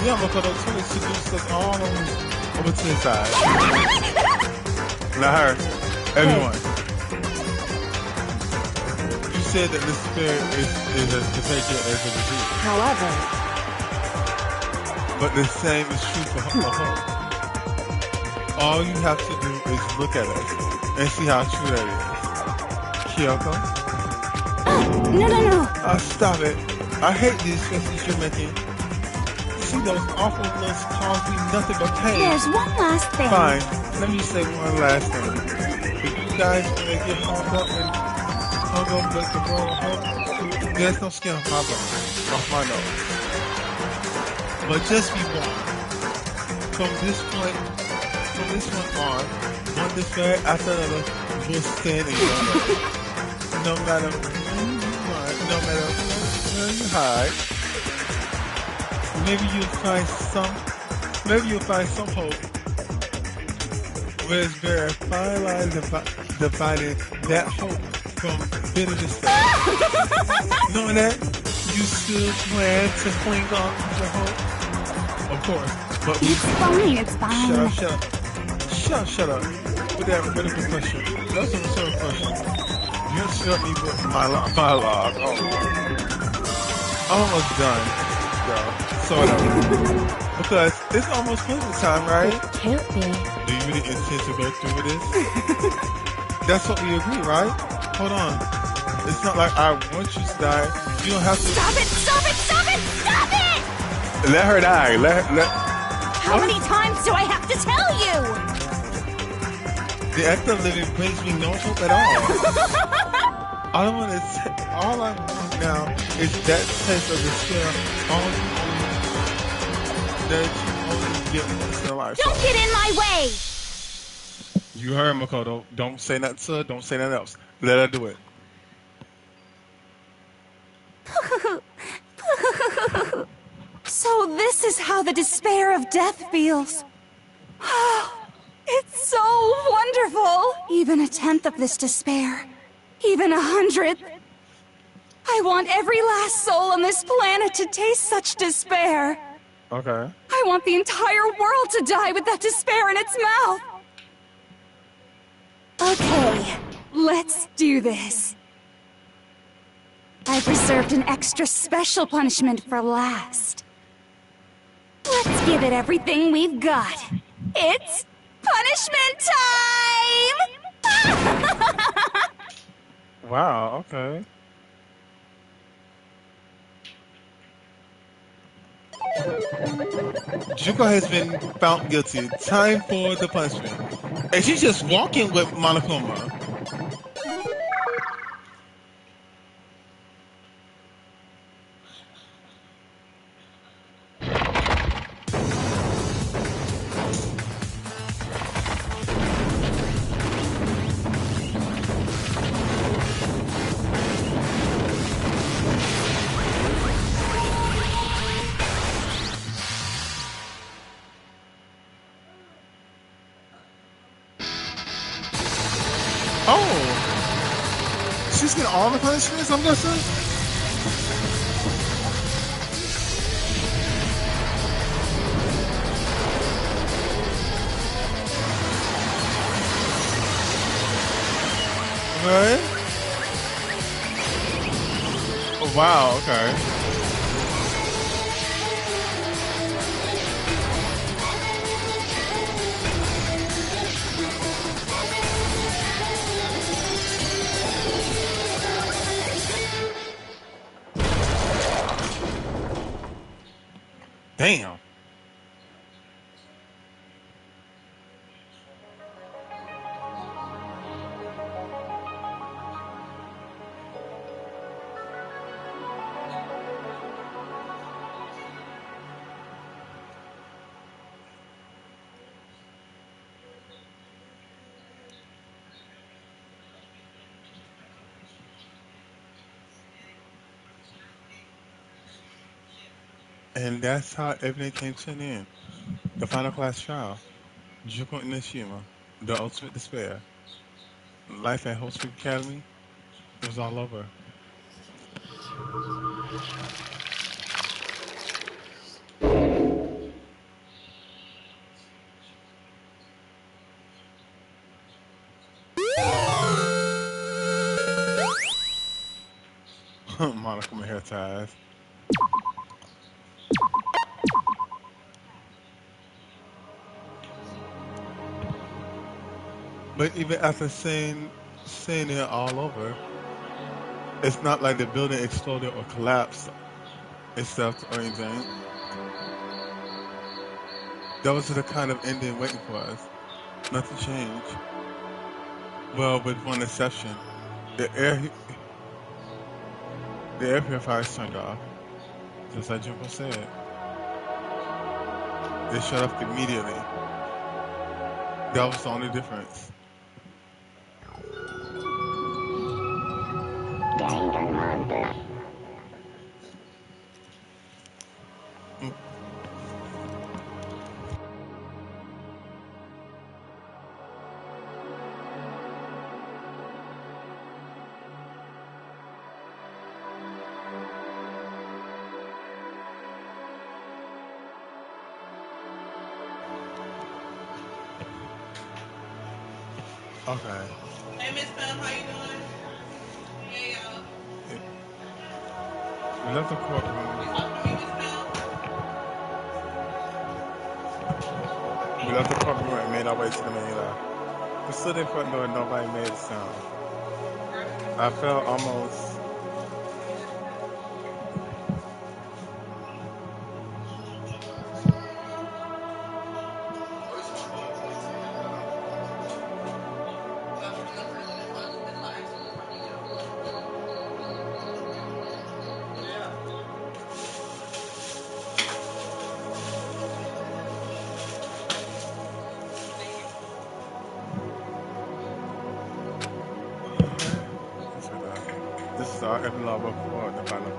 Yeah, but for those 20 to do stuff all on Over to the side. Not her. Everyone. You said that despair is a potential as a disease. However, but the same is true for hope. All you have to do is look at us and see how true that is. Kyoko? No. Stop it. I hate these faces you're making. See, those awful looks cause me nothing but pain. There's one last thing. Fine. Let me say one last thing. If you guys want to get hung up like the wrong hook, there's no skin off my bone, off my nose. But just be warned. From this point on, one despair after another will stand in your way. No matter where you run, no matter where you hide, maybe you'll find some hope. Where it's very fine lines dividing that hope from bitter despair. Knowing that, you still plan to cling on to hope? Of course, but It's fine. Shut up. With that rhetorical question. That's a rhetorical question. You interrupt me with my monologue. Oh. Almost done, girl. Sort of. Because it's almost closing time, right? It can't be. Do you really intend to go through with this? That's what we agree, right? Hold on. It's not like I want you to die. You don't have to. Stop it! Let her die. How many times do I have to tell you? The act of living brings me no hope at all. All I want now is that taste of despair. That you only get once in a life. Don't get in my way! You heard Makoto. Don't say nothing to her. Don't say nothing else. Let her do it. So this is how the despair of death feels. It's so wonderful! Even a tenth of this despair. Even 100th. I want every last soul on this planet to taste such despair. Okay. I want the entire world to die with that despair in its mouth. Okay, let's do this. I've reserved an extra special punishment for last. Let's give it everything we've got. It's punishment time! Wow, okay. Juko has been found guilty. Time for the punishment. And she's just walking with Monokuma. Oh! She's getting all the punishments, I'm guessing? Right? Oh, wow, okay. Damn. And that's how everything came to an end. The final class trial. Juko Inishima, the ultimate despair. Life at Hope Spring Academy was all over. Monica with hair ties. But even after seeing it all over, it's not like the building exploded or collapsed itself or anything. That was the kind of ending waiting for us. Nothing changed. Well, with one exception. The air the air purifiers turned off. Just like Junko said. They shut off immediately. That was the only difference. Danganronpa. Okay. Hey, Miss Pam, how you doing? Hey, y'all. We left the courtroom. We left the courtroom and made our way to the main lab. We stood in front door and nobody made a sound. I felt almost... This is our epilogue before the final.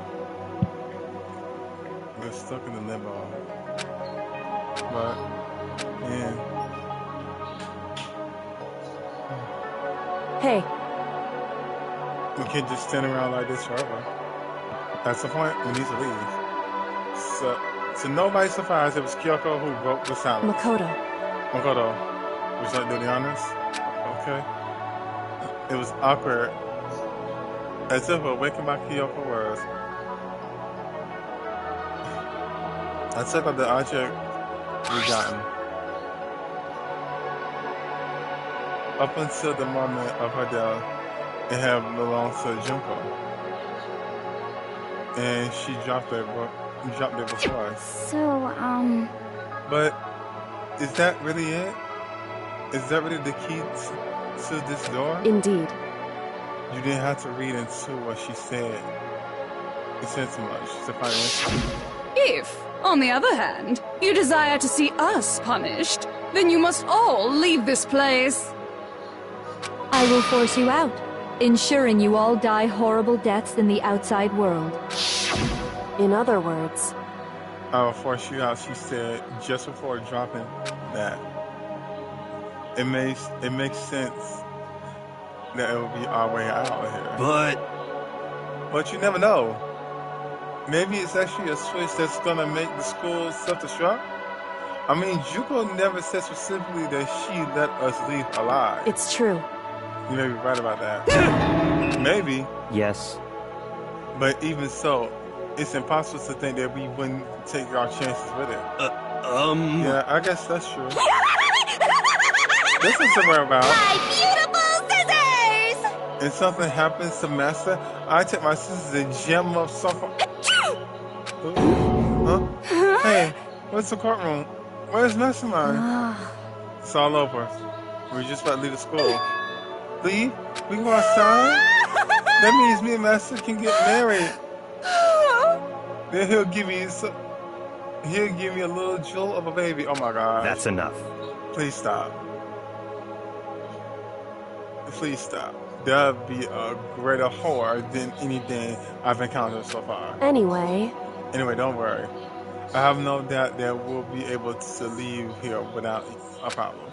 We're stuck in the limbo. But, man. Hey. We can't just stand around like this forever. That's the point. We need to leave. So nobody's surprised it was Kyoko who broke the silence. Makoto. Makoto, would you like to do the honors? Okay. It was awkward. As if awakened by Kyoko words. I took up the object we gotten. Up until the moment of her death, it had belonged to Junko. And she dropped it before us. So, But is that really it? Is that really the key to this door? Indeed. You didn't have to read into what she said. It said too much to find answer. If, on the other hand, you desire to see us punished, then you must all leave this place. I will force you out, ensuring you all die horrible deaths in the outside world. In other words, I will force you out, she said just before dropping that. It makes sense that it will be our way out of here. But you never know. Maybe it's actually a switch that's gonna make the school self-destruct. I mean, Juko never said specifically that she let us leave alive. It's true. You may be right about that. Maybe. Yes. But even so, it's impossible to think that we wouldn't take our chances with it. Yeah, I guess that's true. This is somewhere about. My beautiful scissors! And something happens to Master, I take my scissors and jam up something. Huh? Hey, where's the courtroom? Where's Mastermind? It's all over. We're just about to leave the school. Leave? We go outside? That means me and Master can get married. Then he'll give me a little jewel of a baby. Oh my God. That's enough. Please stop. Please stop. That'd be a greater horror than anything I've encountered so far. Anyway, don't worry. I have no doubt that we'll be able to leave here without a problem.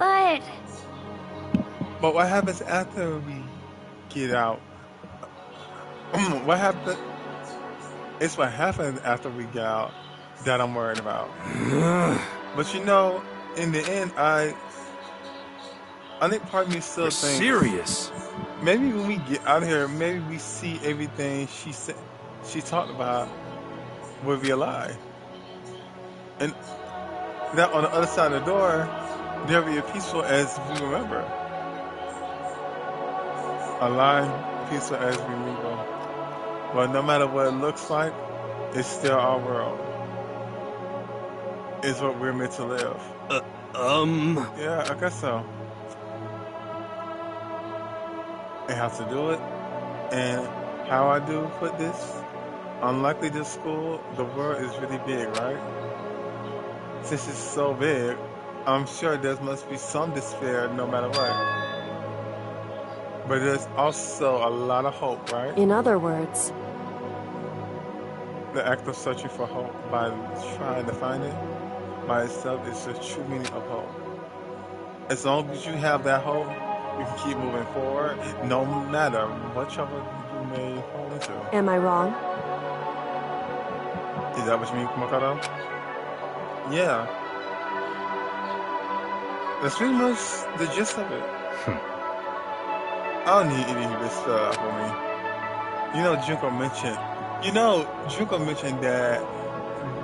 But what happens after we get out? What happens? It's what happens after we get out that I'm worried about. But you know, in the end, I think part of me still thinks... serious? Maybe when we get out of here, maybe we see everything she said. she talked about would be a lie. And that on the other side of the door, there'll be a peaceful as we remember. A lie, peaceful as we remember. But no matter what it looks like, it's still our world. It's what we're meant to live. Yeah, I guess so. And how to do it, and how I do put this. Unlikely this school, the world is really big, right? Since it's so big, I'm sure there must be some despair no matter what. But there's also a lot of hope, right? In other words, the act of searching for hope by trying to find it by itself is the true meaning of hope. As long as you have that hope, you can keep moving forward, no matter what trouble you may fall into. Am I wrong? Is that what you mean, Makoto? Yeah. That's pretty much the gist of it. I don't need any of this stuff for me. Junko mentioned that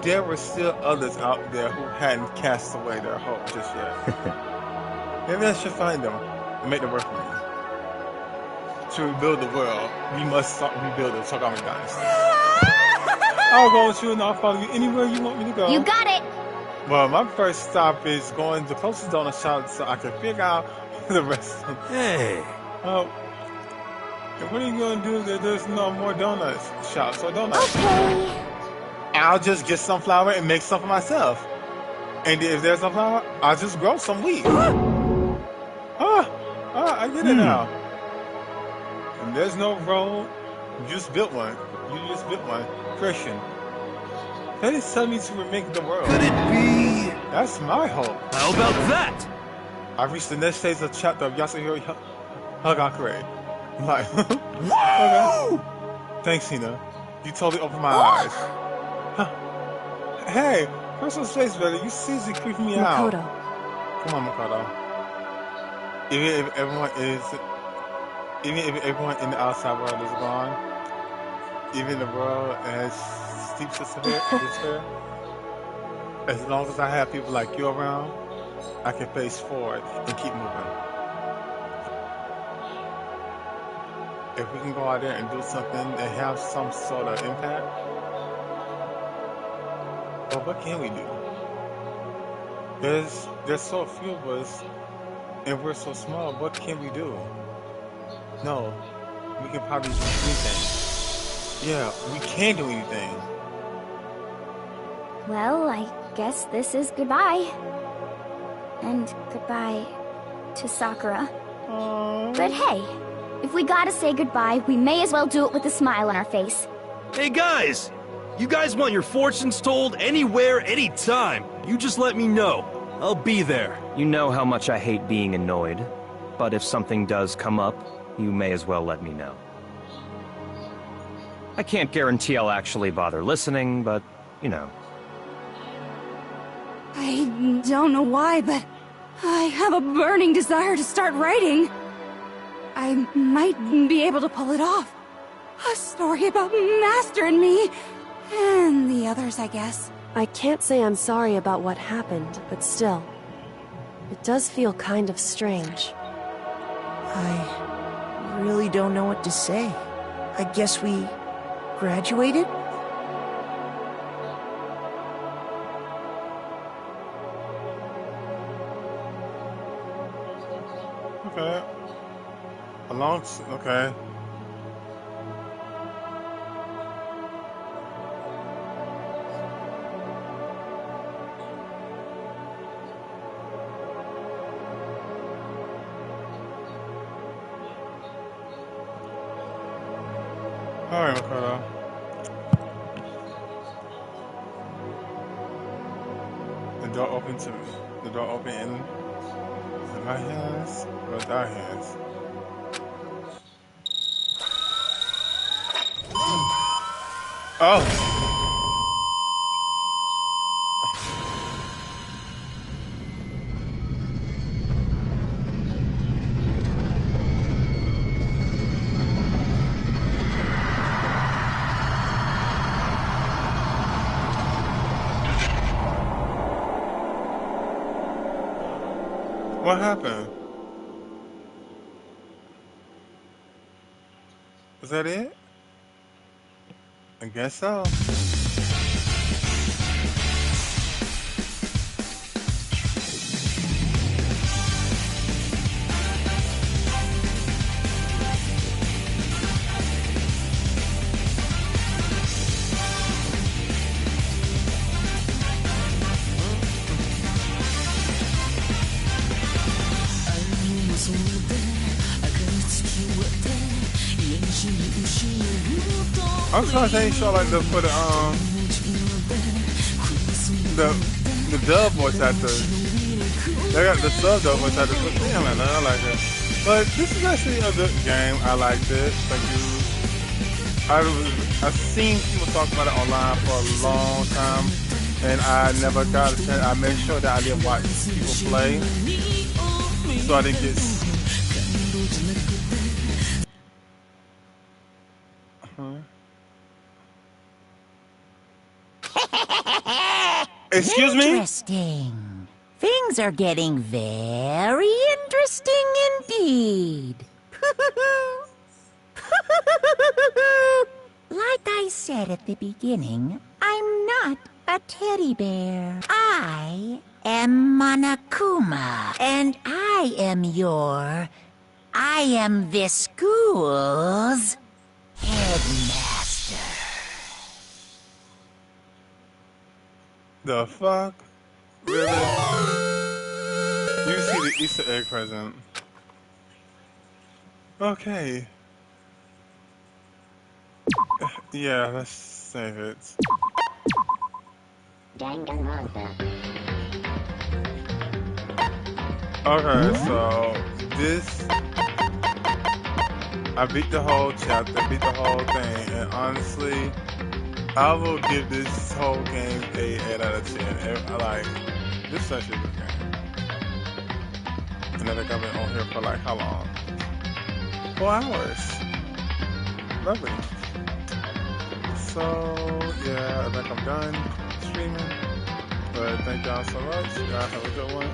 there were still others out there who hadn't cast away their hope just yet. Maybe I should find them and make them work for me. To rebuild the world, we must rebuild the Togami Dynasty. I'll go with you and I'll follow you anywhere you want me to go. You got it! Well, my first stop is going to the closest donut shop so I can figure out the rest of them. Hey! And what are you going to do if there's no more donut shops or donuts? Okay. I'll just get some flour and make some for myself. And if there's no flour, I'll just grow some wheat. I get it now. And there's no road. You just built one. Christian. That is telling me to remake the world. Could it be? That's my hope. How about that? I reached the next phase of chapter of Yasuhiro Hagakure. I'm like, okay. Thanks, Hina. You totally opened my eyes. Huh. Hey, personal space, brother. You seriously creeping me out. Makoto. Come on, Makoto. Even if everyone in the outside world is gone, even the world has steep despair, as long as I have people like you around, I can face forward and keep moving. If we can go out there and do something and have some sort of impact, well, what can we do? There's so few of us, and we're so small. What can we do? No, we can probably do anything. Yeah, we can do anything. Well, I guess this is goodbye. And goodbye to Sakura. But hey, if we gotta say goodbye, we may as well do it with a smile on our face. Hey guys! You guys want your fortunes told anywhere, anytime. You just let me know. I'll be there. You know how much I hate being annoyed, but if something does come up, you may as well let me know. I can't guarantee I'll actually bother listening, but, you know. I don't know why, but I have a burning desire to start writing. I might be able to pull it off. A story about Master and me, and the others, I guess. I can't say I'm sorry about what happened, but still, it does feel kind of strange. I really don't know what to say. I guess we graduated? Okay. Okay. Alright, Makoto. The door opened to me. The door opened in my hands with our hands. Oh! What happened? Was that it? I guess so. I was trying to say show like the for the dub voice actors. They got the sub dub voice actors. But damn, man, I like it. But this is actually a good game. I liked it. Thank you. I've seen people talk about it online for a long time, and I never got a chance. I made sure that I didn't watch people play, so I didn't get. Excuse me? Interesting. Things are getting very interesting indeed. Like I said at the beginning, I'm not a teddy bear. I am Monokuma, and I am this school's headmaster. The fuck? Really? You see the Easter egg present. Okay. Yeah, let's save it. Danganronpa. Okay, so this I beat the whole chapter, beat the whole thing, and honestly, I will give this whole game a 8 out of 10. I like this is such a good game. And then I've been on here for like how long? 4 hours. Lovely. So yeah, I think I'm done streaming. But thank y'all so much. Y'all have a good one.